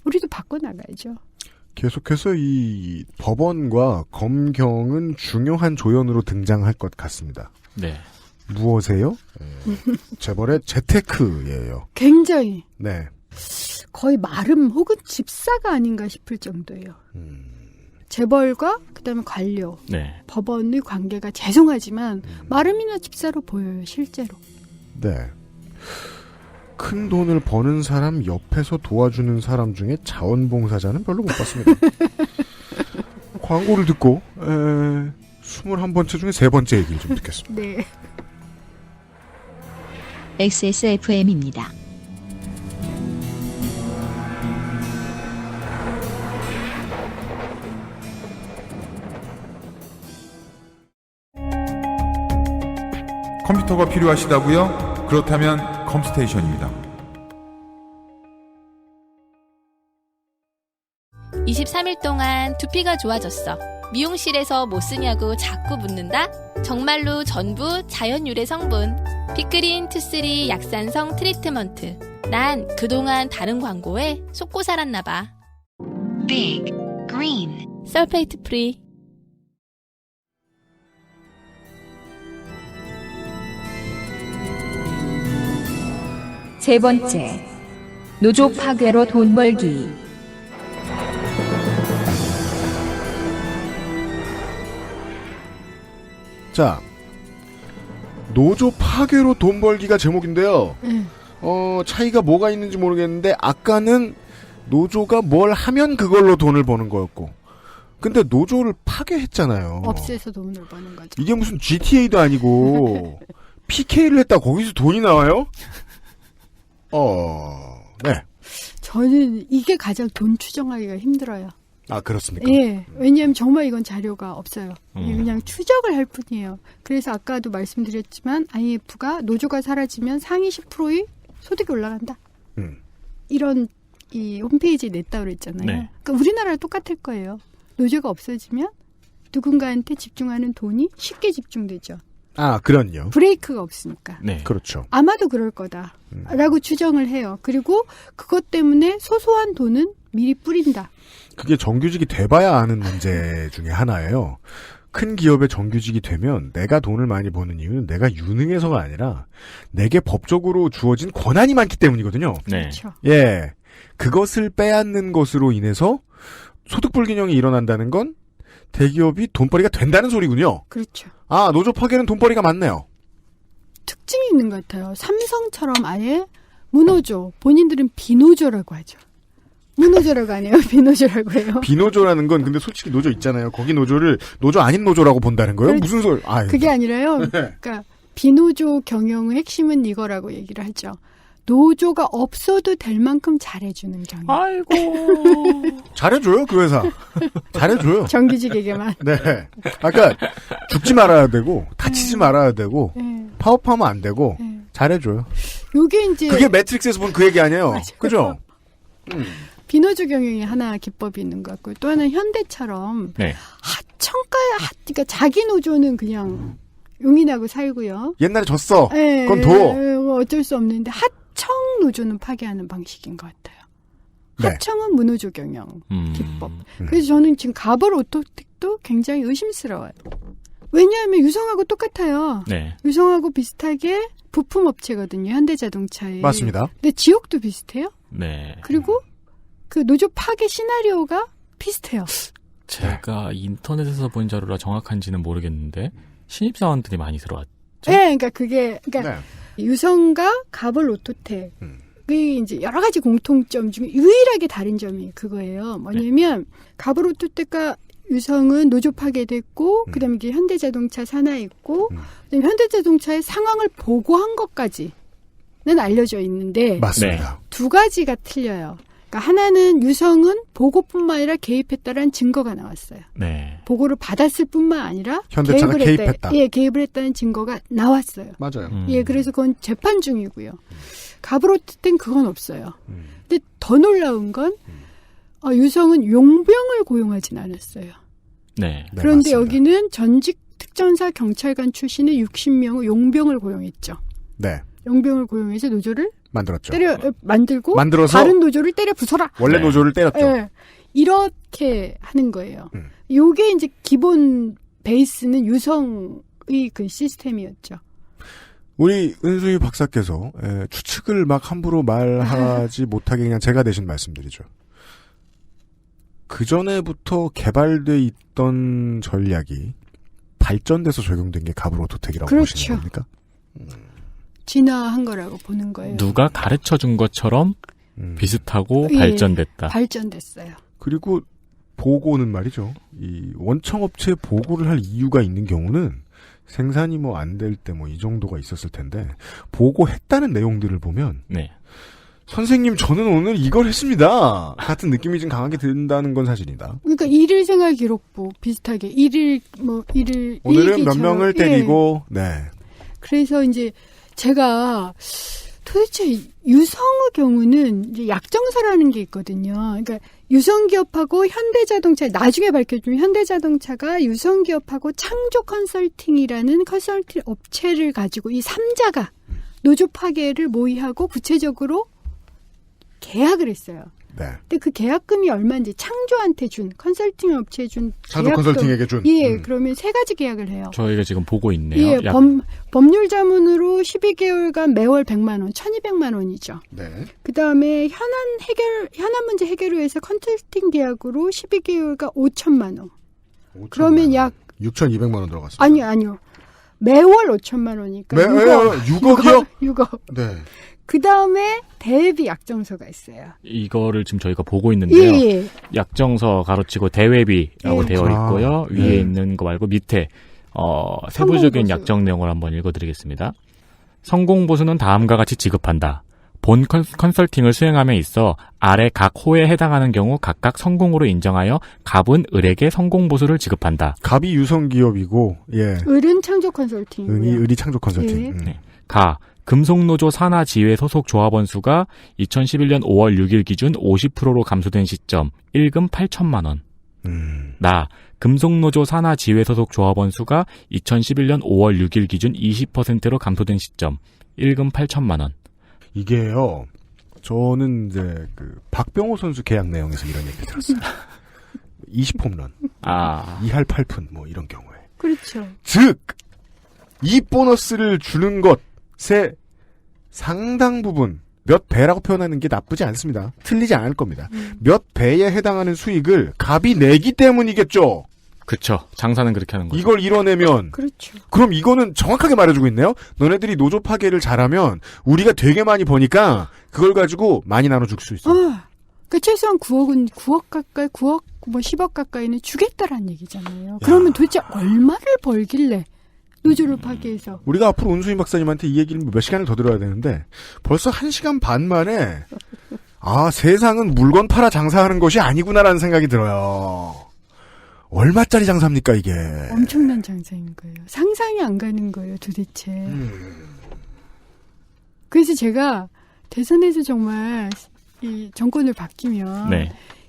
Speaker 13: 우리도 바꿔나가야죠.
Speaker 2: 계속해서 이 법원과 검경은 중요한 조연으로 등장할 것 같습니다.
Speaker 3: 네.
Speaker 2: 무엇이에요? 재벌의 재테크예요.
Speaker 13: 굉장히.
Speaker 2: 네.
Speaker 13: 거의 마름 혹은 집사가 아닌가 싶을 정도예요. 재벌과 그다음에 관료, 법원의 관계가 죄송하지만 마름이나 집사로 보여요. 실제로.
Speaker 2: 네. 큰 돈을 버는 사람 옆에서 도와주는 사람 중에 자원봉사자는 별로 못 봤습니다. 광고를 듣고 21번째 중에 3번째 얘기를 좀 듣겠습니다.
Speaker 13: 네.
Speaker 1: XSFM입니다.
Speaker 17: 컴퓨터가 필요하시다고요? 그렇다면 컴스테이션입니다.
Speaker 20: 23일 동안 두피가 좋아졌어. 미용실에서 뭐 쓰냐고 자꾸 묻는다? 정말로 전부 자연 유래 성분. 피크린 투쓰리 약산성 트리트먼트. 난 그동안 다른 광고에 속고 살았나봐. Big Green 설페이트 프리.
Speaker 12: 세 번째, 노조 파괴로 돈 벌기.
Speaker 2: 자, 노조 파괴로 돈 벌기가 제목인데요. 차이가 뭐가 있는지 모르겠는데 아까는 노조가 뭘 하면 그걸로 돈을 버는 거였고, 근데 노조를 파괴했잖아요.
Speaker 13: 없애서 돈을 버는 거죠.
Speaker 2: 이게 무슨 GTA도 아니고 PK를 했다 거기서 돈이 나와요? 네.
Speaker 13: 저는 이게 가장 돈 추정하기가 힘들어요.
Speaker 2: 아, 그렇습니까?
Speaker 13: 예. 왜냐하면 정말 이건 자료가 없어요. 그냥 추적을 할 뿐이에요. 그래서 아까도 말씀드렸지만 IMF가 노조가 사라지면 상위 10%의 소득이 올라간다. 이런 이 홈페이지에 냈다고 그랬잖아요.
Speaker 3: 네.
Speaker 13: 그러니까 우리나라랑 똑같을 거예요. 노조가 없어지면 누군가한테 집중하는 돈이 쉽게 집중되죠.
Speaker 2: 아, 그럼요.
Speaker 13: 브레이크가 없으니까.
Speaker 2: 네. 그렇죠.
Speaker 13: 아마도 그럴 거다라고 추정을 해요. 그리고 그것 때문에 소소한 돈은 미리 뿌린다.
Speaker 2: 그게 정규직이 돼봐야 아는 문제 중에 하나예요. 큰 기업의 정규직이 되면 내가 돈을 많이 버는 이유는 내가 유능해서가 아니라 내게 법적으로 주어진 권한이 많기 때문이거든요.
Speaker 3: 네.
Speaker 13: 그렇죠.
Speaker 2: 예. 그것을 빼앗는 것으로 인해서 소득 불균형이 일어난다는 건 대기업이 돈벌이가 된다는 소리군요.
Speaker 13: 그렇죠.
Speaker 2: 아, 노조 파괴는 돈벌이가 많네요.
Speaker 13: 특징이 있는 것 같아요. 삼성처럼 아예 무노조, 본인들은 비노조라고 하죠. 무노조라고 안 해요. 비노조라고 해요.
Speaker 2: 비노조라는 건 근데 솔직히 노조 있잖아요. 거기 노조를 노조 아닌 노조라고 본다는 거예요? 무슨 소리?
Speaker 13: 그게 아니라요.
Speaker 2: 네.
Speaker 13: 그러니까 비노조 경영의 핵심은 이거라고 얘기를 하죠. 노조가 없어도 될 만큼 잘해주는 경영.
Speaker 3: 아이고.
Speaker 2: 잘해줘요, 그 회사. 잘해줘요.
Speaker 13: 정규직에게만.
Speaker 2: 네. 아까 죽지 말아야 되고, 다치지 말아야 되고, 파업하면 안 되고, 잘해줘요.
Speaker 13: 요게 이제.
Speaker 2: 그게 매트릭스에서 본 그 얘기 아니에요?
Speaker 13: 맞아요.
Speaker 2: 그죠?
Speaker 13: 비노조 경영에 하나 기법이 있는 것 같고요. 또 하나는 현대처럼.
Speaker 3: 네.
Speaker 13: 그러니까 자기 노조는 그냥 용인하고 살고요.
Speaker 2: 옛날에 졌어.
Speaker 13: 네,
Speaker 2: 그건 도.
Speaker 13: 어쩔 수 없는데 하청 노조는 파괴하는 방식인 것 같아요.
Speaker 2: 네.
Speaker 13: 하청은 무노조 경영 기법. 그래서 저는 지금 가벌 오토텍도 굉장히 의심스러워요. 왜냐하면 유성하고 똑같아요.
Speaker 3: 네.
Speaker 13: 유성하고 비슷하게 부품 업체거든요. 현대자동차에.
Speaker 2: 맞습니다.
Speaker 13: 근데 지역도 비슷해요.
Speaker 3: 네.
Speaker 13: 그리고 그 노조 파괴 시나리오가 비슷해요.
Speaker 3: 제가 인터넷에서 본 자료라 정확한지는 모르겠는데 신입사원들이 많이 들어왔죠.
Speaker 13: 네, 그러니까 유성과 가벌 오토텍. 이 이제 여러 가지 공통점 중에 유일하게 다른 점이 그거예요. 뭐냐면 가벌 오토텍과 유성은 노조 파괴됐고 그다음에 이게 현대자동차 산하했고 그다음에 현대자동차의 상황을 보고한 것까지는 알려져 있는데
Speaker 2: 맞습니다.
Speaker 13: 두 가지가 틀려요. 그러니까 하나는 유성은 보고뿐만 아니라 개입했다라는 증거가 나왔어요.
Speaker 3: 네.
Speaker 13: 보고를 받았을 뿐만 아니라
Speaker 2: 현대차가 개입했다.
Speaker 13: 예, 개입을 했다는 증거가 나왔어요.
Speaker 2: 맞아요.
Speaker 13: 예, 그래서 그건 재판 중이고요. 가브로트 그건 없어요. 근데 더 놀라운 건 유성은 용병을 고용하진 않았어요.
Speaker 3: 네.
Speaker 13: 그런데
Speaker 2: 맞습니다.
Speaker 13: 여기는 전직 특전사 경찰관 출신의 60명의 용병을 고용했죠.
Speaker 2: 네.
Speaker 13: 용병을 고용해서 노조를
Speaker 2: 만들었죠.
Speaker 13: 만들어서 다른 노조를 때려 부숴라.
Speaker 2: 원래 노조를 때렸죠.
Speaker 13: 네. 이렇게 하는 거예요. 요게 이제 기본 베이스는 유성의 그 시스템이었죠.
Speaker 2: 우리 은수희 박사께서 추측을 막 함부로 말하지 못하게 그냥 제가 대신 말씀드리죠. 그전에부터 개발돼 있던 전략이 발전돼서 적용된 게 가브로토텍이라고
Speaker 13: 그렇죠.
Speaker 2: 보시는 겁니까?
Speaker 13: 진화한 거라고 보는 거예요.
Speaker 3: 누가 가르쳐준 것처럼 비슷하고
Speaker 13: 예,
Speaker 3: 발전됐다.
Speaker 13: 발전됐어요.
Speaker 2: 그리고 보고는 말이죠. 이 원청업체에 보고를 할 이유가 있는 경우는 생산이 뭐 안 될 때 뭐 이 정도가 있었을 텐데 보고했다는 내용들을 보면
Speaker 3: 네.
Speaker 2: 선생님 저는 오늘 이걸 했습니다 같은 느낌이 좀 강하게 든다는 건 사실이다.
Speaker 13: 그러니까 일일 생활 기록부 비슷하게 일일
Speaker 2: 오늘은 몇 명을 때리고
Speaker 13: 예.
Speaker 2: 네.
Speaker 13: 그래서 이제 제가 도대체 유성의 경우는 이제 약정서라는 게 있거든요. 그러니까 유성기업하고 현대자동차, 나중에 밝혀지면 현대자동차가 유성기업하고 창조 컨설팅이라는 컨설팅 업체를 가지고 이 3자가 노조 파괴를 모의하고 구체적으로 계약을 했어요. 근데 그 계약금이 얼마인지 창조한테 준, 컨설팅 업체에 준
Speaker 2: 창조
Speaker 13: 계약금.
Speaker 2: 컨설팅에게 준.
Speaker 13: 예, 그러면 3가지 계약을 해요.
Speaker 3: 저희가 지금 보고 있네요.
Speaker 13: 예, 법률 자문으로 12개월간 매월 100만 원, 1200만 원이죠.
Speaker 2: 네.
Speaker 13: 그다음에 현안 문제 해결을 위해서 컨설팅 계약으로 12개월간 5천만 원. 그러면 약
Speaker 2: 6,200만 원 들어갔어요.
Speaker 13: 아니요. 매월 5천만 원이니까
Speaker 2: 6억이요?
Speaker 13: 6억.
Speaker 2: 네.
Speaker 13: 그 다음에 대외비 약정서가 있어요.
Speaker 3: 이거를 지금 저희가 보고 있는데요.
Speaker 13: 예.
Speaker 3: 약정서 가로치고 대외비라고
Speaker 13: 예.
Speaker 3: 되어 있고요. 위에 있는 거 말고 밑에 세부적인 약정 내용을 한번 읽어드리겠습니다. 성공보수는 다음과 같이 지급한다. 본 컨설팅을 수행함에 있어 아래 각 호에 해당하는 경우 각각 성공으로 인정하여 갑은 을에게 성공보수를 지급한다.
Speaker 2: 갑이 유성기업이고
Speaker 13: 을은 창조 컨설팅.
Speaker 2: 을이 창조 컨설팅.
Speaker 3: 네. 가 금속노조 산하지회 소속 조합원 수가 2011년 5월 6일 기준 50%로 감소된 시점 1금 8천만 원. 나 금속노조 산하지회 소속 조합원 수가 2011년 5월 6일 기준 20%로 감소된 시점 1금 8천만 원.
Speaker 2: 이게요. 저는 이제 박병호 선수 계약 내용에서 이런 얘기 들었어요. 20홈런. 2할 8푼 뭐 이런 경우에.
Speaker 13: 그렇죠.
Speaker 2: 즉 이 보너스를 주는 것의 상당 부분 몇 배라고 표현하는 게 나쁘지 않습니다. 틀리지 않을 겁니다. 몇 배에 해당하는 수익을 갑이 내기 때문이겠죠.
Speaker 3: 그렇죠. 장사는 그렇게 하는 거죠.
Speaker 2: 이걸 이뤄내면
Speaker 13: 그렇죠.
Speaker 2: 그럼 이거는 정확하게 말해주고 있네요. 너네들이 노조 파괴를 잘하면 우리가 되게 많이 버니까 그걸 가지고 많이 나눠줄 수 있어.
Speaker 13: 그러니까 최소한 9억 가까이, 9억 뭐 10억 가까이는 주겠다라는 얘기잖아요. 그러면 도대체 얼마를 벌길래 노조를 파괴해서.
Speaker 2: 우리가 앞으로 운수인 박사님한테 이 얘기를 몇 시간을 더 들어야 되는데 벌써 1시간 반 만에 세상은 물건 팔아 장사하는 것이 아니구나라는 생각이 들어요. 얼마짜리 장사입니까 이게?
Speaker 13: 엄청난 장사인 거예요. 상상이 안 가는 거예요 도대체. 그래서 제가 대선에서 정말 이 정권을 바뀌면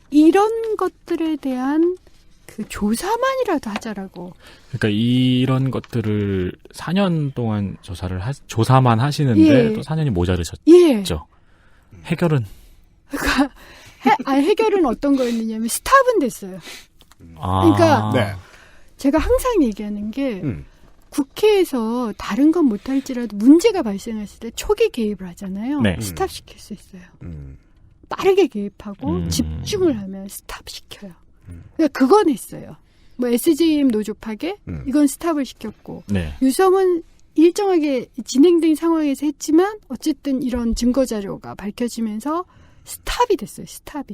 Speaker 13: 이런 것들에 대한 그 조사만이라도 하자라고.
Speaker 3: 그러니까 이런 것들을 4년 동안 조사만 하시는데 또 4년이 모자르셨죠. 해결은?
Speaker 13: 그러니까 해결은 어떤 거였느냐면 스탑은 됐어요. 그러니까 제가 항상 얘기하는 게 국회에서 다른 건 못할지라도 문제가 발생했을 때 초기 개입을 하잖아요. 스탑시킬 수 있어요. 빠르게 개입하고 집중을 하면 스탑시켜요. 그러니까 그건 했어요. 뭐 SJM 노조 파괴 이건 스탑을 시켰고 유성은 일정하게 진행된 상황에서 했지만 어쨌든 이런 증거 자료가 밝혀지면서 스탑이 됐어요. 스탑이.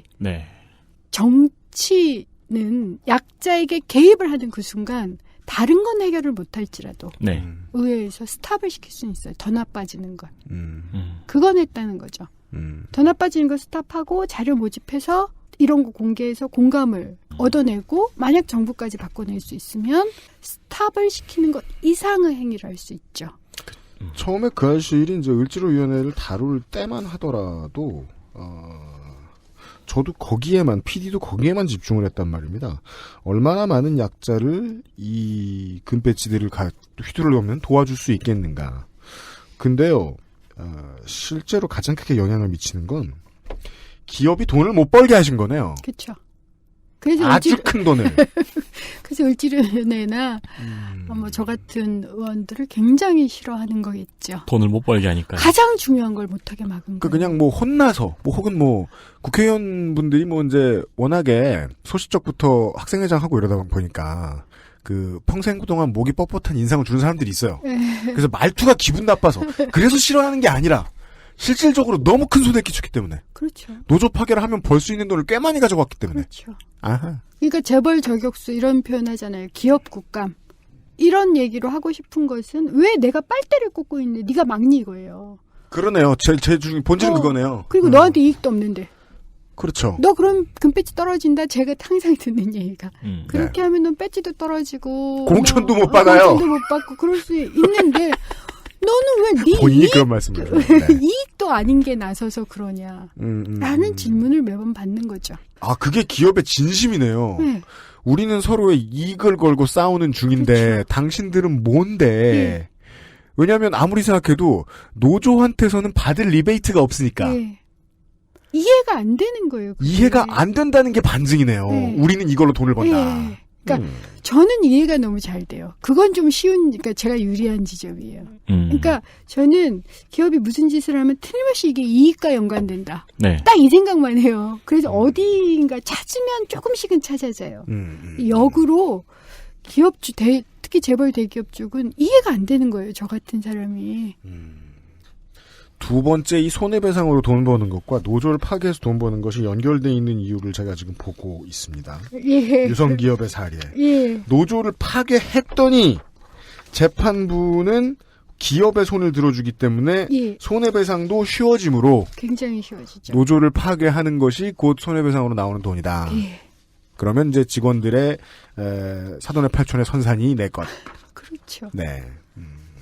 Speaker 13: 정치는 약자에게 개입을 하는 그 순간 다른 건 해결을 못할지라도 의회에서 스탑을 시킬 수는 있어요. 더 나빠지는 건. 그건 했다는 거죠. 더 나빠지는 거 스탑하고 자료 모집해서 이런 거 공개해서 공감을 얻어내고 만약 정부까지 바꿔낼 수 있으면 스탑을 시키는 것 이상의 행위를 할 수 있죠.
Speaker 2: 처음에 그 아저씨들이 이제 을지로위원회를 다룰 때만 하더라도 저도 PD도 거기에만 집중을 했단 말입니다. 얼마나 많은 약자를 이 금배지들을 휘두르려면 도와줄 수 있겠는가. 근데요, 실제로 가장 크게 영향을 미치는 건 기업이 돈을 못 벌게 하신 거네요.
Speaker 13: 그렇죠. 그래서
Speaker 2: 아주 큰 돈을.
Speaker 13: 그래서 을지로위원회나 뭐 저 같은 의원들을 굉장히 싫어하는 거겠죠.
Speaker 3: 돈을 못 벌게 하니까.
Speaker 13: 가장 중요한 걸 못하게 막은 거예요.
Speaker 2: 그냥 뭐 혼나서 혹은 국회의원분들이 이제 워낙에 소시적부터 학생회장 하고 이러다 보니까 평생 그동안 목이 뻣뻣한 인상을 주는 사람들이 있어요. 그래서 말투가 기분 나빠서 그래서 싫어하는 게 아니라 실질적으로 너무 큰 손해 끼쳤기 때문에.
Speaker 13: 그렇죠.
Speaker 2: 노조 파괴를 하면 벌 수 있는 돈을 꽤 많이 가져갔기 때문에.
Speaker 13: 그렇죠.
Speaker 2: 아하.
Speaker 13: 그러니까 재벌 저격수 이런 표현 하잖아요. 기업 국감. 이런 얘기로 하고 싶은 것은 왜 내가 빨대를 꽂고 있는데 네가 막니 이거예요.
Speaker 2: 그러네요. 제 본질은 그거네요.
Speaker 13: 그리고 너한테 이익도 없는데.
Speaker 2: 그렇죠.
Speaker 13: 너 그럼 금배지 떨어진다. 제가 항상 듣는 얘기가. 그렇게 하면 넌 배지도 떨어지고.
Speaker 2: 공천도 못 받아요.
Speaker 13: 공천도 못 받고 그럴 수 있는데 너는 왜
Speaker 2: 본인이 그런 말씀을
Speaker 13: 이익도 아닌 게 나서서 그러냐. 라는 질문을 매번 받는 거죠.
Speaker 2: 그게 기업의 진심이네요. 우리는 서로의 이익을 걸고 싸우는 중인데 당신들은 뭔데. 왜냐하면 아무리 생각해도 노조한테서는 받을 리베이트가 없으니까.
Speaker 13: 이해가 안 되는 거예요. 그게.
Speaker 2: 이해가 안 된다는 게 반증이네요.
Speaker 13: 네.
Speaker 2: 우리는 이걸로 돈을 번다.
Speaker 13: 네. 그러니까 저는 이해가 너무 잘 돼요. 그건 좀 쉬운, 그러니까 제가 유리한 지점이에요. 그러니까 저는 기업이 무슨 짓을 하면 틀림없이 이게 이익과 연관된다.
Speaker 3: 네.
Speaker 13: 딱 이 생각만 해요. 그래서 어디인가 찾으면 조금씩은 찾아져요. 역으로 기업주, 특히 재벌 대기업 쪽은 이해가 안 되는 거예요. 저 같은 사람이.
Speaker 2: 두 번째 이 손해배상으로 돈 버는 것과 노조를 파괴해서 돈 버는 것이 연결되어 있는 이유를 제가 지금 보고 있습니다.
Speaker 13: 예.
Speaker 2: 유성기업의 사례.
Speaker 13: 예.
Speaker 2: 노조를 파괴했더니 재판부는 기업의 손을 들어주기 때문에
Speaker 13: 예.
Speaker 2: 손해배상도 쉬워지므로
Speaker 13: 굉장히 쉬워지죠.
Speaker 2: 노조를 파괴하는 것이 곧 손해배상으로 나오는 돈이다.
Speaker 13: 예.
Speaker 2: 그러면 이제 직원들의 사돈의 팔촌의 선산이 내 것.
Speaker 13: 그렇죠.
Speaker 2: 네.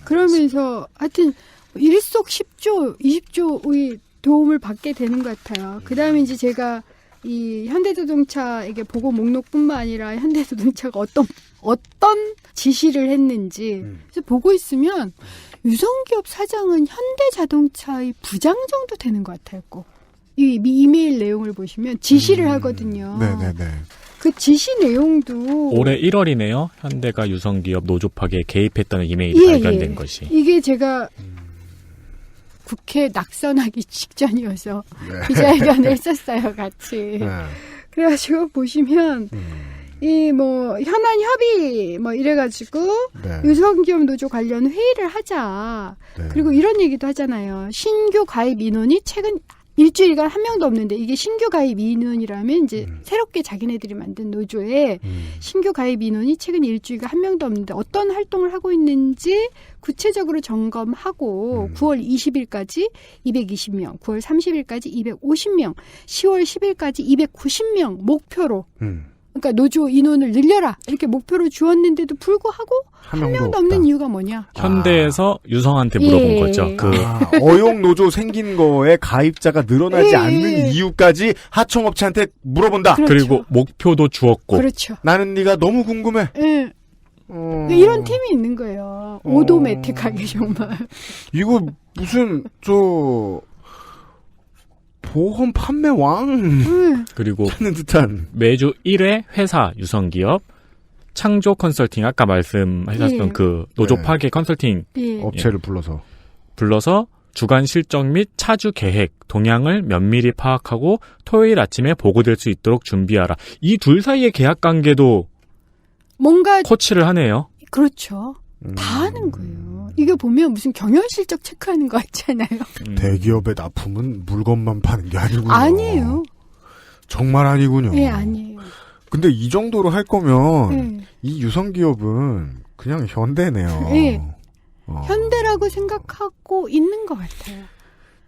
Speaker 13: 그러면서 하여튼 일석십조, 20조의 도움을 받게 되는 것 같아요. 그 다음에 이제 제가 이 현대자동차에게 보고 목록뿐만 아니라 현대자동차가 어떤 지시를 했는지 그래서 보고 있으면 유성기업 사장은 현대자동차의 부장 정도 되는 것 같아요. 꼭. 이 이메일 내용을 보시면 지시를 하거든요.
Speaker 2: 네네네.
Speaker 13: 그 지시 내용도
Speaker 3: 올해 1월이네요. 현대가 유성기업 노조 파괴에 개입했다는 이메일이 발견된 것이.
Speaker 13: 이게 제가 국회 낙선하기 직전이어서 기자회견을 했었어요, 같이. 그래가지고 보시면 이 뭐 현안 협의 뭐 이래가지고 유성기업 노조 관련 회의를 하자. 그리고 이런 얘기도 하잖아요. 신규 가입 인원이 최근 일주일간 한 명도 없는데 이게 신규 가입 인원이라면 이제 새롭게 자기네들이 만든 노조에 신규 가입 인원이 최근 일주일간 한 명도 없는데 어떤 활동을 하고 있는지 구체적으로 점검하고 9월 20일까지 220명, 9월 30일까지 250명, 10월 10일까지 290명 목표로 그러니까 노조 인원을 늘려라 이렇게 목표로 주었는데도 불구하고 한 명도 없는 이유가 뭐냐?
Speaker 3: 현대에서 유성한테 물어본 거죠.
Speaker 2: 어용 노조 생긴 거에 가입자가 늘어나지 않는 이유까지 하청업체한테 물어본다.
Speaker 3: 그렇죠. 그리고 목표도 주었고.
Speaker 13: 그렇죠.
Speaker 2: 나는 네가 너무 궁금해.
Speaker 13: 네. 이런 팀이 있는 거예요. 오도매틱하게 정말.
Speaker 2: 이거 무슨 보험 판매 왕.
Speaker 3: 그리고
Speaker 2: 찾는 듯한
Speaker 3: 매주 1회 회사 유성기업 창조 컨설팅 아까 말씀하셨던 그 노조 파괴 컨설팅
Speaker 2: 업체를 불러서
Speaker 3: 주간 실적 및 차주 계획 동향을 면밀히 파악하고 토요일 아침에 보고될 수 있도록 준비하라. 이 둘 사이의 계약 관계도
Speaker 13: 뭔가
Speaker 3: 코치를 하네요.
Speaker 13: 그렇죠. 다 하는 거예요. 이게 보면 무슨 경영 실적 체크하는 거 같잖아요.
Speaker 2: 대기업의 납품은 물건만 파는 게 아니군요.
Speaker 13: 아니에요.
Speaker 2: 정말 아니군요.
Speaker 13: 네, 아니에요.
Speaker 2: 근데 이 정도로 할 거면 이 유성기업은 그냥 현대네요.
Speaker 13: 네. 현대라고 생각하고 있는 것 같아요.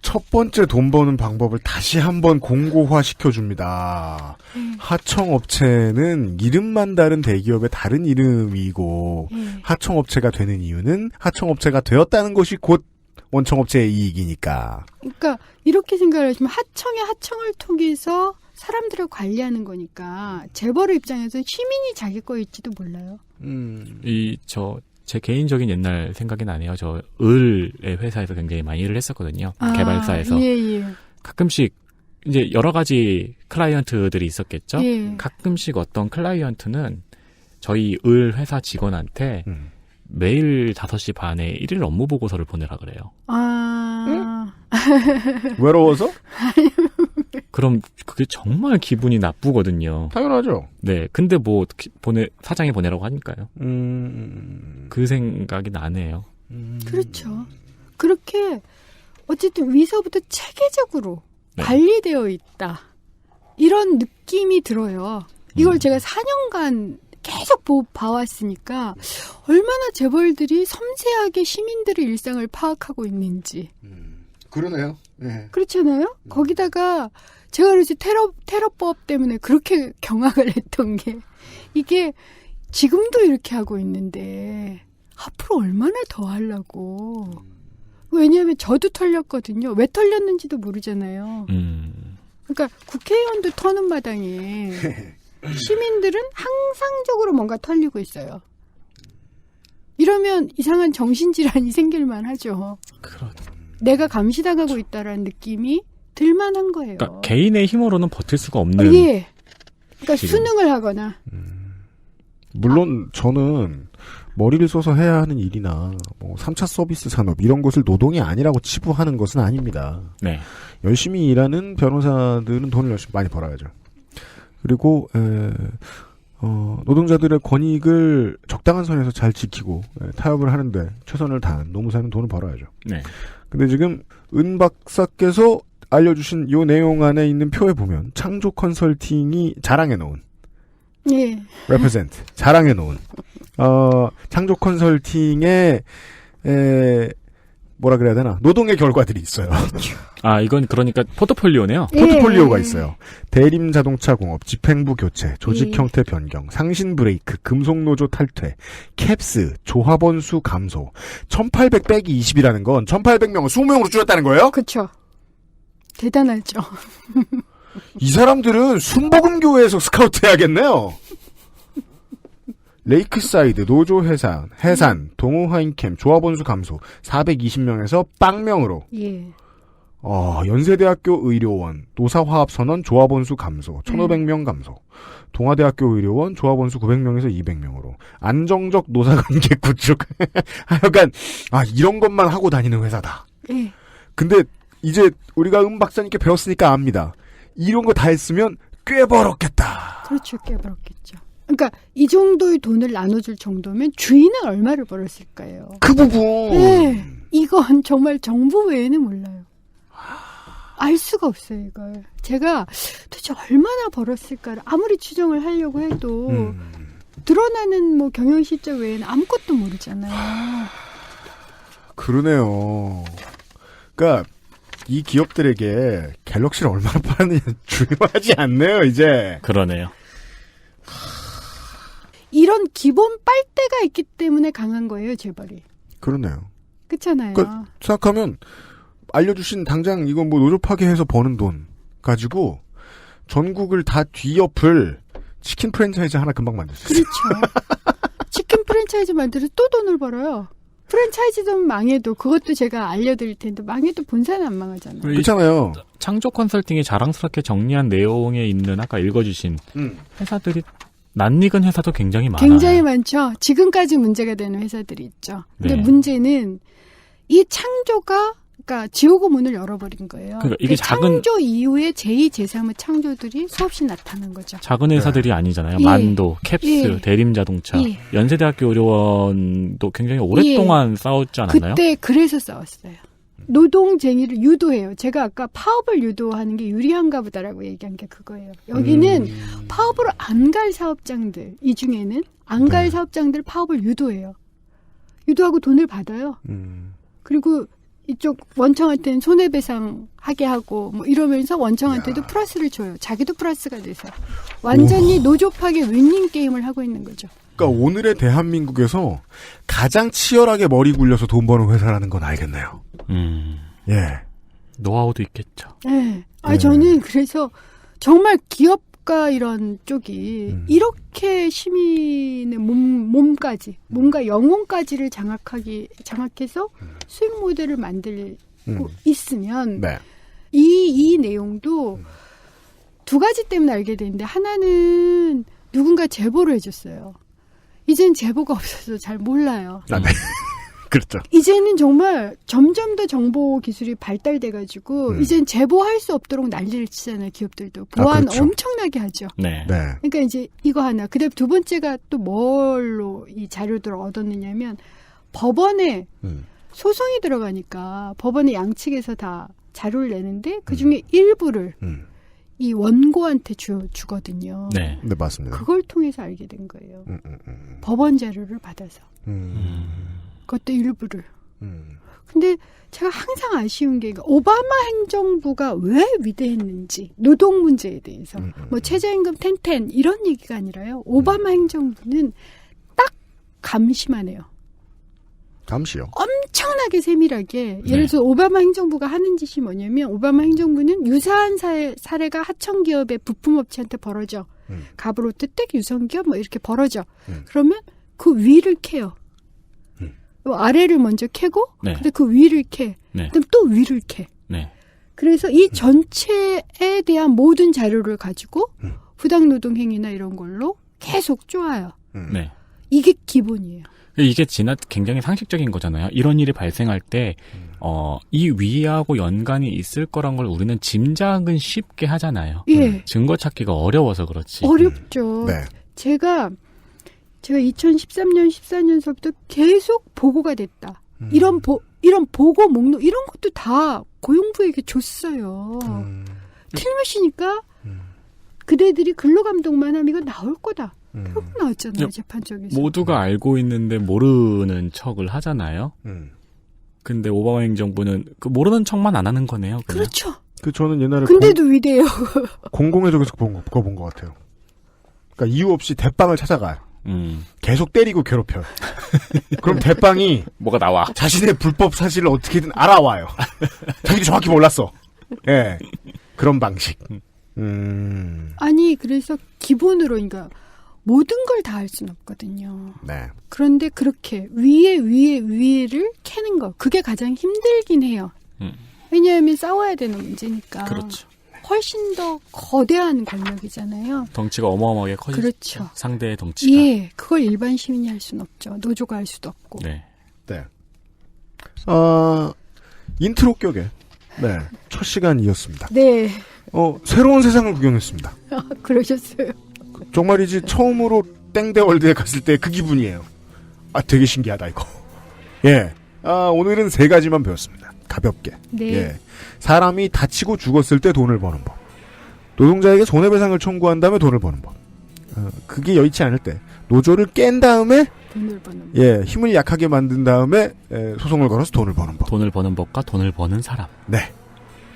Speaker 2: 첫 번째 돈 버는 방법을 다시 한번 공고화시켜줍니다. 하청업체는 이름만 다른 대기업의 다른 이름이고 하청업체가 되는 이유는 하청업체가 되었다는 것이 곧 원청업체의 이익이니까.
Speaker 13: 그러니까 이렇게 생각을 하시면 하청의 하청을 통해서 사람들을 관리하는 거니까 재벌의 입장에서 시민이 자기 거일지도 몰라요.
Speaker 3: 제 개인적인 옛날 생각이 나네요. 저 을의 회사에서 굉장히 많이 일을 했었거든요. 개발사에서.
Speaker 13: 예.
Speaker 3: 가끔씩 이제 여러 가지 클라이언트들이 있었겠죠.
Speaker 13: 예.
Speaker 3: 가끔씩 어떤 클라이언트는 저희 을 회사 직원한테 매일 5시 반에 일일 업무 보고서를 보내라 그래요.
Speaker 2: 외로워서?
Speaker 3: 그럼 그게 정말 기분이 나쁘거든요.
Speaker 2: 당연하죠.
Speaker 3: 네. 근데 뭐 사장이 보내라고 하니까요. 그 생각이 나네요.
Speaker 13: 그렇죠. 그렇게 어쨌든 위서부터 체계적으로 관리되어 있다. 이런 느낌이 들어요. 이걸 제가 4년간 계속 봐왔으니까 얼마나 재벌들이 섬세하게 시민들의 일상을 파악하고 있는지.
Speaker 2: 그러네요. 네.
Speaker 13: 그렇잖아요. 거기다가 제가 그래서 테러법 때문에 그렇게 경악을 했던 게 이게 지금도 이렇게 하고 있는데 앞으로 얼마나 더 하려고. 왜냐하면 저도 털렸거든요. 왜 털렸는지도 모르잖아요. 그러니까 국회의원도 터는 마당에 시민들은 항상적으로 뭔가 털리고 있어요. 이러면 이상한 정신질환이 생길만 하죠. 내가 감시당하고 있다라는 느낌이 들만한 거예요.
Speaker 3: 그러니까 개인의 힘으로는 버틸 수가 없는.
Speaker 13: 예. 그러니까
Speaker 3: 지금.
Speaker 13: 수능을 하거나.
Speaker 2: 물론 저는 머리를 써서 해야 하는 일이나 뭐 3차 서비스 산업 이런 것을 노동이 아니라고 치부하는 것은 아닙니다.
Speaker 3: 네.
Speaker 2: 열심히 일하는 변호사들은 돈을 열심히 많이 벌어야죠. 그리고 노동자들의 권익을 적당한 선에서 잘 지키고 타협을 하는데 최선을 다한 노무사는 돈을 벌어야죠.
Speaker 3: 네.
Speaker 2: 근데 지금 은 박사께서 알려주신 요 내용 안에 있는 표에 보면 창조 컨설팅이 자랑해놓은
Speaker 13: 예.
Speaker 2: represent 자랑해놓은 창조 컨설팅의 뭐라 그래야 되나 노동의 결과들이 있어요.
Speaker 3: 아 이건 그러니까 포트폴리오네요.
Speaker 2: 포트폴리오가 있어요. 대림 자동차 공업, 집행부 교체, 조직 형태 변경, 상신 브레이크, 금속 노조 탈퇴, 캡스, 조합원 수 감소. 1800 빼기 20이라는 건 1800명을 20명으로 줄였다는 거예요?
Speaker 13: 그렇죠. 대단하죠.
Speaker 2: 이 사람들은 순복음교회에서 스카우트 해야겠네요. 레이크사이드, 노조 해산, 동호하인캠, 조합원수 감소, 420명에서 0명으로.
Speaker 13: 예.
Speaker 2: 연세대학교 의료원, 노사화합선언, 조합원수 감소, 1500명 감소. 동아대학교 의료원, 조합원수 900명에서 200명으로. 안정적 노사관계 구축. 하여간, 이런 것만 하고 다니는 회사다.
Speaker 13: 예.
Speaker 2: 근데, 이제, 우리가 박사님께 배웠으니까 압니다. 이런 거 다 했으면 꽤 벌었겠다.
Speaker 13: 그렇죠. 꽤 벌었겠죠. 그러니까 이 정도의 돈을 나눠줄 정도면 주인은 얼마를 벌었을까요?
Speaker 2: 그 부분.
Speaker 13: 네, 이건 정말 정부 외에는 몰라요. 알 수가 없어요, 이걸. 제가 도대체 얼마나 벌었을까를 아무리 추정을 하려고 해도 드러나는 뭐 경영실적 외에는 아무것도 모르잖아요.
Speaker 2: 그러네요. 그러니까 이 기업들에게 갤럭시를 얼마나 파느냐 중요하지 않네요, 이제.
Speaker 3: 그러네요.
Speaker 13: 이런 기본 빨대가 있기 때문에 강한 거예요, 재벌이.
Speaker 2: 그러네요.
Speaker 13: 그렇잖아요.
Speaker 2: 그러니까 생각하면 알려주신 당장 이건 뭐 노조 파괴해서 버는 돈 가지고 전국을 다 뒤엎을 치킨 프랜차이즈 하나 금방 만들 수 있어요.
Speaker 13: 그렇죠. 치킨 프랜차이즈 만들어서 또 돈을 벌어요. 프랜차이즈도 망해도 그것도 제가 알려드릴 텐데 망해도 본사는 안 망하잖아요.
Speaker 2: 그렇잖아요.
Speaker 3: 창조 컨설팅이 자랑스럽게 정리한 내용에 있는 아까 읽어주신 회사들이 낯익은 회사도 굉장히 많아요.
Speaker 13: 굉장히 많죠. 지금까지 문제가 되는 회사들이 있죠. 근데
Speaker 3: 네.
Speaker 13: 문제는 이 창조가 그러니까 지옥의 문을 열어버린 거예요.
Speaker 3: 그러니까 이게
Speaker 13: 창조 이후에 제2, 제3의 창조들이 수없이 나타난 거죠.
Speaker 3: 작은 회사들이 아니잖아요.
Speaker 13: 예.
Speaker 3: 만도, 캡스, 대림자동차, 연세대학교 의료원도 굉장히 오랫동안 싸웠지 않았나요?
Speaker 13: 그때 그래서 싸웠어요. 노동쟁이를 유도해요. 제가 아까 파업을 유도하는 게 유리한가 보다라고 얘기한 게 그거예요. 여기는 파업으로 안 갈 사업장들, 이 중에는 안 갈 사업장들 파업을 유도해요. 유도하고 돈을 받아요. 그리고 이쪽 원청한테는 손해배상 하게 하고 뭐 이러면서 원청한테도 플러스를 줘요. 자기도 플러스가 돼서. 완전히 노조 파괴 윈닝 게임을 하고 있는 거죠.
Speaker 2: 그러니까 오늘의 대한민국에서 가장 치열하게 머리 굴려서 돈 버는 회사라는 건 알겠네요. 예.
Speaker 3: 노하우도 있겠죠.
Speaker 13: 네. 저는 그래서 정말 기업가 이런 쪽이 이렇게 시민의 몸까지, 몸과 영혼까지를 장악해서 수익 모델을 만들고 있으면
Speaker 2: 네.
Speaker 13: 이 내용도 두 가지 때문에 알게 되는데 하나는 누군가 제보를 해줬어요. 이젠 제보가 없어서 잘 몰라요.
Speaker 2: 네. 그렇죠.
Speaker 13: 이제는 정말 점점 더 정보 기술이 발달돼가지고 이젠 제보할 수 없도록 난리를 치잖아요. 기업들도 보안
Speaker 2: 그렇죠.
Speaker 13: 엄청나게 하죠.
Speaker 3: 네.
Speaker 13: 그러니까 이제 이거 하나. 그다음 두 번째가 또 뭘로 이 자료들을 얻었느냐면 법원에 소송이 들어가니까 법원의 양측에서 다 자료를 내는데 그 중에 일부를 이 원고한테 주거든요.
Speaker 2: 네, 맞습니다.
Speaker 13: 그걸 통해서 알게 된 거예요. 법원 자료를 받아서. 그것도 일부를. 근데 제가 항상 아쉬운 게 오바마 행정부가 왜 위대했는지 노동 문제에 대해서 뭐 최저임금 텐텐 이런 얘기가 아니라요. 오바마 행정부는 딱 감시만 해요.
Speaker 2: 감시요?
Speaker 13: 엄청나게 세밀하게 예를 들어서 오바마 행정부가 하는 짓이 뭐냐면 오바마 행정부는 유사한 사례가 하청기업의 부품업체한테 벌어져. 가브로트텍, 유성기업 뭐 이렇게 벌어져. 그러면 그 위를 캐요. 아래를 먼저 캐고 근데 그 위를 캐. 그다음 또 위를 캐. 그래서 이 전체에 대한 모든 자료를 가지고 부당노동 행위나 이런 걸로 계속 쪼아요.
Speaker 3: 네.
Speaker 13: 이게 기본이에요.
Speaker 3: 이게 굉장히 상식적인 거잖아요. 이런 일이 발생할 때, 이 위하고 연관이 있을 거란 걸 우리는 짐작은 쉽게 하잖아요.
Speaker 13: 예.
Speaker 3: 증거 찾기가 어려워서 그렇지.
Speaker 13: 어렵죠.
Speaker 3: 네.
Speaker 13: 제가 2013년, 14년서부터 계속 보고가 됐다. 이런 보고 목록, 이런 것도 다 고용부에게 줬어요. 틀림없이니까 그대들이 근로감독만 하면 이거 나올 거다. 결국 나왔잖아요, 재판 쪽에서.
Speaker 3: 모두가 알고 있는데 모르는 척을 하잖아요. 근데 오바마 행정부는 그 모르는 척만 안 하는 거네요. 그냥.
Speaker 13: 그렇죠.
Speaker 2: 저는 옛날에
Speaker 13: 근데도 위대해요.
Speaker 2: 공공의적에서 본 것 같아요. 그러니까 이유 없이 대빵을 찾아가요. 계속 때리고 괴롭혀요. 그럼 대빵이
Speaker 3: 뭐가 나와?
Speaker 2: 자신의 불법 사실을 어떻게든 알아와요. 자기도 정확히 몰랐어. 예, 그런 방식.
Speaker 13: 아니 그래서 기본으로 그러니까 모든 걸 다 할 수는 없거든요.
Speaker 2: 네.
Speaker 13: 그런데 그렇게 위에를 캐는 거 그게 가장 힘들긴 해요. 왜냐하면 싸워야 되는 문제니까.
Speaker 3: 그렇죠.
Speaker 13: 훨씬 더 거대한 권력이잖아요.
Speaker 3: 덩치가 어마어마하게 커지죠.
Speaker 13: 그렇죠.
Speaker 3: 상대의 덩치가.
Speaker 13: 예, 그걸 일반 시민이 할 수는 없죠. 노조가 할 수도 없고.
Speaker 3: 네.
Speaker 2: 네. 인트로 격에 네, 첫 시간이었습니다.
Speaker 13: 네.
Speaker 2: 새로운 세상을 구경했습니다.
Speaker 13: 그러셨어요.
Speaker 2: 정말이지 처음으로 땡대월드에 갔을 때 그 기분이에요. 되게 신기하다 이거. 예. 오늘은 3가지만 배웠습니다. 가볍게.
Speaker 13: 네.
Speaker 2: 예. 사람이 다치고 죽었을 때 돈을 버는 법. 노동자에게 손해배상을 청구한 다음에 돈을 버는 법. 그게 여의치 않을 때 노조를 깬 다음에
Speaker 13: 돈을 버는 법.
Speaker 2: 예, 힘을 약하게 만든 다음에 소송을 걸어서 돈을 버는 법.
Speaker 3: 돈을 버는 법과 돈을 버는 사람.
Speaker 2: 네.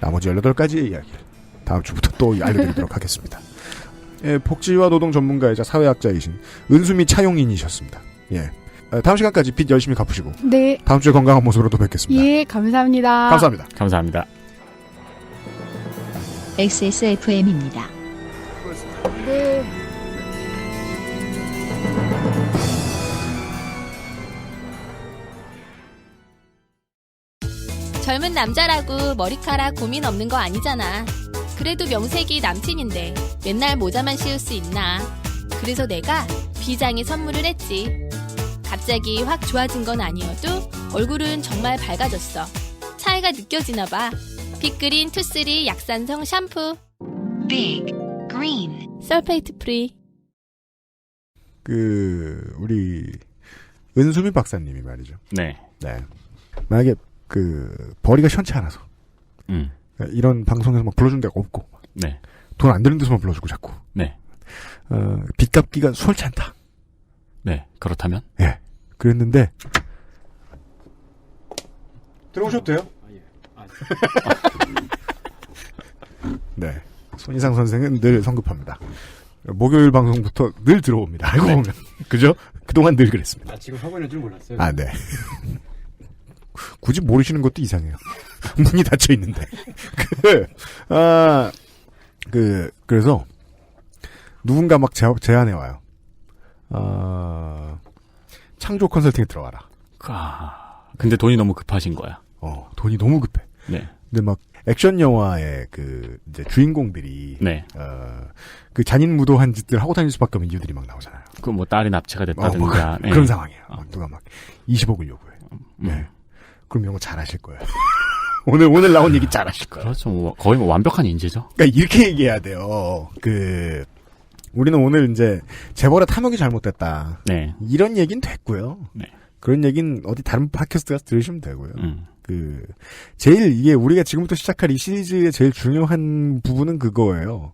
Speaker 2: 나머지 18가지의 이야기를 다음 주부터 또 알려드리도록 하겠습니다. 예, 복지와 노동 전문가이자 사회학자이신 은수미 차용인이셨습니다. 예. 다음 시간까지 빚 열심히 갚으시고.
Speaker 13: 네.
Speaker 2: 다음 주에 건강한 모습으로 또 뵙겠습니다.
Speaker 13: 예, 감사합니다.
Speaker 2: 감사합니다.
Speaker 3: 감사합니다.
Speaker 1: XSFM입니다.
Speaker 13: 네.
Speaker 20: 젊은 남자라고 머리카락 고민 없는 거 아니잖아. 그래도 명색이 남친인데 맨날 모자만 씌울 수 있나. 그래서 내가 비장의 선물을 했지. 갑자기 확 좋아진 건 아니어도 얼굴은 정말 밝아졌어. 차이가 느껴지나 봐. 빅그린 투쓰리 약산성 샴푸. 빅 그린 설페이트 프리.
Speaker 2: 우리 은수미 박사님이 말이죠.
Speaker 3: 네.
Speaker 2: 네. 만약에 벌이가 시원치 않아서 이런 방송에서 막 불러준 데가 없고
Speaker 3: 네.
Speaker 2: 돈 안 드는 데서만 불러주고 자꾸
Speaker 3: 네.
Speaker 2: 빚 갚기가 수월치 않다.
Speaker 3: 네. 그렇다면?
Speaker 2: 예. 그랬는데 들어오셔도 돼요? 네. 손희상 선생은 늘 성급합니다. 목요일 방송부터 늘 들어옵니다. 알고 보면. 그죠? 그동안 늘 그랬습니다.
Speaker 21: 지금 하고 있는 줄 몰랐어요.
Speaker 2: 네. 굳이 모르시는 것도 이상해요. 문이 닫혀 있는데. 그래서 누군가 막 제안해 와요. 창조 컨설팅에 들어와라.
Speaker 3: 근데 돈이 너무 급하신 거야.
Speaker 2: 돈이 너무 급해.
Speaker 3: 네.
Speaker 2: 근데 막 액션 영화의 이제 주인공들이
Speaker 3: 네.
Speaker 2: 그 잔인무도한 짓들 하고 다닐 수밖에 없는 이유들이 막 나오잖아요.
Speaker 3: 그 뭐 딸이 납치가 됐다든가
Speaker 2: 그런 상황이에요. 누가 막 20억을 요구해. 네. 그럼 이런 거 잘하실 거예요. 오늘 나온 얘기 잘하실 거예요.
Speaker 3: 그렇죠. 거의 완벽한 인재죠.
Speaker 2: 그러니까 이렇게 얘기해야 돼요. 우리는 오늘 이제 재벌의 탐욕이 잘못됐다.
Speaker 3: 네.
Speaker 2: 이런 얘기는 됐고요.
Speaker 3: 네.
Speaker 2: 그런 얘기는 어디 다른 팟캐스트 가서 들으시면 되고요. 제일 이게 우리가 지금부터 시작할 이 시리즈의 제일 중요한 부분은 그거예요.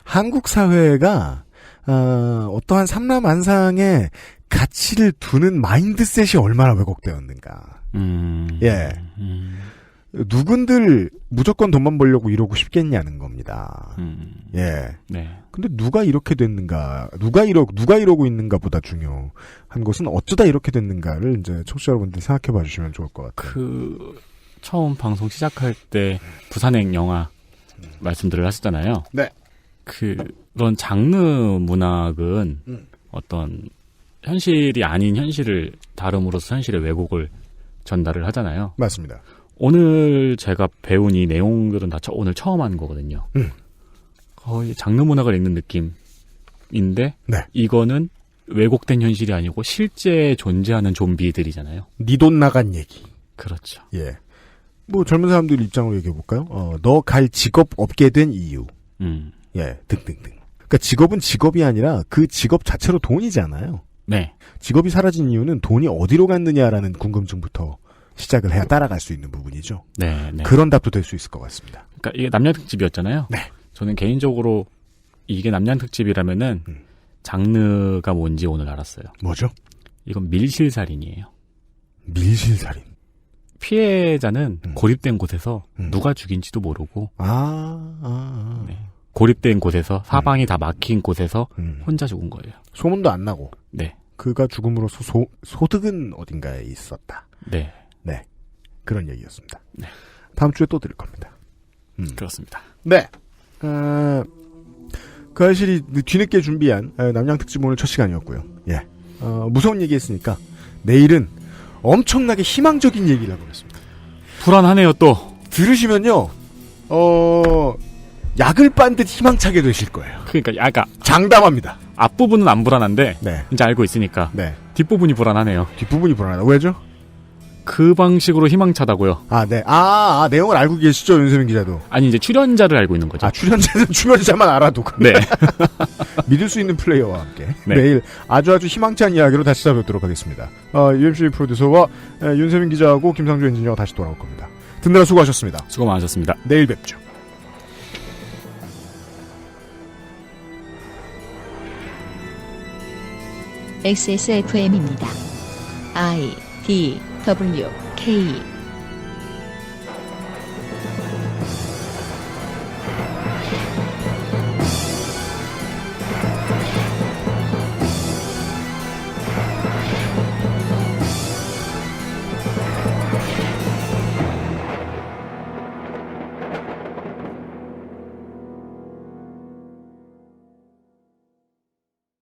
Speaker 2: 한국 사회가 어떠한 삼라만상의 가치를 두는 마인드셋이 얼마나 왜곡되었는가. 예. 누군들 무조건 돈만 벌려고 이러고 싶겠냐는 겁니다. 예.
Speaker 3: 네.
Speaker 2: 근데 누가 이렇게 됐는가, 누가 이러고 있는가 보다 중요한 것은 어쩌다 이렇게 됐는가를 이제 청취자 여러분들 생각해 봐 주시면 좋을 것 같아요.
Speaker 3: 처음 방송 시작할 때 부산행 영화 말씀들을 하셨잖아요.
Speaker 2: 네.
Speaker 3: 그런 장르 문학은 어떤 현실이 아닌 현실을 다름으로써 현실의 왜곡을 전달을 하잖아요.
Speaker 2: 맞습니다.
Speaker 3: 오늘 제가 배운 이 내용들은 다 오늘 처음 하는 거거든요. 거의 장르 문학을 읽는 느낌인데
Speaker 2: 네.
Speaker 3: 이거는 왜곡된 현실이 아니고 실제 존재하는 좀비들이잖아요.
Speaker 2: 네 돈 나간 얘기.
Speaker 3: 그렇죠.
Speaker 2: 예. 뭐 젊은 사람들 입장으로 얘기해 볼까요? 너 갈 직업 없게 된 이유. 예, 등등등. 그러니까 직업은 직업이 아니라 그 직업 자체로 돈이잖아요.
Speaker 3: 네.
Speaker 2: 직업이 사라진 이유는 돈이 어디로 갔느냐라는 궁금증부터 시작을 해야 따라갈 수 있는 부분이죠.
Speaker 3: 네, 네.
Speaker 2: 그런 답도 될 수 있을 것 같습니다.
Speaker 3: 그러니까 이게 남녀 특집이었잖아요.
Speaker 2: 네.
Speaker 3: 저는 개인적으로 이게 남녀 특집이라면은 장르가 뭔지 오늘 알았어요.
Speaker 2: 뭐죠?
Speaker 3: 이건 밀실살인이에요.
Speaker 2: 밀실살인.
Speaker 3: 피해자는 고립된 곳에서 누가 죽인지도 모르고 네. 고립된 곳에서 사방이 다 막힌 곳에서 혼자 죽은 거예요.
Speaker 2: 소문도 안 나고.
Speaker 3: 네.
Speaker 2: 그가 죽음으로써 소득은 어딘가에 있었다.
Speaker 3: 네.
Speaker 2: 네. 그런 얘기였습니다.
Speaker 3: 네.
Speaker 2: 다음 주에 또 들을 겁니다.
Speaker 3: 그렇습니다.
Speaker 2: 네. 그 사실이 뒤늦게 준비한 남양 특집 오늘 첫 시간이었고요. 예. 무서운 얘기 했으니까 내일은 엄청나게 희망적인 얘기를 하겠습니다.
Speaker 3: 불안하네요, 또.
Speaker 2: 들으시면요, 약을 빤 듯 희망차게 되실 거예요.
Speaker 3: 그러니까 약간
Speaker 2: 장담합니다.
Speaker 3: 앞부분은 안 불안한데
Speaker 2: 네.
Speaker 3: 이제 알고 있으니까
Speaker 2: 네.
Speaker 3: 뒷부분이 불안하네요.
Speaker 2: 뒷부분이 불안하다. 왜죠?
Speaker 3: 그 방식으로 희망차다고요.
Speaker 2: 아, 네. 내용을 알고 계시죠, 윤세민 기자도.
Speaker 3: 아니, 이제 출연자를 알고 있는 거죠.
Speaker 2: 출연자는 출연자만 알아도.
Speaker 3: 네.
Speaker 2: 믿을 수 있는 플레이어와 함께.
Speaker 3: 네.
Speaker 2: 내일 아주 희망찬 이야기로 다시 찾아뵙도록 하겠습니다. UMC 프로듀서와 윤세민 기자하고 김상조 엔지니어가 다시 돌아올 겁니다. 듣느라 수고하셨습니다.
Speaker 3: 수고 많으셨습니다.
Speaker 2: 내일 뵙죠.
Speaker 1: XSFM입니다. I, D, W, K